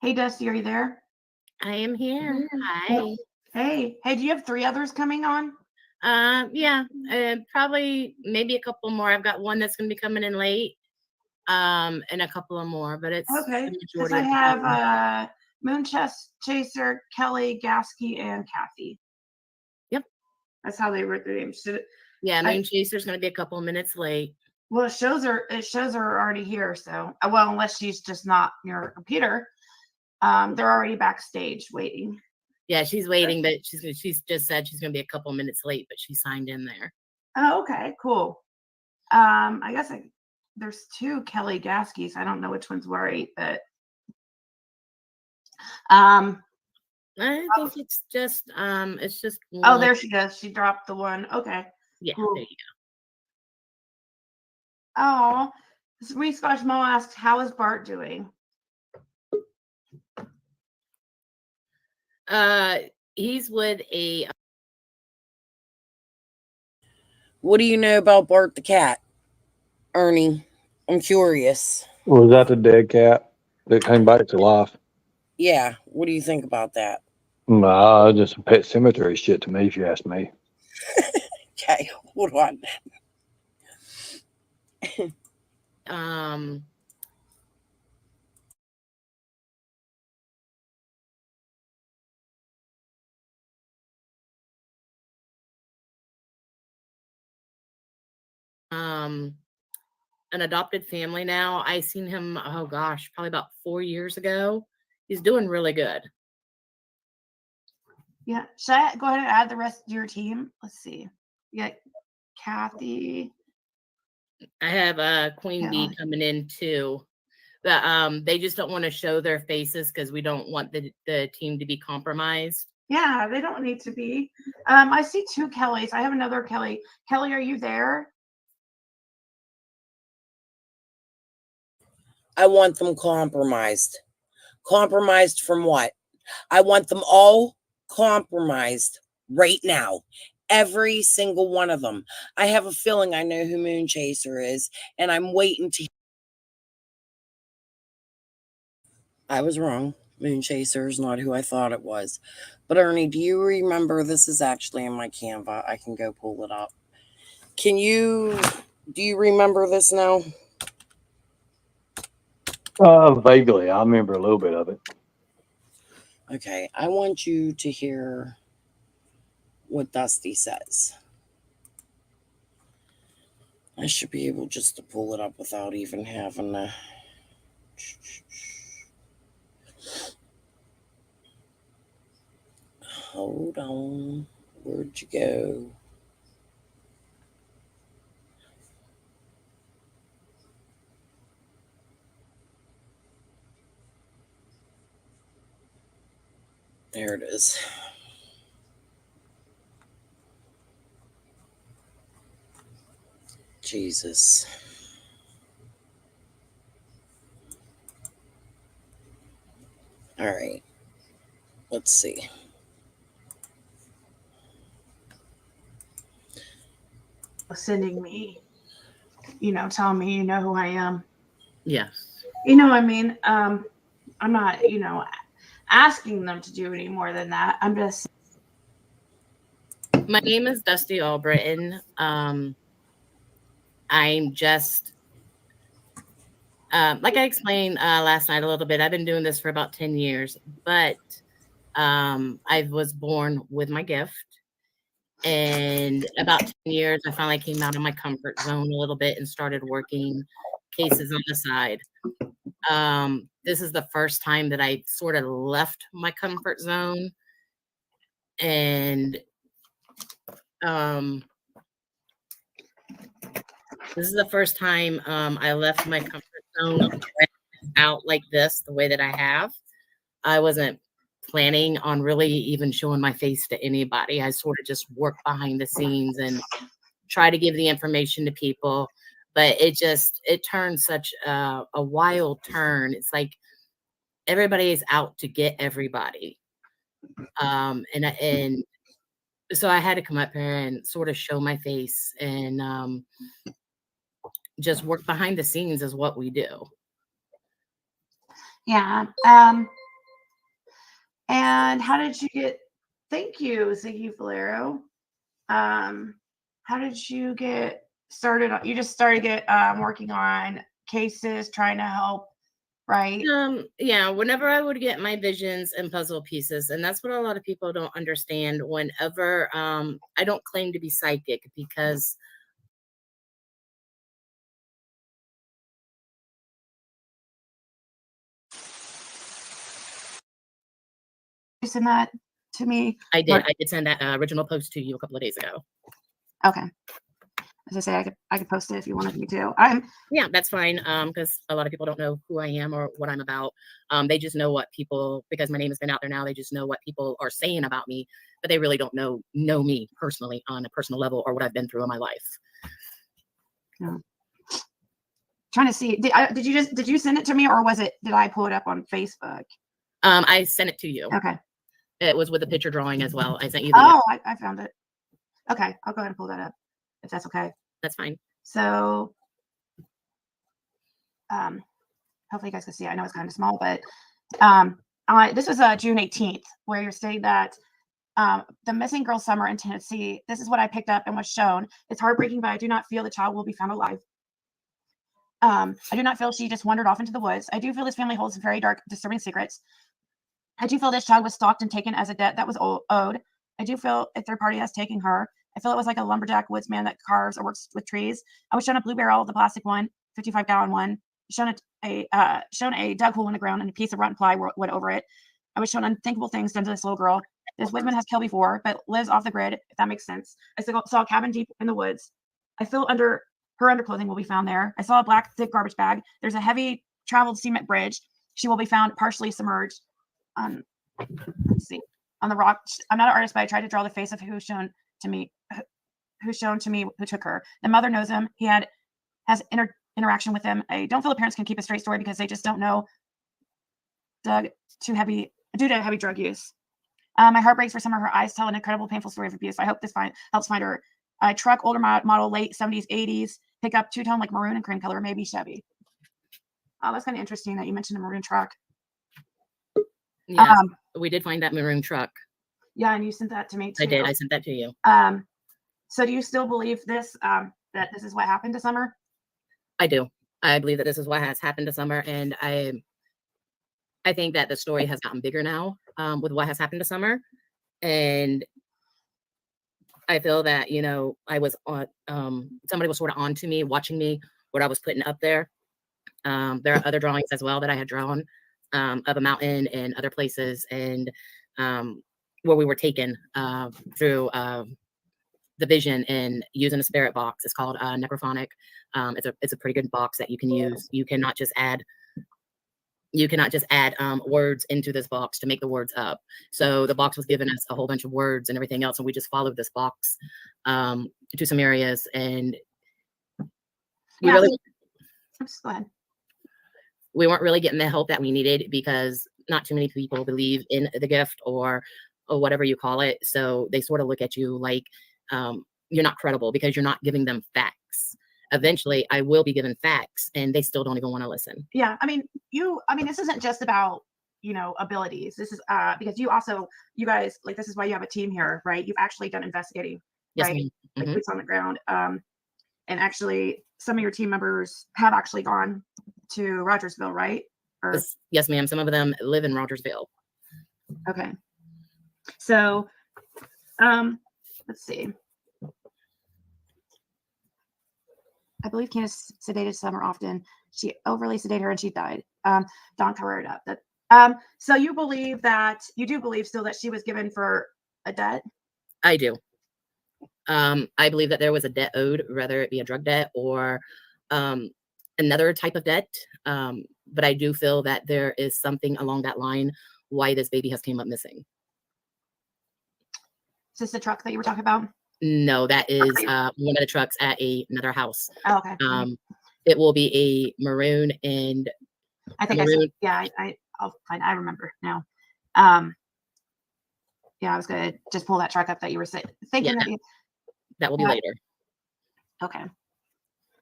Hey, Dusty, are you there? I am here. Hi. Hey, do you have 3 others coming on? Yeah, probably maybe a couple more. I've got one that's going to be coming in late, and a couple of more, but it's Okay. the Because majority I of the have people. Moon Chaser, Kelly, Gasky, and Kathy. Yep. That's how they wrote their names. Yeah, Moon Chaser's going to be a couple of minutes late. Well, it shows her already here. So, well, unless she's just not near her computer, they're already backstage waiting. Yeah, she's waiting, but she's just said she's going to be a couple minutes late, but she signed in there. Oh, okay, cool. I guess there's 2 Kelly Gaskies. I don't know which one's right, but I think it's just one. Oh, there she goes. She dropped the one. Okay. Yeah, cool. there you Oh, Sweet Scotch Mo asked, "How is Bart doing?" go. He's with a. What do you know about Bart the cat, Ernie? I'm curious. Was that the dead cat that came back to life? Yeah, what do you think about that? Nah, just some pet cemetery shit to me, if you ask me. Okay, hold on. An adopted family now. I seen him, oh gosh, probably about 4 years ago. He's doing really good. Yeah. Should I go ahead and add the rest of your team? Let's see. Yeah, Kathy. I have Queen Bee coming in too. But they just don't want to show their faces because we don't want the team to be compromised. Yeah, they don't need to be. I see 2 Kellys. I have another Kelly. Kelly, are you there? I want them compromised. Compromised from what? I want them all compromised right now. Every single one of them. I have a feeling I know who Moon Chaser is, and I'm waiting to. I was wrong. Moon Chaser is not who I thought it was. But Ernie, do you remember? This is actually in my Canva. I can go pull it up. Do you remember this now? Vaguely. I remember a little bit of it. Okay, I want you to hear what Dusty says. I should be able just to pull it up without even having to. Hold on. Where'd you go? There it is. Jesus. All right. Let's see. Sending me, telling me you know who I am. Yes. I mean, I'm not, asking them to do any more than that. I'm just. My name is Dusty Albritton. I'm just, like I explained last night a little bit, I've been doing this for about 10 years, but I was born with my gift. And about 10 years, I finally came out of my comfort zone a little bit and started working cases on the side. This is the first time that I sort of left my comfort zone. And This is the first time I left my comfort zone out like this, the way that I have. I wasn't planning on really even showing my face to anybody. I sort of just work behind the scenes and try to give the information to people. But it turned such a wild turn. It's like everybody is out to get everybody. And so I had to come up here and sort of show my face and just work behind the scenes is what we do. Yeah. And how did you get? Thank you, Ziggy Valero. How did you get started? You just started working on cases, trying to help, right? Yeah, whenever I would get my visions and puzzle pieces, and that's what a lot of people don't understand. Whenever I don't claim to be psychic because You send that to me. I did send that original post to you a couple of days ago. Okay. As I say, I could post it if you wanted me to. Yeah, that's fine. Because a lot of people don't know who I am or what I'm about. They just know what people, because my name has been out there now, they just know what people are saying about me, but they really don't know me personally on a personal level or what I've been through in my life. Yeah. Trying to see, did you send it to me, or did I pull it up on Facebook? I sent it to you. Okay. It was with a picture drawing as well. I sent you. I found it. Okay, I'll go ahead and pull that up if that's okay. That's fine. So, hopefully you guys can see. I know it's kind of small, but this was June 18th, where you're stating that the missing girl summer in Tennessee. This is what I picked up and was shown. It's heartbreaking, but I do not feel the child will be found alive. I do not feel she just wandered off into the woods. I do feel this family holds very dark, disturbing secrets. I do feel this child was stalked and taken as a debt that was owed. I do feel a third party has taken her. I feel it was like a lumberjack woodsman that carves or works with trees. I was shown a blue barrel, the plastic one, 55-gallon one. Shown a dug hole in the ground and a piece of rotten ply went over it. I was shown unthinkable things done to this little girl. This woodsman has killed before, but lives off the grid, if that makes sense. I saw a cabin deep in the woods. I feel her underclothing will be found there. I saw a black, thick garbage bag. There's a heavy traveled cement bridge. She will be found partially submerged. Let's see, on the rock. I'm not an artist, but I tried to draw the face of who's shown to me who took her. The mother knows him. He has interaction with him. I don't feel the parents can keep a straight story because they just don't know due to heavy drug use. My heart breaks for some of her eyes tell an incredible painful story of abuse. I hope this helps find her. A truck, older model, late 70s, 80s, pickup, two-tone, like maroon and cream color, maybe Chevy. Oh, that's kind of interesting that you mentioned a maroon truck. Yes, we did find that maroon truck. Yeah, and you sent that to me too. I did. I sent that to you. So do you still believe this, that this is what happened to Summer? I do. I believe that this is what has happened to Summer, and I think that the story has gotten bigger now with what has happened to Summer, and I feel that, I was on, somebody was sort of on to me, watching me, what I was putting up there. There are other drawings as well that I had drawn of a mountain and other places, and where we were taken through the vision and using a spirit box. It's called necrophonic. It's a pretty good box that you can use. You cannot just add words into this box to make the words up. So the box was giving us a whole bunch of words and everything else, and we just followed this box to some areas, and we weren't really getting the help that we needed because not too many people believe in the gift or whatever you call it. So they sort of look at you like you're not credible because you're not giving them facts. Eventually I will be given facts and they still don't even want to listen. Yeah. I mean, this isn't just about, abilities. This is because you guys, like, this is why you have a team here, right? You've actually done investigating, yes, right? Mm-hmm. Like boots on the ground. And actually some of your team members have actually gone to Rogersville, right? Yes, ma'am. Some of them live in Rogersville. Okay. So, let's see. I believe Candace sedated Summer often. She overly sedated her and she died. Don covered it up. So you do believe still that she was given for a debt? I do. I believe that there was a debt owed, whether it be a drug debt or another type of debt. But I do feel that there is something along that line why this baby has came up missing. Is this the truck that you were talking about? No, that is one of the trucks at another house. Oh, okay. It will be a maroon and I think maroon. I'll find. I remember now. Yeah, I was gonna just pull that truck up that you were thinking. Yeah, that will be later. Okay.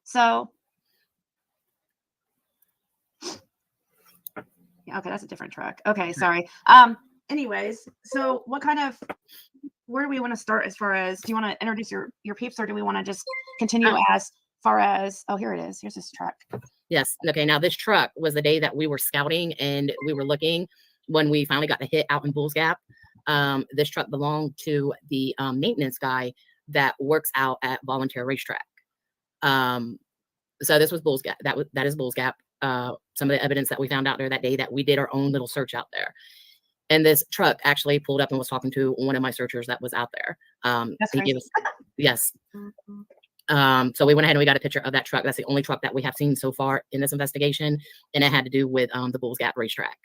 So. Yeah, okay, that's a different truck. Okay, sorry. Anyways, so where do we want to start as far as, do you want to introduce your peeps, or do we want to just continue as far as, oh, here it is. Here's this truck. Yes. Okay. Now this truck was the day that we were scouting and we were looking when we finally got the hit out in Bulls Gap. This truck belonged to the maintenance guy that works out at Volunteer Racetrack. So this was Bulls Gap. That is Bulls Gap. Some of the evidence that we found out there that day that we did our own little search out there. And this truck actually pulled up and was talking to one of my searchers that was out there. That's he crazy. gave us, yes. So we went ahead and we got a picture of that truck. That's the only truck that we have seen so far in this investigation. And it had to do with the Bulls Gap racetrack.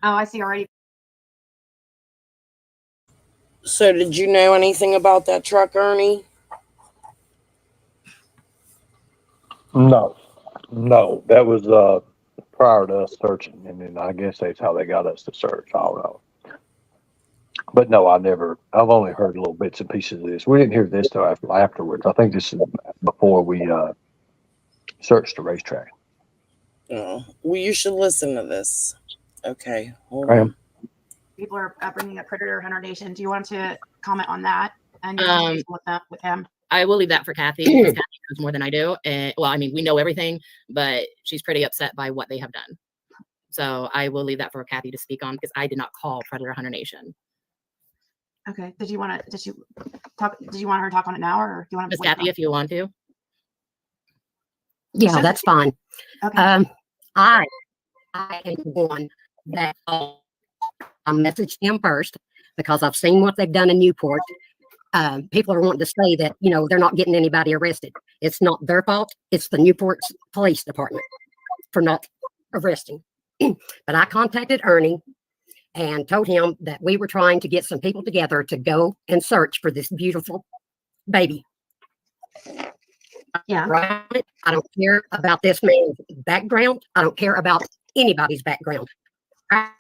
Oh, I see already. So did you know anything about that truck, Ernie? No, that was prior to us searching, and then I guess that's how they got us to search. I don't know. But no, I've only heard little bits and pieces of this. We didn't hear this till afterwards. I think this is before we searched the racetrack. Oh, well, you should listen to this. Okay. Hold I on. am. People are bringing up Predator Hunter Nation. Do you want to comment on that and with him? I will leave that for Kathy because Kathy knows more than I do. And well, I mean, we know everything, but she's pretty upset by what they have done. So I will leave that for Kathy to speak on because I did not call Predator Hunter Nation. Okay. Did you want her to talk on it now, or do you want to? Miss Kathy, if you want to. Yeah, that's fine. Okay. I am the one that I messaged him first because I've seen what they've done in Newport. People are wanting to say that, they're not getting anybody arrested. It's not their fault. It's the Newport Police Department for not arresting. But I contacted Ernie and told him that we were trying to get some people together to go and search for this beautiful baby. Yeah. Right? I don't care about this man's background. I don't care about anybody's background.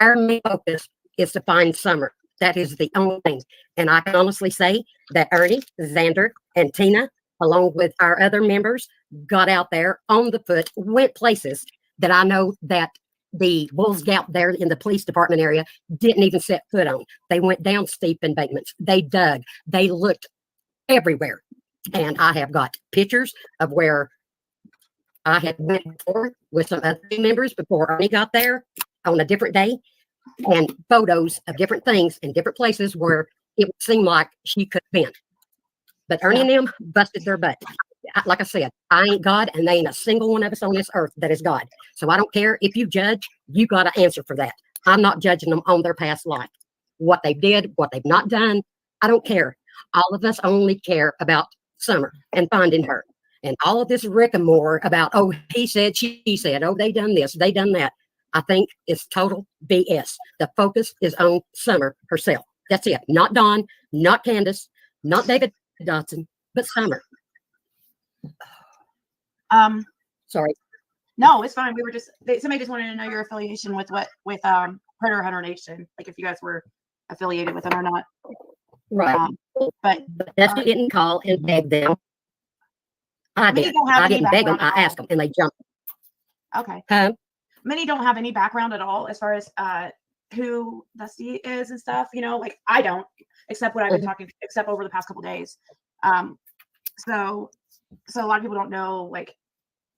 Our main focus is to find Summer. That is the only thing. And I can honestly say that Ernie, Xander, and Tina, along with our other members, got out there on the foot, went places that I know that the Bulls Gap there in the police department area didn't even set foot on. They went down steep embankments. They dug. They looked everywhere. And I have got pictures of where I had went before with some other members before Ernie got there on a different day, and photos of different things in different places where it would seem like she could have been. But Ernie and them busted their butt. Like I said, I ain't God, and they ain't a single one of us on this earth that is God. So I don't care if you judge, you got to answer for that. I'm not judging them on their past life. What they did, what they've not done, I don't care. All of us only care about Summer and finding her. And all of this rigmarole about, oh, he said, she said, oh, they done this, they done that, I think it's total BS. The focus is on Summer herself. That's it. Not Dawn, not Candace, not David Dotson, but Summer. Sorry. No, it's fine. We were somebody just wanted to know your affiliation with Predator Hunter Nation, like if you guys were affiliated with them or not. Right. But that's what didn't call and beg them. I did. I didn't beg them. I asked them, and they jumped. Okay. Many don't have any background at all as far as who Dusty is and stuff. Like I don't, except what I've been talking, except over the past couple of days. So a lot of people don't know. Like,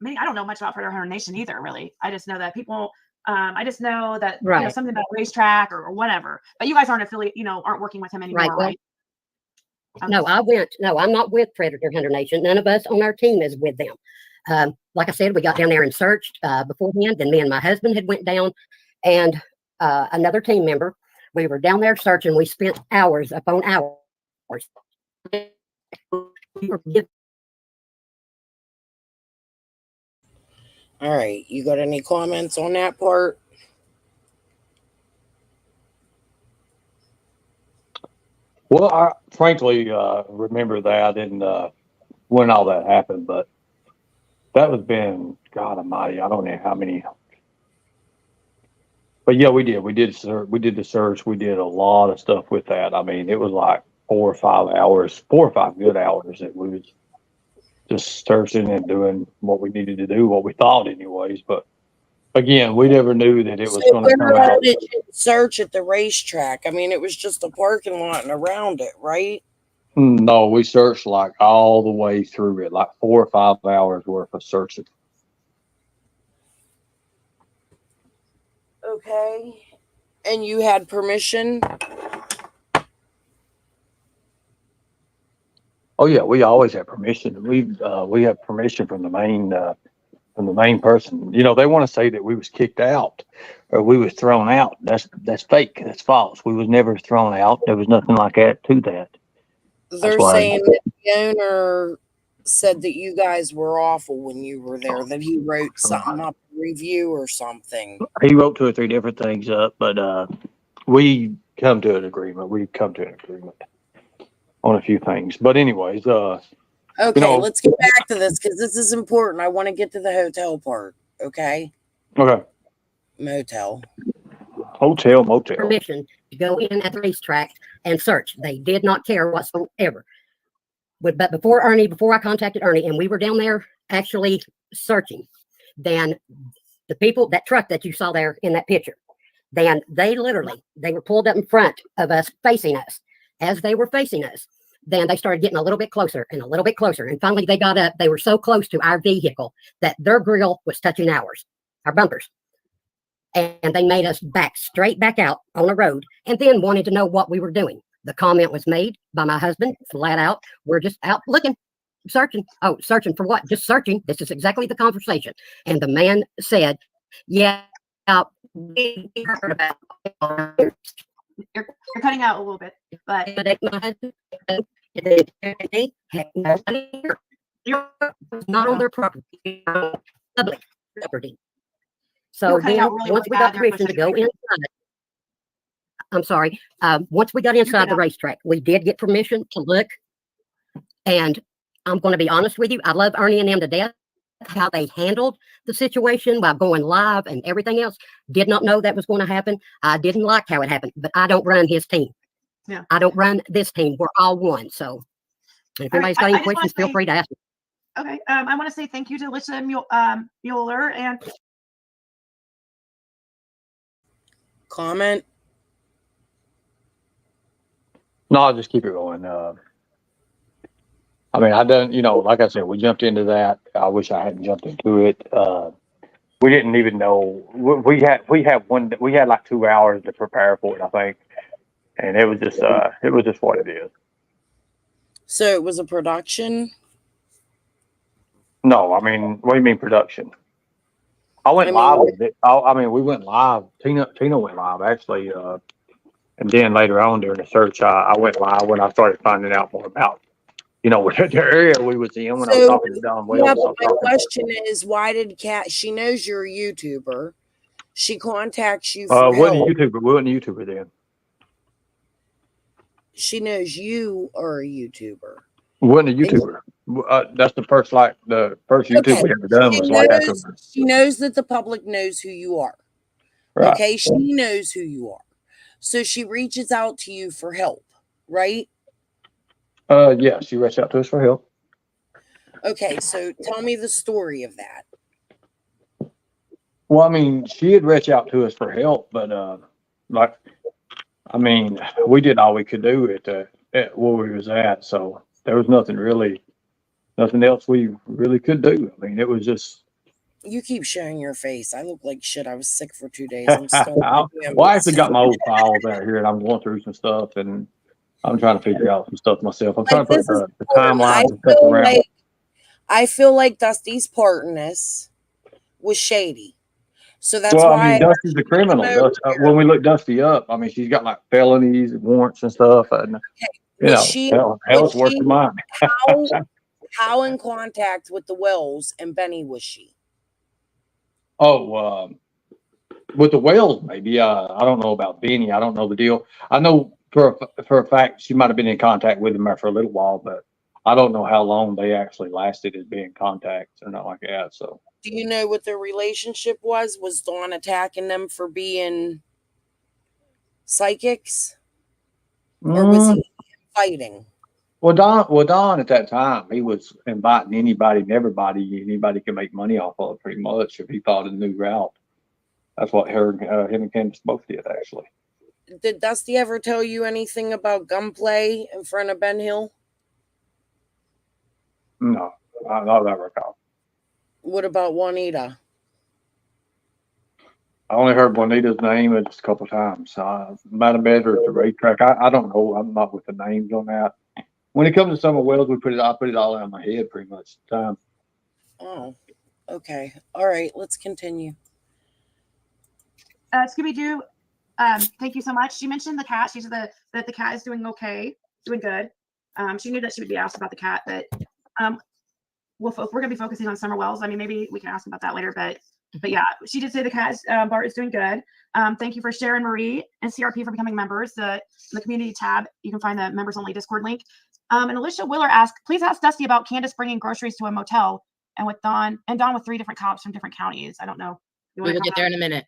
I don't know much about Predator Hunter Nation either. Really, I just know that people. I just know that something about racetrack or whatever. But you guys aren't affiliate. Aren't working with him anymore, right? Okay. No, I'm not with Predator Hunter Nation. None of us on our team is with them. Like I said, we got down there and searched beforehand. Then me and my husband had went down, and another team member We were down there searching. We spent hours upon hours. We were given All right. You got any comments on that part? Well, I frankly remember that and when all that happened, but that was been, God Almighty, I don't know how many. But yeah, we did. We did the search. We did a lot of stuff with that. I mean, it was like 4 or 5 hours, 4 or 5 good hours that we was just searching and doing what we needed to do, what we thought anyways. But again, we never knew that it was So going to come where out. did you search at the racetrack? I mean, it was just a parking lot and around it, right? No, we searched like all the way through it, like 4 or 5 hours worth of searching. Okay. And you had permission? Oh yeah, we always have permission. We have permission from the main person. You know, they want to say that we was kicked out or we was thrown out. That's fake. That's false. We was never thrown out. There was nothing like that to that. They're saying that the owner said that you guys were awful when you were there, that he wrote something up, a review or something. He wrote 2 or 3 different things up, but we come to an agreement. We've come to an agreement on a few things. But anyways, okay, you know, let's get back to this because this is important. I want to get to the hotel part. Okay. Okay. Motel. Hotel, motel. permission to go in at the racetrack and search. They did not care whatsoever. But before I contacted Ernie, and we were down there actually searching, then the people, that truck that you saw there in that picture, then they were pulled up in front of us, facing us. As they were facing us, then they started getting a little bit closer and a little bit closer. And finally they got up. They were so close to our vehicle that their grill was touching ours, our bumpers. And they made us straight back out on the road and then wanted to know what we were doing. The comment was made by my husband, flat out, we're just out looking, searching. Oh, searching for what? Just searching. This is exactly the conversation. And the man said, yeah, we heard about You're cutting out a little bit, but not on their property, public property. So You're cutting then out really, once really we got bad there, permission to Christian. go inside, I'm sorry. Once we got inside the racetrack, we did get permission to look. And I'm going to be honest with you, I love Ernie and them to death. How they handled the situation by going live and everything else. Did not know that was going to happen. I didn't like how it happened, but I don't run his team. Yeah. I don't run this team. We're all one. So if anybody's got any questions, feel free to ask me. Okay. I want to say thank you to Lisa Mueller and comment. No, I'll just keep it going. I mean, like I said, we jumped into that. I wish I hadn't jumped into it. We didn't even know we had like 2 hours to prepare for it, I think. And it was just what it is. So it was a production? No, I mean, what do you mean production? I went live with it. We went live. Tina went live actually. And then later on during the search, I went live when I started finding out more about, the area we was in when I was talking to Don Wells. Yeah, but my question is, why did she knows you're a YouTuber. She contacts you for we wasn't help. we wasn't a YouTuber then. She knows you are a YouTuber. We wasn't a YouTuber. That's the first YouTube we ever done was like that. She knows that the public knows who you are. Right. Okay, she knows who you are. So she reaches out to you for help, right? Yeah, she reached out to us for help. Okay, so tell me the story of that. Well, I mean, she had reached out to us for help, but we did all we could do at where we was at, so there was nothing else we really could do. I mean, it was just. You keep showing your face. I look like shit. I was sick for 2 days. I'm still. Well, I actually got my old files out here, and I'm going through some stuff, and I'm trying to figure out some stuff myself. I'm trying to put the timelines and stuff around. I feel like Dusty's part in this was shady. So that's Well, I why mean, Dusty's a criminal. When we look Dusty up, I mean, she's got like felonies, warrants, and stuff. And you know, hell, it's worse than mine. how in contact with the Wells and Benny was she? Oh, with the Wells, maybe. I don't know about Benny. I don't know the deal. I know for a fact she might have been in contact with him for a little while, but I don't know how long they actually lasted as being in contact or not like that. So, Do you know what their relationship was? Was Dawn attacking them for being psychics, or was he fighting? Well, Don at that time, he was inviting anybody and everybody. Anybody could make money off of it, pretty much, if he thought of a new route. That's what him and Candace both did, actually. Did Dusty ever tell you anything about gunplay in front of Ben Hill? No, not that I recall. What about Juanita? I only heard Juanita's name just a couple times. Might have met her at the racetrack. I don't know. I'm not with the names on that. When it comes to Summer Wells, I put it all out of my head pretty much at the time. Oh, okay. All right, let's continue. Scooby-Doo, thank you so much. She mentioned the cat. She said that the cat is doing okay, doing good. She knew that she would be asked about the cat, but we're going to be focusing on Summer Wells. I mean, maybe we can ask about that later, but yeah, she did say the cat, Bart, is doing good. Thank you for Cher and Marie and CRP for becoming members. In the community tab, you can find the members only Discord link. And Alicia Willer asked, please ask Dusty about Candace bringing groceries to a motel and with Dawn with 3 different cops from different counties. I don't know. We will get there in a minute.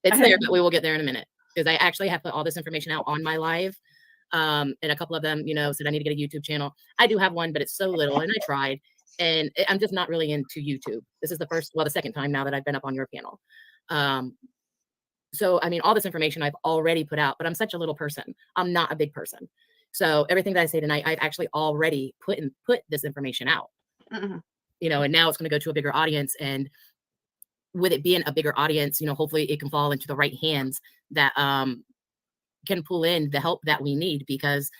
It's there, but we will get there in a minute, because I actually have put all this information out on my live. And a couple of them, said I need to get a YouTube channel. I do have one, but it's so little, and I tried, and I'm just not really into YouTube. This is the second time now that I've been up on your panel. So, I mean, all this information I've already put out, but I'm such a little person. I'm not a big person. So everything that I say tonight, I've actually already put this information out, and now it's going to go to a bigger audience. And with it being a bigger audience, hopefully it can fall into the right hands that can pull in the help that we need. Because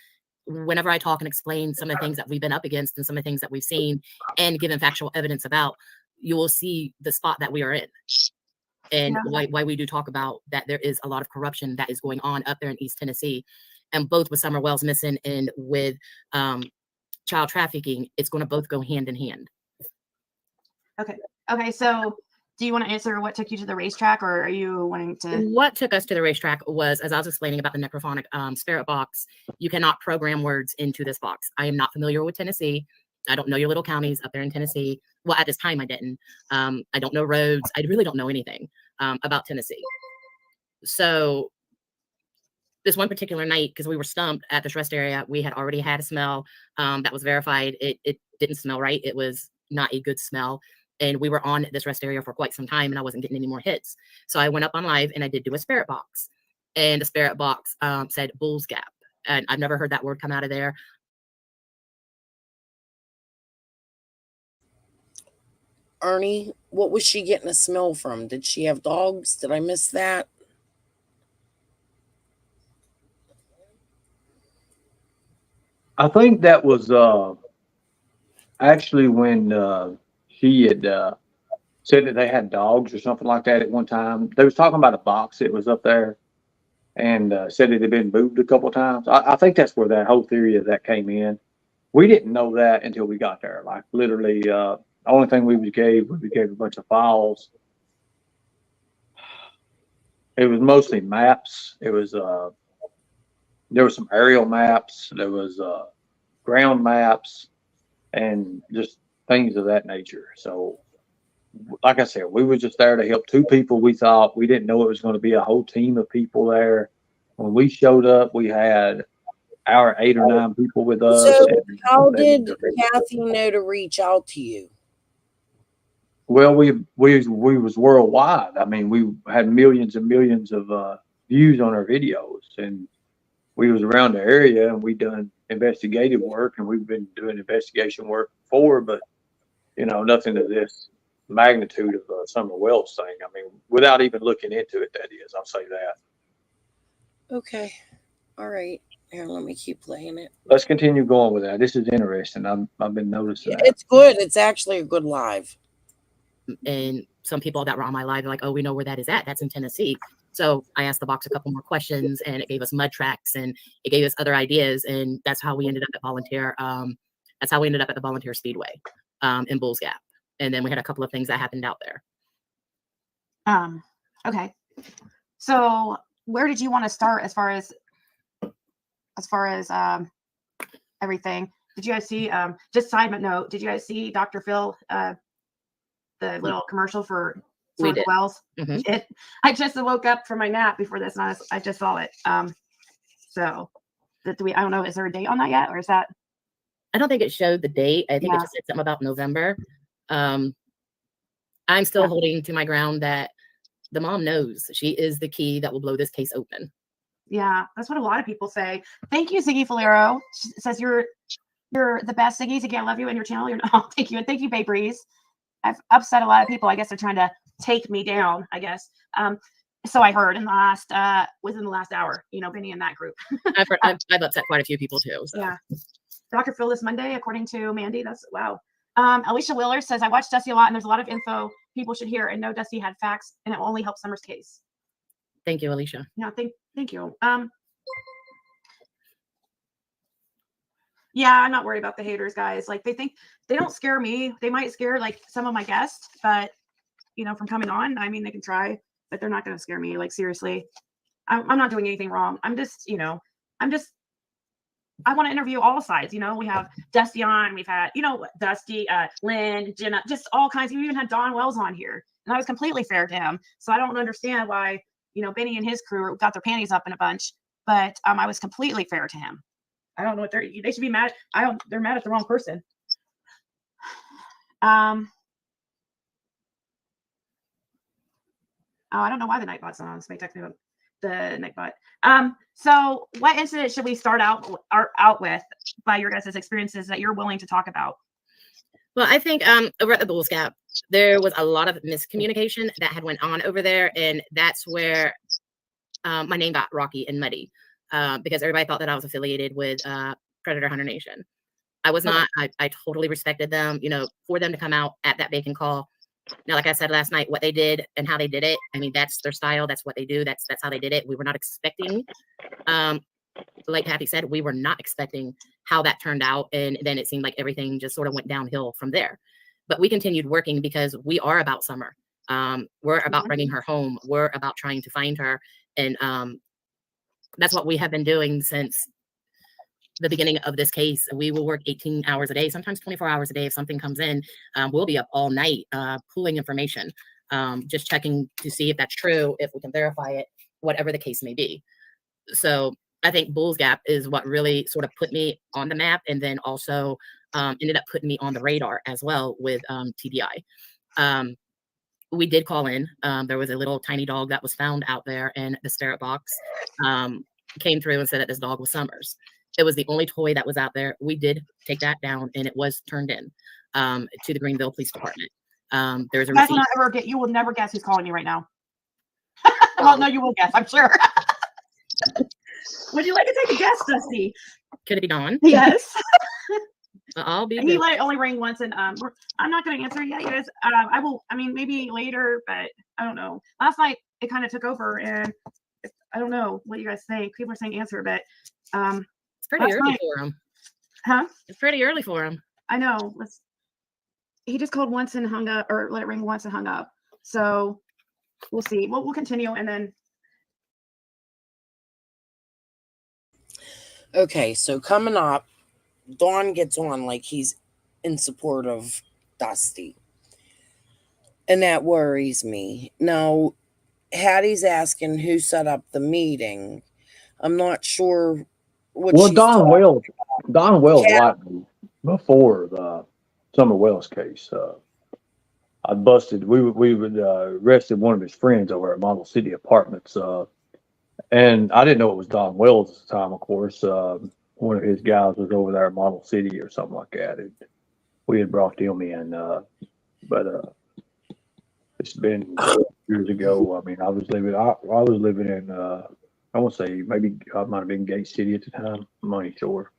whenever I talk and explain some of the things that we've been up against and some of the things that we've seen and given factual evidence about, you will see the spot that we are in. And why we do talk about that there is a lot of corruption that is going on up there in East Tennessee. And both with Summer Wells missing and with child trafficking, it's going to both go hand in hand. Okay. So do you want to answer what took you to the racetrack, or are you wanting to? What took us to the racetrack was, as I was explaining about the necrophonic spirit box, you cannot program words into this box. I am not familiar with Tennessee. I don't know your little counties up there in Tennessee. Well, at this time I didn't. I don't know roads. I really don't know anything about Tennessee. So this one particular night, because we were stumped at this rest area, we had already had a smell that was verified. It didn't smell right. It was not a good smell. And we were on this rest area for quite some time, and I wasn't getting any more hits. So I went up on live and I did do a spirit box. And the spirit box said Bull's Gap. And I've never heard that word come out of there. Ernie, what was she getting a smell from? Did she have dogs? Did I miss that? I think that was actually when she had said that they had dogs or something like that at one time. They was talking about a box that was up there, and said it had been moved a couple of times. I think that's where that whole theory of that came in. We didn't know that until we got there. Like literally, the only thing we gave a bunch of files. It was mostly maps. It was there were some aerial maps. There was ground maps, and just things of that nature. So, like I said, we were just there to help 2 people. We didn't know it was going to be a whole team of people there. When we showed up, we had our 8 or 9 people with us. So how did Kathy know to reach out to you? Well, we was worldwide. I mean, we had millions and millions of views on our videos, and we was around the area, and we done investigative work, and we've been doing investigation work before, but nothing to this magnitude of Summer Wells thing. I mean, without even looking into it, that is, I'll say that. Okay. All right. Here, let me keep playing it. Let's continue going with that. This is interesting. I've been noticing that. It's good. It's actually a good live. And some people that were on my live are like, oh, we know where that is at. That's in Tennessee. So I asked the box a couple more questions, and it gave us mud tracks, and it gave us other ideas, and that's how we ended up at volunteer. That's how we ended up at the volunteer speedway in Bulls Gap, and then we had a couple of things that happened out there. Okay. So where did you want to start as far as everything? Did you guys see, just side note, did you guys see Dr. Phil, the little commercial for the wells? I just woke up from my nap before this, and I just saw it. So I don't know, is there a date on that yet, or is that? I don't think it showed the date. I think it just said something about November. I'm still holding to my ground that the mom knows she is the key that will blow this case open. Yeah, that's what a lot of people say. Thank you, Ziggy Falero. She says you're the best, Ziggy. Ziggy, I love you and your channel. You're not. Thank you, and thank you, Babe Breeze. I've upset a lot of people. I guess they're trying to take me down. I guess. So I heard in the last within the last hour. You know, Benny in that group. I've upset quite a few people too. So. Yeah. Dr. Phil this Monday, according to Mandy. That's wow. Alicia Willer says, I watch Dusty a lot, and there's a lot of info people should hear, and know Dusty had facts, and it will only help Summer's case. Thank you, Alicia. Yeah, thank you. Yeah, I'm not worried about the haters, guys. Like, they don't scare me. They might scare like some of my guests, but you know, from coming on, I mean, they can try, but they're not going to scare me. Like, seriously, I'm not doing anything wrong. I'm just, I want to interview all sides. You know, we have Dusty on, we've had, Dusty, Lynn, Jenna, just all kinds. We even had Don Wells on here, and I was completely fair to him. So I don't understand why, Benny and his crew got their panties up in a bunch, but I was completely fair to him. I don't know what they should be mad. They're mad at the wrong person. Oh, I don't know why the Nightbot's on. Somebody text me about the Nightbot. So what incident should we start out with by your guys' experiences that you're willing to talk about? Well, I think over at the Bulls Gap, there was a lot of miscommunication that had went on over there, and that's where my name got rocky and muddy because everybody thought that I was affiliated with Predator Hunter Nation. I was not. I totally respected them, for them to come out at that bacon call. Now, like I said last night, what they did and how they did it, I mean, that's their style. That's what they do. That's how they did it. We were not expecting, like Happy said, we were not expecting how that turned out. And then it seemed like everything just sort of went downhill from there. But we continued working because we are about Summer. We're about bringing her home. We're about trying to find her. And that's what we have been doing since the beginning of this case. We will work 18 hours a day, sometimes 24 hours a day. If something comes in, we'll be up all night pulling information, just checking to see if that's true, if we can verify it, whatever the case may be. So I think Bulls Gap is what really sort of put me on the map, and then also ended up putting me on the radar as well with TBI. We did call in. There was a little tiny dog that was found out there in the spirit box. Came through and said that this dog was Summer's. It was the only toy that was out there. We did take that down, and it was turned in to the Greenville Police Department. There's a receipt. You will never guess who's calling me right now. Well, no, you will guess, I'm sure. Would you like to take a guess, Dusty? Could it be Dawn? Yes. I'll be. He let it only ring once, and I'm not going to answer yet, you guys. I will. I mean, maybe later, but I don't know. Last night it kind of took over, and I don't know what you guys think. People are saying answer, but it's pretty early for him. Huh? It's pretty early for him. I know. He just called once and hung up, or let it ring once and hung up. So we'll see. We'll continue, and then. Okay, so coming up, Dawn gets on like he's in support of Dusty. And that worries me. Now, Hattie's asking who set up the meeting. I'm not sure what Don Wells liked me before the Summer Wells case. I busted, we would arrested one of his friends over at Model City Apartments. And I didn't know it was Don Wells at the time, of course. One of his guys was over there at Model City or something like that. We had brought him in, but it's been years ago. I mean, I was living in, I want to say maybe I might have been Gate City at the time. I'm not sure.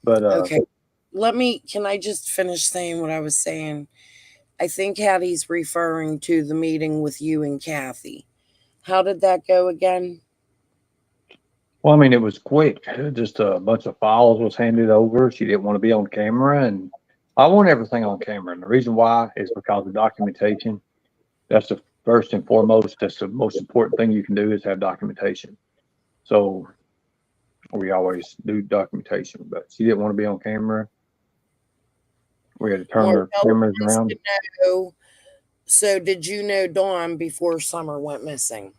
But okay, can I just finish saying what I was saying? I think Hattie's referring to the meeting with you and Kathy. How did that go again? Well, I mean, it was quick. Just a bunch of files was handed over. She didn't want to be on camera, and I want everything on camera. And the reason why is because of documentation. That's the first and foremost. That's the most important thing you can do is have documentation. So we always do documentation, but she didn't want to be on camera. We had to turn our Martell cameras wants around. to know, so did you know Dawn before Summer went missing?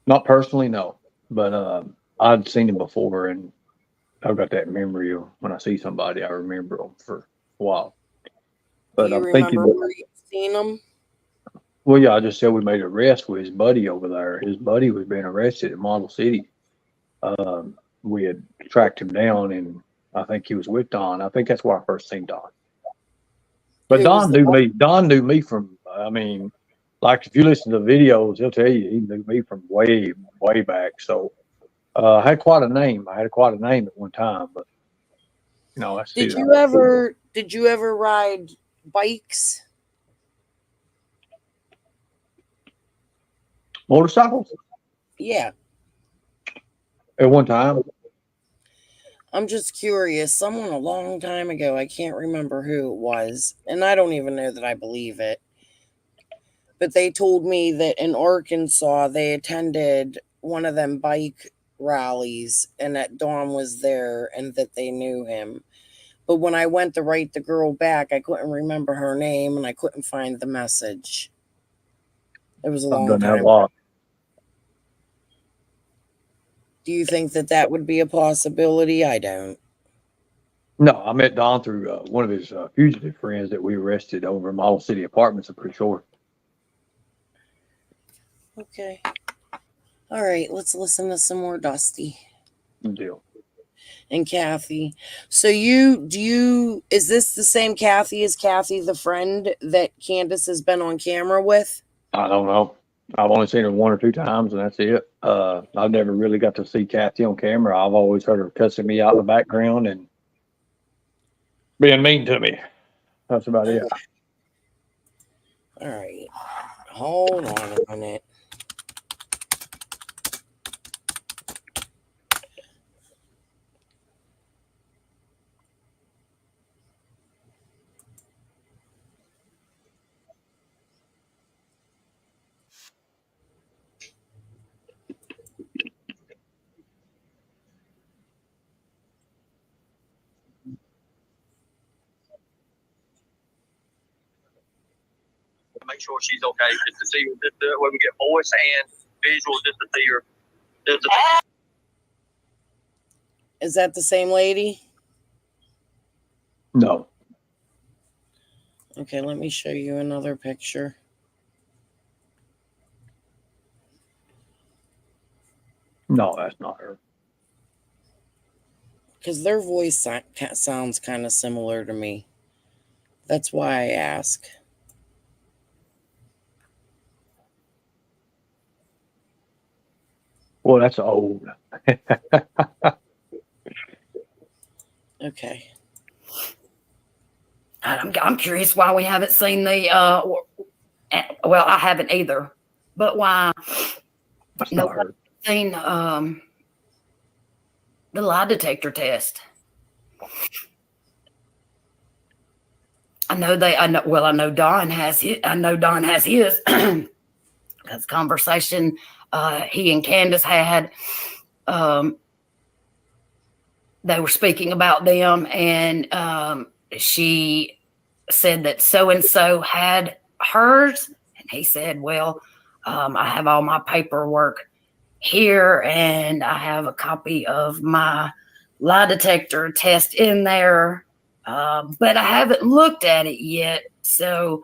Not personally, no, but I'd seen him before, and I've got that memory of when I see somebody, I remember them for a while. Do But you I'm thinking, remember where you've seen him? well, yeah, I just said we made an arrest with his buddy over there. His buddy was being arrested in Model City. We had tracked him down, and I think he was with Don. I think that's where I first seen Don. But Who was Don the knew me. Don knew me from, I mean, like if you listen to the videos, he'll tell you he knew me from way, way back. So I had quite a name. I had quite a name at one time, but you know, that's Did it. you ever ride bikes? Motorcycles Yeah. at one time. I'm just curious. Someone a long time ago, I can't remember who it was, and I don't even know that I believe it. But they told me that in Arkansas, they attended one of them bike rallies and that Dawn was there and that they knew him. But when I went to write the girl back, I couldn't remember her name and I couldn't find the message. It was a I've long done that a time. lot. Do you think that that would be a possibility? I don't. No, I met Don through one of his fugitive friends that we arrested over in Model City Apartments, I'm pretty sure. Okay. All right, let's listen to some more Dusty Good deal. and Kathy. So is this the same Kathy as Kathy, the friend that Candace has been on camera with? I don't know. I've only seen her one or two times, and that's it. I've never really got to see Kathy on camera. I've always heard her cussing me out in the background and being mean to me. That's about it. All right. Hold on a minute. Make sure she's okay, just to see her, just when we get voice and visual, just to see her. Is that the same lady? No. Okay, let me show you another picture. No, that's not her. Because their voice sounds kind of similar to me. That's why I ask. Well, that's old. Okay. I'm curious why we haven't seen the, well, I haven't either, but why nobody's seen the lie detector test. I know Don has his, that's conversation he and Candace had. They were speaking about them, and she said that so-and-so had hers, and he said, well, I have all my paperwork here, and I have a copy of my lie detector test in there, but I haven't looked at it yet, so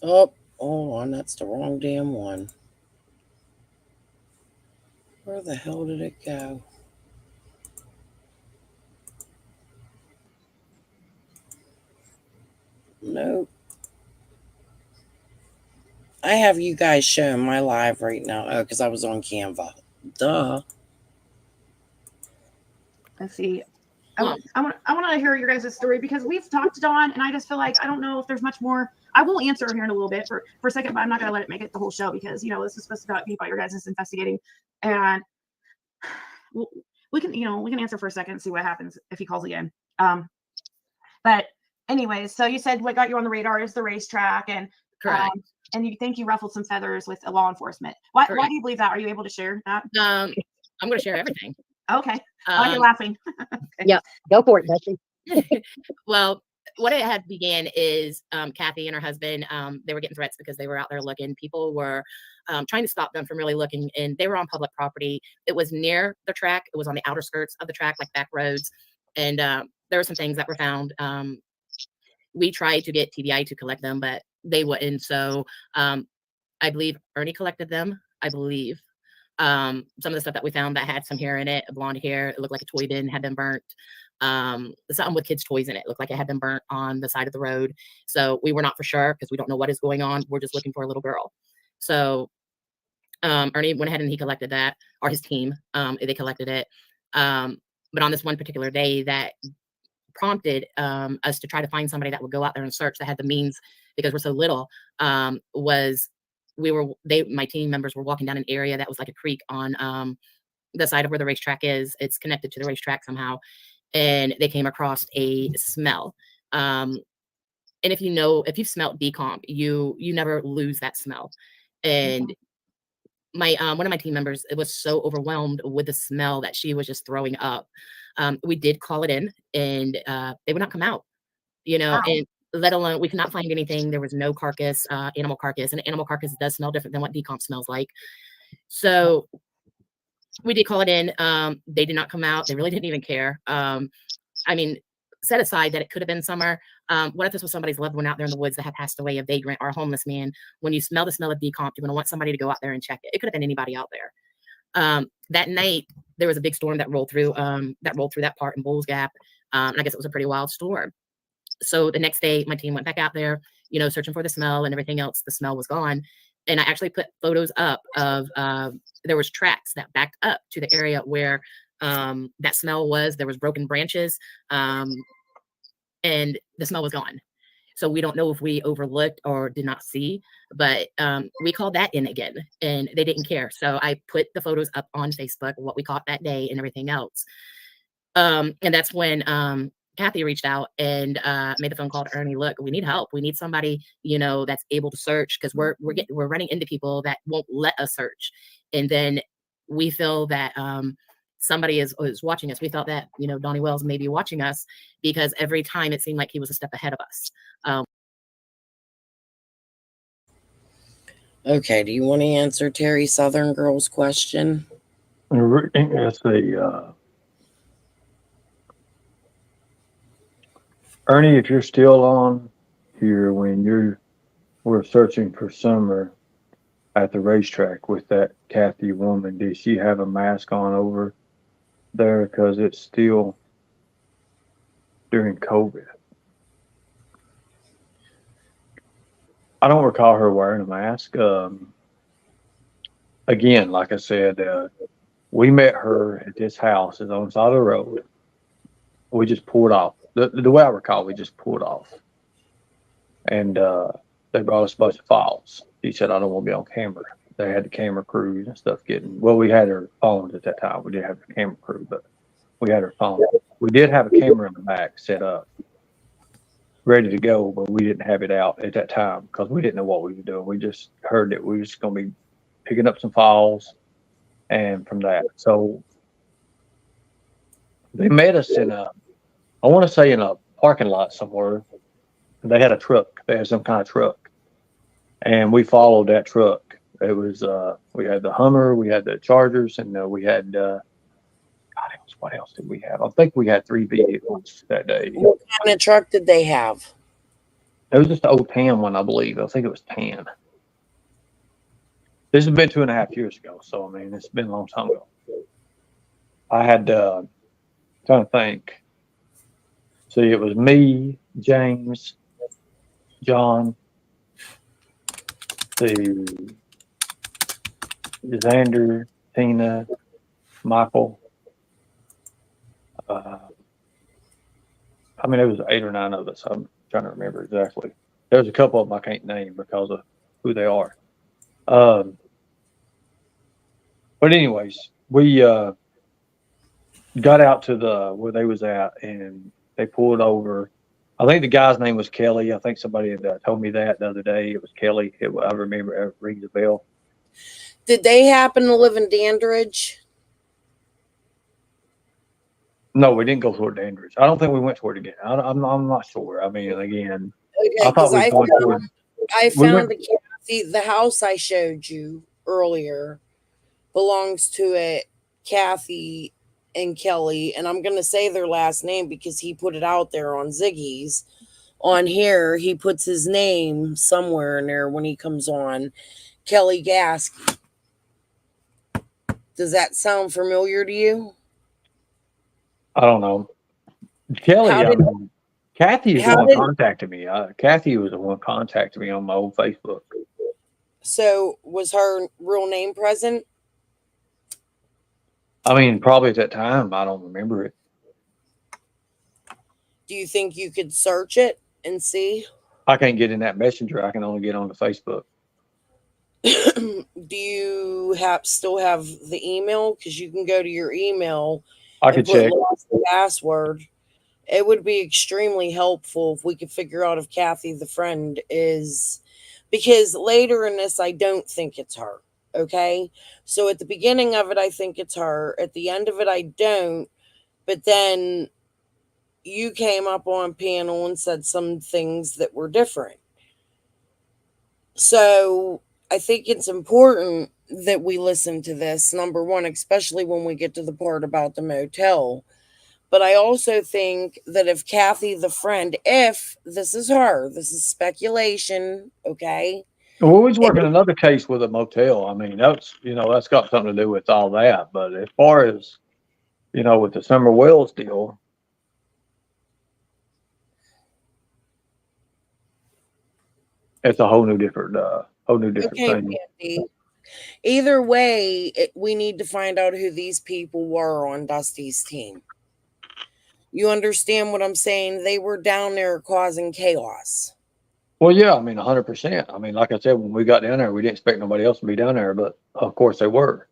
Oh, hold on. That's the wrong damn one. Where the hell did it go? Nope. I have you guys showing my live right now. Oh, because I was on Canva. Duh. Let's see. I want to hear your guys' story because we've talked to Dawn, and I just feel like I don't know if there's much more. I will answer here in a little bit for a second, but I'm not going to let it make it the whole show because this is supposed to be about your guys' investigating, and we can answer for a second and see what happens if he calls again. But anyways, so you said what got you on the radar is the racetrack, and Correct. And you think you ruffled some feathers with law enforcement. Why do you believe that? Are you able to share that? I'm going to share everything. Okay. You're laughing. Okay. Yeah, go for it, Dusty. Well, what it had began is Kathy and her husband, they were getting threats because they were out there looking. People were trying to stop them from really looking, and they were on public property. It was near the track. It was on the outer skirts of the track, like back roads. And there were some things that were found. We tried to get TBI to collect them, but they wouldn't. So I believe Ernie collected them. I believe some of the stuff that we found that had some hair in it, blonde hair, it looked like a toy bin had been burnt. Something with kids' toys in it looked like it had been burnt on the side of the road. So we were not for sure because we don't know what is going on. We're just looking for a little girl. So Ernie went ahead and he collected that, or his team, they collected it. But on this one particular day that prompted us to try to find somebody that would go out there and search that had the means, because we're so little, was my team members were walking down an area that was like a creek on the side of where the racetrack is. It's connected to the racetrack somehow. And they came across a smell. And if you've smelled decomp, you never lose that smell. And my one of my team members, it was so overwhelmed with the smell that she was just throwing up. We did call it in, and they would not come out, Wow. and let alone we could not find anything. There was no carcass, animal carcass, and animal carcass does smell different than what decomp smells like. So we did call it in. They did not come out. They really didn't even care. I mean, set aside that it could have been summer. What if this was somebody's loved one out there in the woods that had passed away, a vagrant or a homeless man? When you smell the smell of decomp, you're going to want somebody to go out there and check it. It could have been anybody out there. That night, there was a big storm that rolled through that part in Bulls Gap. And I guess it was a pretty wild storm. So the next day, my team went back out there, searching for the smell and everything else. The smell was gone. And I actually put photos up of, there was tracks that backed up to the area where that smell was. There was broken branches, and the smell was gone. So we don't know if we overlooked or did not see, but we called that in again, and they didn't care. So I put the photos up on Facebook, what we caught that day and everything else. And that's when Kathy reached out and made the phone call to Ernie. Look, we need help. We need somebody, that's able to search, because we're running into people that won't let us search. And then we feel that somebody is watching us. We thought that, Donnie Wells may be watching us, because every time it seemed like he was a step ahead of us. Okay, do you want to answer Terry Southern Girl's question? Let's see. Ernie, if you're still on here when we're searching for Summer at the racetrack with that Kathy woman, did she have a mask on over there? Because it's still during COVID. I don't recall her wearing a mask. Again, like I said, we met her at this house. It's on the side of the road. We just pulled off. The way I recall, we just pulled off. And they brought us a bunch of files. She said, I don't want to be on camera. They had the camera crews and stuff we had her phones at that time. We didn't have the camera crew, but we had her phone. We did have a camera in the back set up, ready to go, but we didn't have it out at that time because we didn't know what we were doing. We just heard that we were just going to be picking up some files, and from that. So they met us in a parking lot somewhere. They had a truck. They had some kind of truck, and we followed that truck. It was we had the Hummer, we had the Chargers, and we had what else did we have? I think we had 3 vehicles that day. What kind of truck did they have? It was just the old tan one, I believe. I think it was tan. This has been 2.5 years ago, so I mean it's been a long time ago. I had trying to think. See, it was me, James, John, the Xander, Tina, Michael. I mean, there was 8 or 9 of us. I'm trying to remember exactly. There's a couple of them I can't name because of who they are. But anyways, we got out to the where they was at, and they pulled over. I think the guy's name was Kelly. I think somebody had told me that the other day. It was Kelly. I remember. It rings a bell. Did they happen to live in Dandridge? No, we didn't go toward Dandridge. I don't think we went toward it again. I'm not sure. I mean, again, Okay, I thought because we went toward. I We found went. the house I showed you earlier belongs to a Kathy and Kelly, and I'm gonna say their last name because he put it out there on Ziggy's. On here, he puts his name somewhere in there when he comes on. Kelly Gasky. Does that sound familiar to you? I don't know. Kelly, How did Kathy is the how one did contacted me. Kathy was the one contacted me on my old Facebook. so was her real name present? I mean, probably at that time, I don't remember it. Do you think you could search it and see? I can't get in that messenger. I can only get on the Facebook. Do you still have the email? Because you can go to your email I and could put check. lost password. It would be extremely helpful if we could figure out if Kathy the friend is, because later in this I don't think it's her. Okay, so at the beginning of it I think it's her, at the end of it I don't, but then you came up on panel and said some things that were different. So I think it's important that we listen to this, number one, especially when we get to the part about the motel. But I also think that if Kathy the friend, if this is her, this is speculation, okay? Well, we was working another case with a motel. I mean, that's got something to do with all that. But as far as, with the Summer Wells deal, it's a whole new different Okay, thing. Randy. Either way, we need to find out who these people were on Dusty's team. You understand what I'm saying? They were down there causing chaos. Well, yeah, I mean, 100%. I mean, like I said, when we got down there, we didn't expect nobody else to be down there, but of course they were.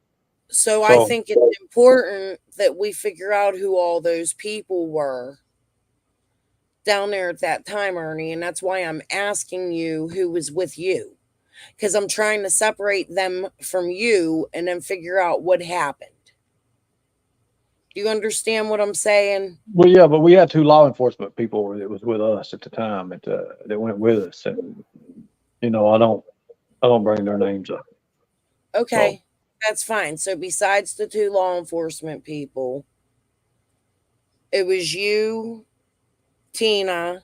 So I think it's important that we figure out who all those people were down there at that time, Ernie. And that's why I'm asking you who was with you, because I'm trying to separate them from you and then figure out what happened. Do you understand what I'm saying? Well, yeah, but we had 2 law enforcement people that was with us at the time that went with us, and I don't bring their names up. Okay, that's fine. So besides the 2 law enforcement people, it was you, Tina,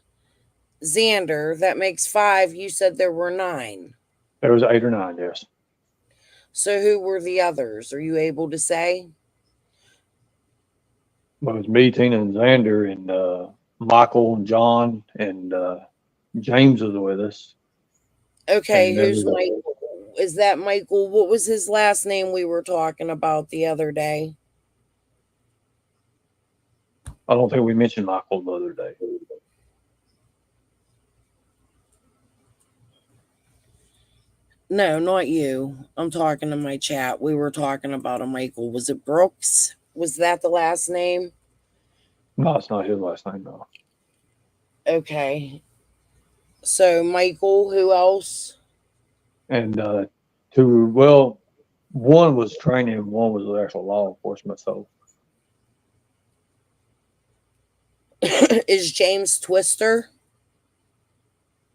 Xander. That makes 5. You said there were 9. There was 8 or 9, yes. So who were the others? Are you able to say? Well, it was me, Tina, and Xander, and Michael and John, and James was with us. Okay, who's Michael? Is that Michael? What was his last name we were talking about the other day? I don't think we mentioned Michael the other day. No, not you. I'm talking to my chat. We were talking about a Michael. Was it Brooks? Was that the last name? No, it's not his last name, no. Okay. So Michael, who else? And one was training, and one was the actual law enforcement. So is James Twister?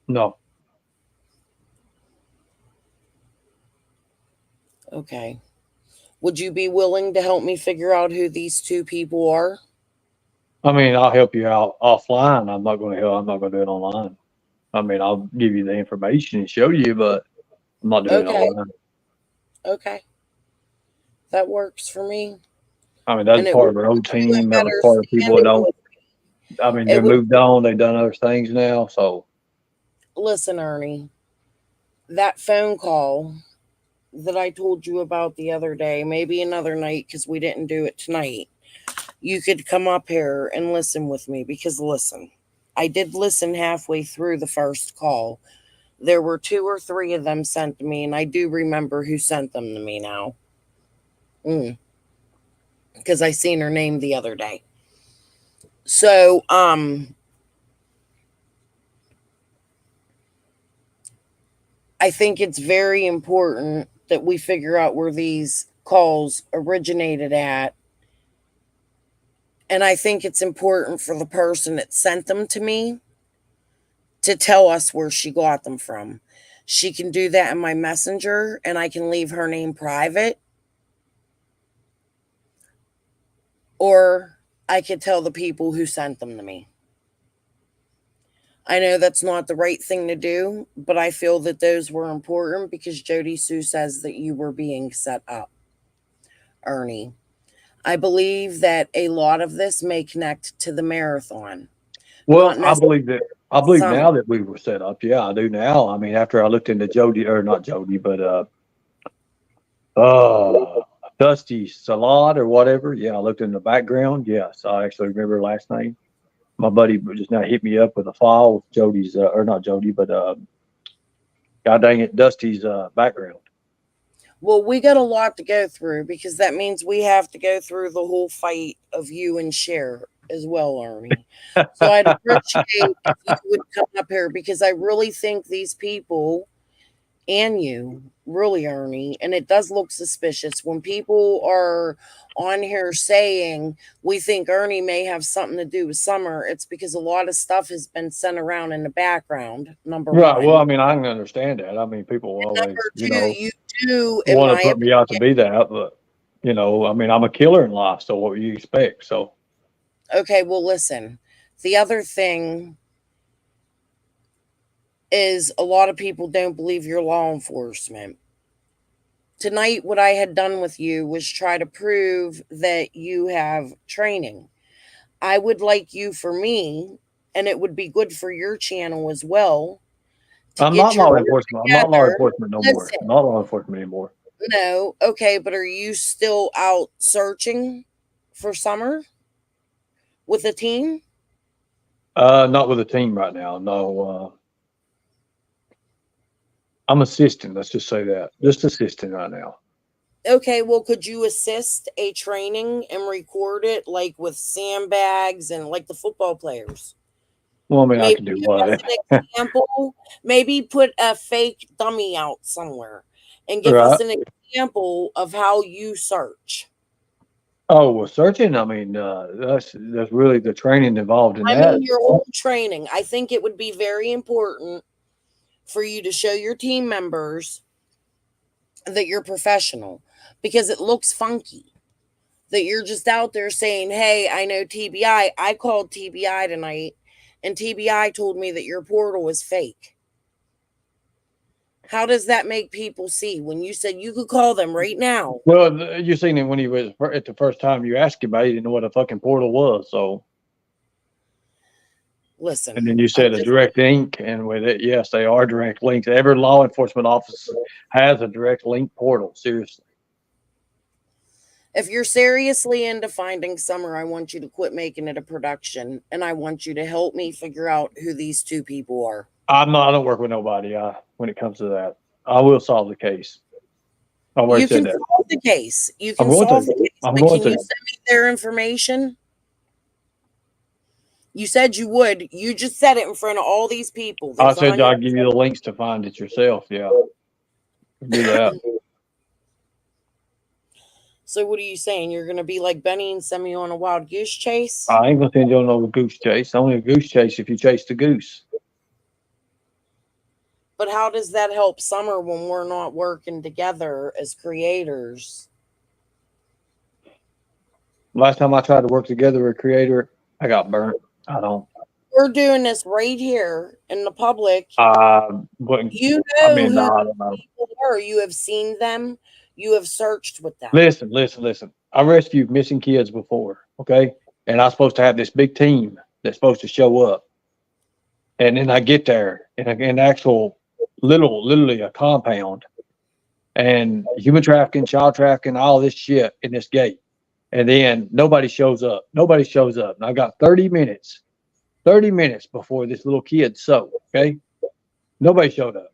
No. Okay. Would you be willing to help me figure out who these 2 people are? I mean, I'll help you out offline. I'm not going to do it online. I mean, I'll give you the information and show you, but I'm not doing it online. Okay. That works for me. I mean, that's part of our old team. That was part of people that don't. I mean, they moved on. They've done other things now. So listen, Ernie, that phone call that I told you about the other day, maybe another night because we didn't do it tonight, you could come up here and listen with me because listen, I did listen halfway through the first call. There were 2 or 3 of them sent to me, and I do remember who sent them to me now. Because I seen her name the other day. So, I think it's very important that we figure out where these calls originated at. And I think it's important for the person that sent them to me to tell us where she got them from. She can do that in my messenger, and I can leave her name private. Or I could tell the people who sent them to me. I know that's not the right thing to do, but I feel that those were important because Jody Sue says that you were being set up, Ernie. I believe that a lot of this may connect to the marathon. Well, I believe now that we were set up. Yeah, I do now. I mean, after I looked into Jody, or not Jody, but Dusty Salad or whatever. Yeah, I looked in the background. Yes, I actually remember her last name. My buddy just now hit me up with a file with Jody's, or not Jody, but God dang it, Dusty's background. Well, we got a lot to go through because that means we have to go through the whole fight of you and Cher as well, Ernie. So I'd appreciate if you would come up here because I really think these people and you, really, Ernie, and it does look suspicious when people are on here saying we think Ernie may have something to do with Summer. It's because a lot of stuff has been sent around in the background. Number Right. one. Well, I mean, I can understand that. I mean, people always, Number two, you do want to put me out to be that, but I mean, I'm a killer in life, so what do you expect? So. Okay, well, listen. The other thing is a lot of people don't believe you're law enforcement. Tonight, what I had done with you was try to prove that you have training. I would like you for me, and it would be good for your channel as well. I'm not law enforcement. I'm not law enforcement no more. I'm not law enforcement anymore. No, okay, but are you still out searching for Summer with a team? Not with a team right now. No. I'm assisting. Let's just say that. Just assisting right now. Okay, well, could you assist a training and record it like with sandbags and like the football players? Well, I mean, Maybe I can do give what? us an example. Maybe put a fake dummy out somewhere and give us an example of how you search. Oh, well, searching. I mean, that's really the training involved in that. I mean, your whole training. I think it would be very important for you to show your team members that you're professional because it looks funky that you're just out there saying, hey, I know TBI. I called TBI tonight and TBI told me that your portal was fake. How does that make people see when you said you could call them right now? Well, you seen him when he was at the first time you asked him about it, he didn't know what a fucking portal was. So listen. And then you said a direct link, and with it, yes, they are direct links. Every law enforcement office has a direct link portal. Seriously. If you're seriously into finding Summer, I want you to quit making it a production, and I want you to help me figure out who these 2 people are. I don't work with nobody when it comes to that. I will solve the case. You can solve the case. You can solve the case. But can you send me their information? You said you would. You just said it in front of all these people. I said I'll give you the links to find it yourself. Yeah. Do that. So what are you saying? You're going to be like Benny and send me on a wild goose chase? I ain't going to send you on no goose chase. Only a goose chase if you chase the goose. But how does that help Summer when we're not working together as creators? Last time I tried to work together with a creator, I got burnt. I don't. We're doing this right here in the public. You know who these people are. You have seen them. You have searched with them. Listen. I rescued missing kids before, okay? And I'm supposed to have this big team that's supposed to show up. And then I get there, and an actual literally a compound, and human trafficking, child trafficking, all this shit in this gate. And then nobody shows up. Nobody shows up. And I got 30 minutes before this little kid sold. Okay. Nobody showed up.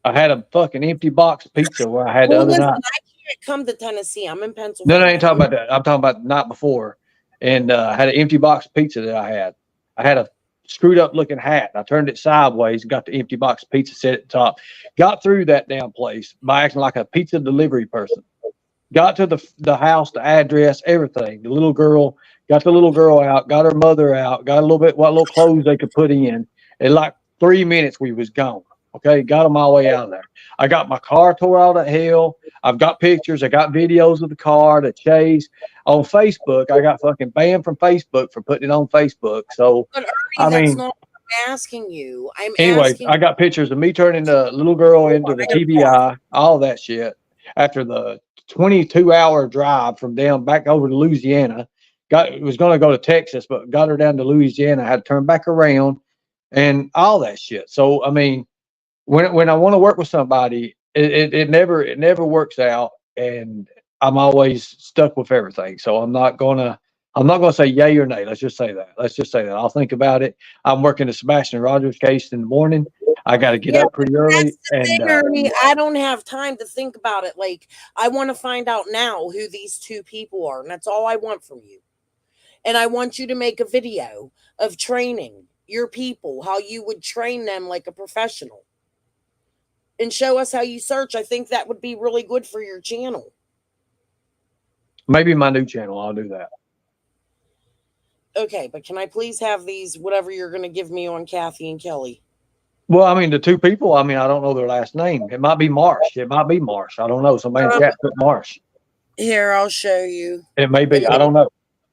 I had a fucking empty box pizza where I had the Well, other listen, night. I can't come to Tennessee. I'm in No, Pennsylvania. I ain't talking about that. I'm talking about the night before. And I had an empty box pizza that I had. I had a screwed up looking hat. I turned it sideways and got the empty box pizza set at the top. Got through that damn place by acting like a pizza delivery person. Got to the house, the address, everything. The little girl, got the little girl out, got her mother out, got a little bit, what little clothes they could put in. In like 3 minutes, we was gone. Okay, got them my way out of there. I got my car tore out of hell. I've got pictures. I got videos of the car, the chase. On Facebook, I got fucking banned from Facebook for putting it on Facebook. So, But Ernie, I that's mean, not what I'm asking you. I'm anyway, asking I got pictures of me turning the little girl into the TBI, all that shit. After the 22-hour drive from down back over to Louisiana, was going to go to Texas, but got her down to Louisiana. Had to turn back around and all that shit. So, I mean, when I want to work with somebody, it never works out, and I'm always stuck with everything. So I'm not gonna say yay or nay. Let's just say that. I'll think about it. I'm working the Sebastian Rogers case in the morning. I got to get up pretty early, that's the and thing, Ernie. I don't have time to think about it. Like, I want to find out now who these two people are, and that's all I want from you. And I want you to make a video of training your people, how you would train them like a professional, and show us how you search. I think that would be really good for your channel. maybe my new channel, I'll do that. Okay, but can I please have these, whatever you're going to give me on Kathy and Kelly? Well, I mean, the two people, I mean, I don't know their last name. It might be Marsh. I don't know. Somebody in chat put Marsh. Here, I'll show you. It may be. I don't know.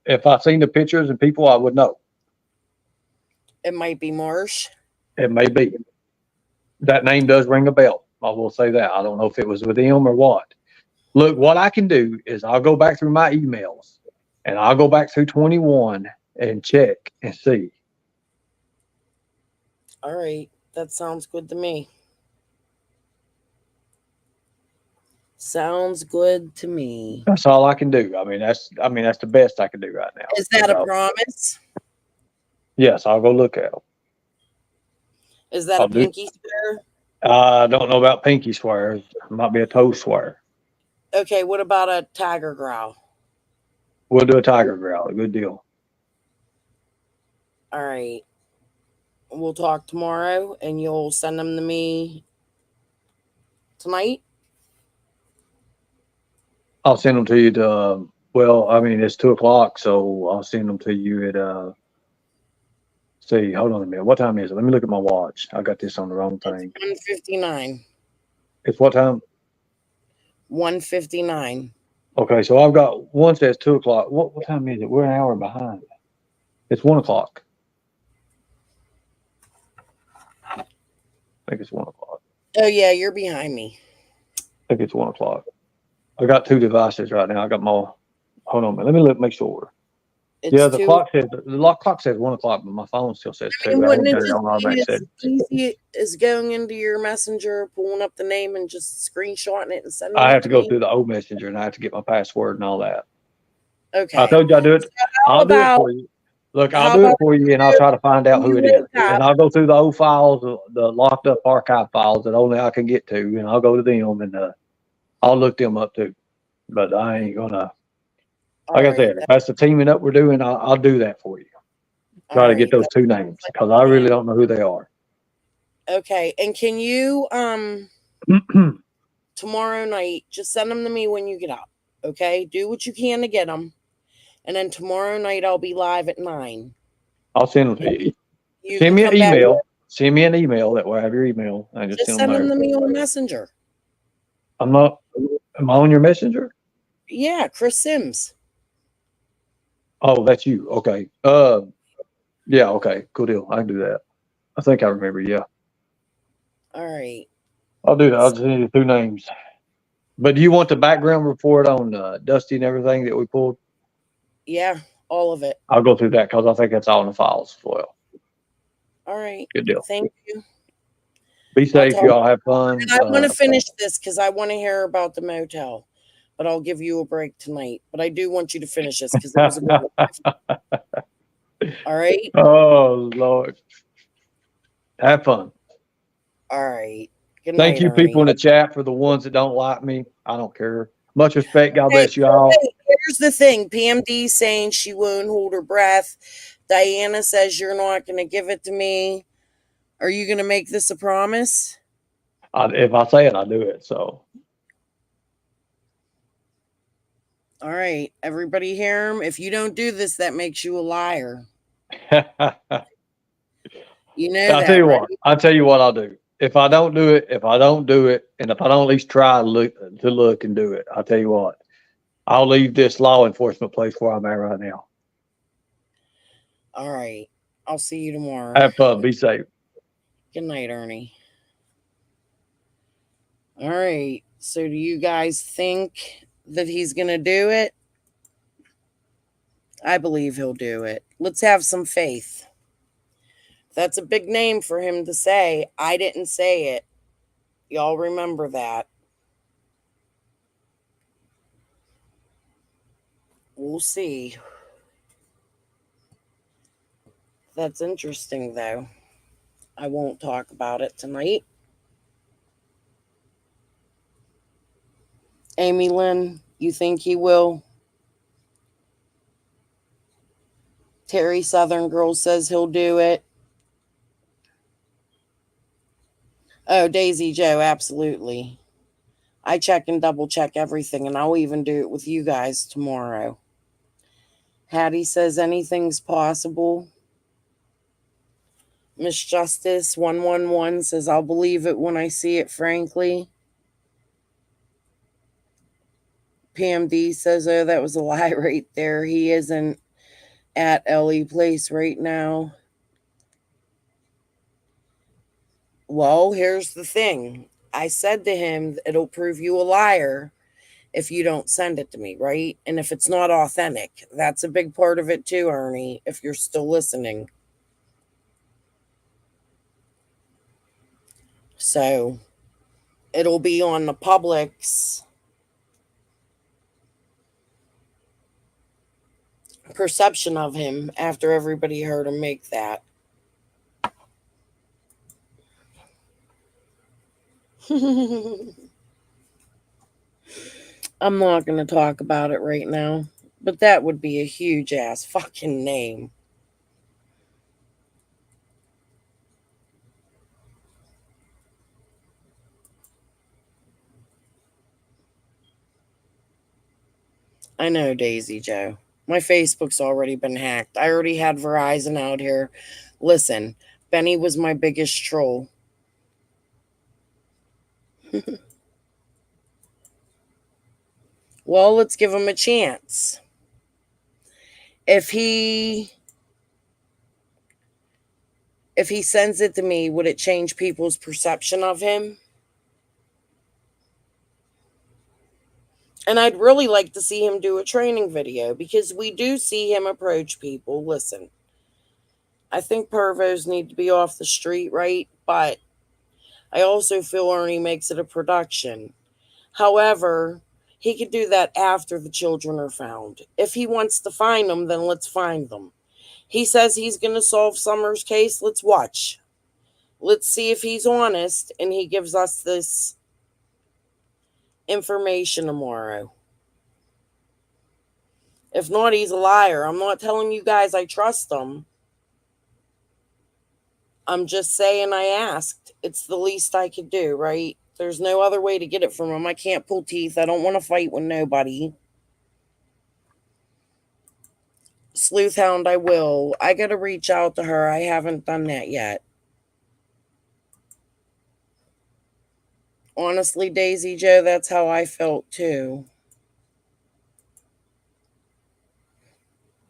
If I seen the pictures and people, I would know. It might be Marsh. It may be. That name does ring a bell. I will say that. I don't know if it was with him or what. Look, what I can do is I'll go back through my emails and I'll go back through 21 and check and see. All right. That sounds good to me. Sounds good to me. That's all I can do. I mean, that's the best I can do right now. Is that a promise? Yes, I'll go look at them. Is that a pinky swear? I don't know about pinky swears. It might be a toe swear. Okay, what about a tiger growl? We'll do a tiger growl. A good deal. All right. We'll talk tomorrow, and you'll send them to me tonight? I'll send them to you to, well, I mean, it's 2:00, so I'll send them to you at, see, hold on a minute. What time is it? Let me look at my watch. I got this on the wrong thing. 1:59. It's what time? 1:59. Okay, so I've got one says 2:00. What time is it? We're an hour behind. It's 1:00. I think it's 1:00. Oh, yeah, you're behind me. I think it's 1:00. I got two devices right now. I got my, hold on a minute. Let me look, make sure. Yeah, the clock says 1:00, but my phone still says 2. I mean, wouldn't it just be as easy as going into your messenger, pulling up the name, and just screenshotting it and sending it? I have to go through the old messenger and I have to get my password and all that. Okay. I told you I'll do it. I'll do it for you. Look, I'll do it for you, and I'll try to find out who it is. And I'll go through the old files, the locked up archive files that only I can get to, and I'll go to them and I'll look them up too. But I ain't gonna. Like I said, if that's the teaming up we're doing, I'll do that for you. Try to get those two names because I really don't know who they are. Okay, and can you tomorrow night just send them to me when you get up? Okay, do what you can to get them, and then tomorrow night I'll be live at 9. I'll send them to you. Send me an email. Send me an email. That way I have your email. I just send them to me on Messenger. I'm not. Am I on your messenger? Yeah, Chris Sims. Oh, that's you. Okay. Yeah. Okay. Cool deal. I can do that. I think I remember. Yeah. All right. I'll do that. I'll just need the two names. But do you want the background report on Dusty and everything that we pulled? Yeah, all of it. I'll go through that because I think that's all in the files as well. All right. Good deal. Thank you. Be safe, y'all. Have fun. And I want to finish this because I want to hear about the motel, but I'll give you a break tonight. But I do want you to finish this because it was a good one. All right. Oh Lord. Have fun. All right. Good Thank night, you, people in Ernie. the chat, for the ones that don't like me. I don't care. Much respect. God Hey, bless you all. here's the thing. PMD saying she won't hold her breath. Diana says you're not going to give it to me. Are you going to make this a promise? If I say it, I do it. So. All right. Everybody hear him? If you don't do this, that makes you a liar. You know I'll that, tell you right? what. I'll tell you what I'll do. If I don't do it, and if I don't at least try to look and do it, I'll tell you what. I'll leave this law enforcement place where I'm at right now. All right. I'll see you tomorrow. Have fun. Be safe. Good night, Ernie. All right. So do you guys think that he's going to do it? I believe he'll do it. Let's have some faith. That's a big name for him to say. I didn't say it. Y'all remember that. We'll see. That's interesting, though. I won't talk about it tonight. Amy Lynn, you think he will? Terry Southern Girl says he'll do it. Oh, Daisy Joe, absolutely. I check and double check everything, and I'll even do it with you guys tomorrow. Hattie says anything's possible. Miss Justice 111 says I'll believe it when I see it, frankly. PMD says, oh, that was a lie right there. He isn't at Ellie Place right now. Well, here's the thing. I said to him, it'll prove you a liar if you don't send it to me, right? And if it's not authentic, that's a big part of it too, Ernie, if you're still listening. So it'll be on the public's perception of him after everybody heard him make that. I'm not going to talk about it right now, but that would be a huge ass fucking name. I know, Daisy Joe. My Facebook's already been hacked. I already had Verizon out here. Listen, Benny was my biggest troll. Well, let's give him a chance. If he sends it to me, would it change people's perception of him? And I'd really like to see him do a training video because we do see him approach people. Listen, I think pervos need to be off the street, right? But I also feel Ernie makes it a production. However, he could do that after the children are found. If he wants to find them, then let's find them. He says he's going to solve Summer's case. Let's watch. Let's see if he's honest and he gives us this information tomorrow. If not, he's a liar. I'm not telling you guys I trust him. I'm just saying I asked. It's the least I could do, right? There's no other way to get it from him. I can't pull teeth. I don't want to fight with nobody. Sleuthhound, I will. I got to reach out to her. I haven't done that yet. Honestly, Daisy Joe, that's how I felt too.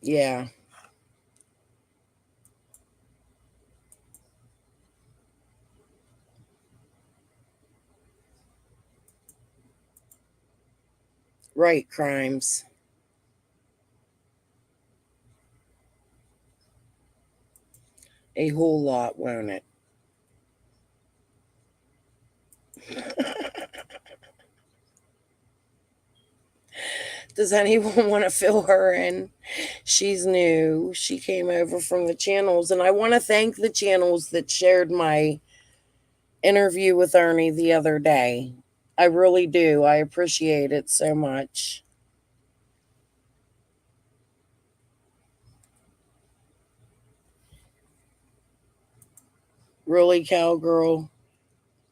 Yeah. Right, crimes. A whole lot, won't it? Does anyone want to fill her in? She's new. She came over from the channels, and I want to thank the channels that shared my interview with Ernie the other day. I really do. I appreciate it so much. Really, cowgirl?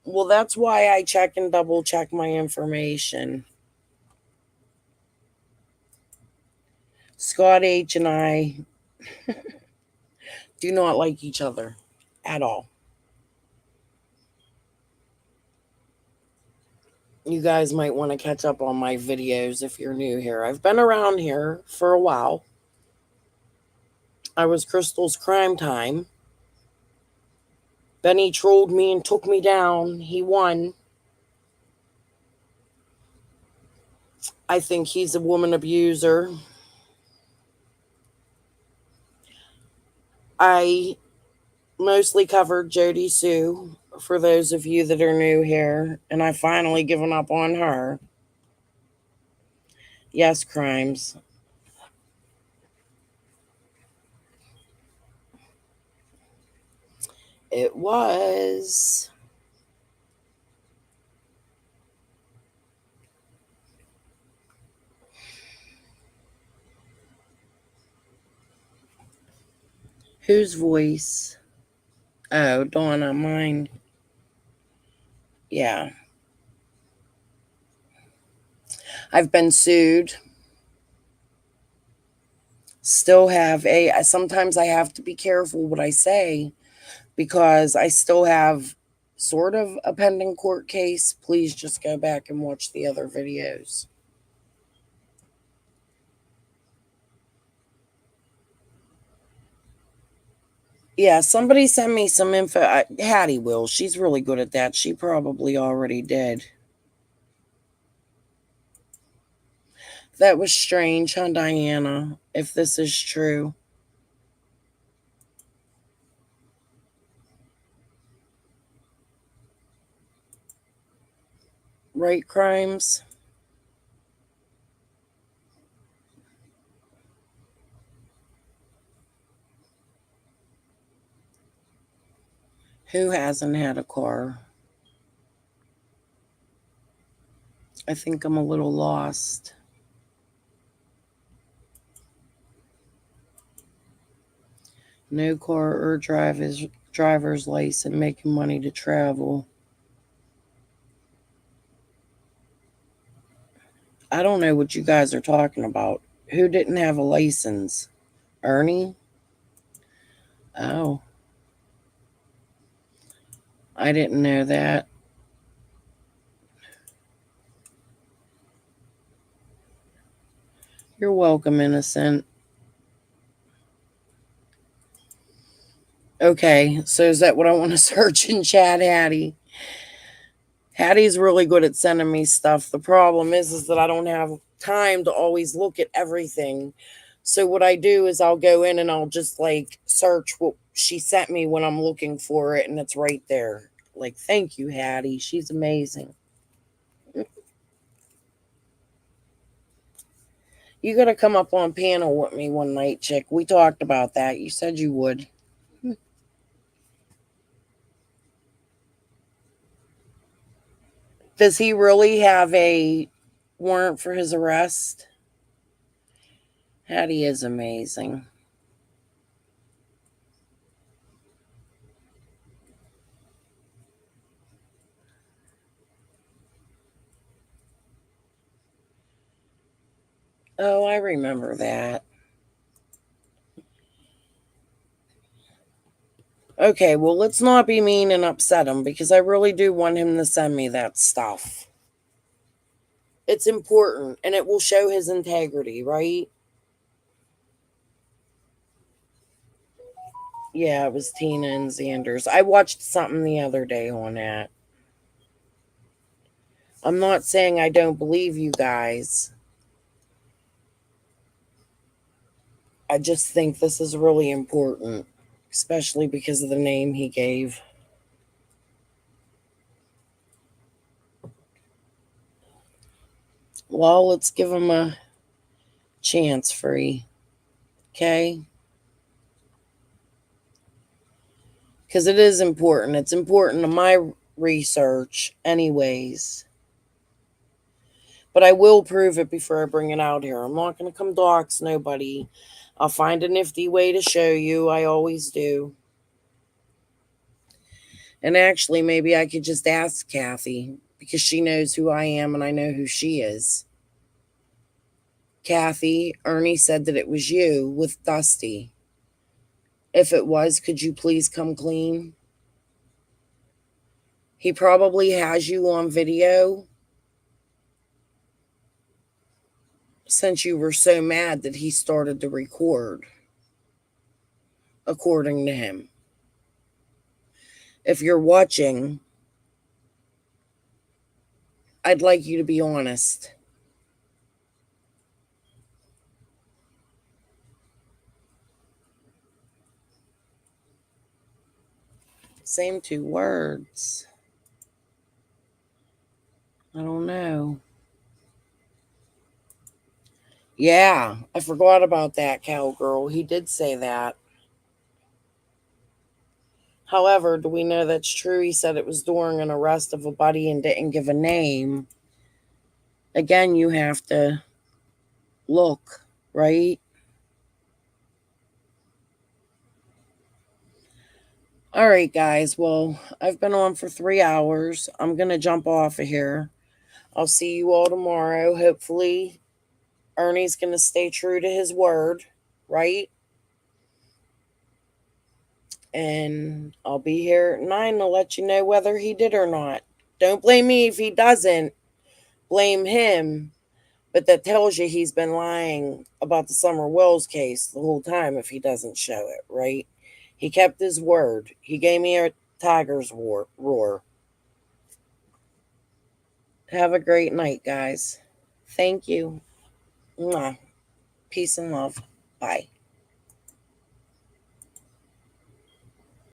Well, that's why I check and double check my information. Scott H. and I do not like each other at all. You guys might want to catch up on my videos if you're new here. I've been around here for a while. I was Crystal's Crime Time. Benny trolled me and took me down. He won. I think he's a woman abuser. I mostly covered Jody Sue for those of you that are new here, and I finally given up on her. Yes, crimes. It was. Whose voice? Oh, Donna, mine. Yeah. I've been sued. Still have sometimes I have to be careful what I say because I still have sort of a pending court case. Please just go back and watch the other videos. Yeah, somebody sent me some info. Hattie will. She's really good at that. She probably already did. That was strange, huh, Diana? If this is true. Right, crimes? Who hasn't had a car? I think I'm a little lost. No car or driver's license, making money to travel. I don't know what you guys are talking about. Who didn't have a license? Ernie? Oh. I didn't know that. You're welcome, innocent. Okay, so is that what I want to search in chat, Hattie? Hattie's really good at sending me stuff. The problem is that I don't have time to always look at everything. So what I do is I'll go in and I'll just like search what she sent me when I'm looking for it, and it's right there. Like, thank you, Hattie. She's amazing. You got to come up on panel with me one night, chick. We talked about that. You said you would. Does he really have a warrant for his arrest? Hattie is amazing. Oh, I remember that. Okay, well, let's not be mean and upset him because I really do want him to send me that stuff. It's important and it will show his integrity, right? Yeah, it was Tina and Xander's. I watched something the other day on that. I'm not saying I don't believe you guys. I just think this is really important, especially because of the name he gave. Well, let's give him a chance, Free. Okay? Because it is important. It's important to my research, anyways. But I will prove it before I bring it out here. I'm not going to come dox nobody. I'll find a nifty way to show you. I always do. And actually, maybe I could just ask Kathy, because she knows who I am and I know who she is. Kathy, Ernie said that it was you with Dusty. If it was, could you please come clean? He probably has you on video since you were so mad that he started to record, according to him. If you're watching, I'd like you to be honest. Same two words. I don't know. Yeah, I forgot about that, cowgirl. He did say that. However, do we know that's true? He said it was during an arrest of a buddy and didn't give a name. Again, you have to look, right? All right, guys. Well, I've been on for 3 hours. I'm going to jump off of here. I'll see you all tomorrow. Hopefully, Ernie's going to stay true to his word, right? And I'll be here at 9 to let you know whether he did or not. Don't blame me if he doesn't. Blame him. But that tells you he's been lying about the Summer Wells case the whole time if he doesn't show it, right? He kept his word. He gave me a tiger's roar. Have a great night, guys. Thank you. Mwah. Peace and love. Bye.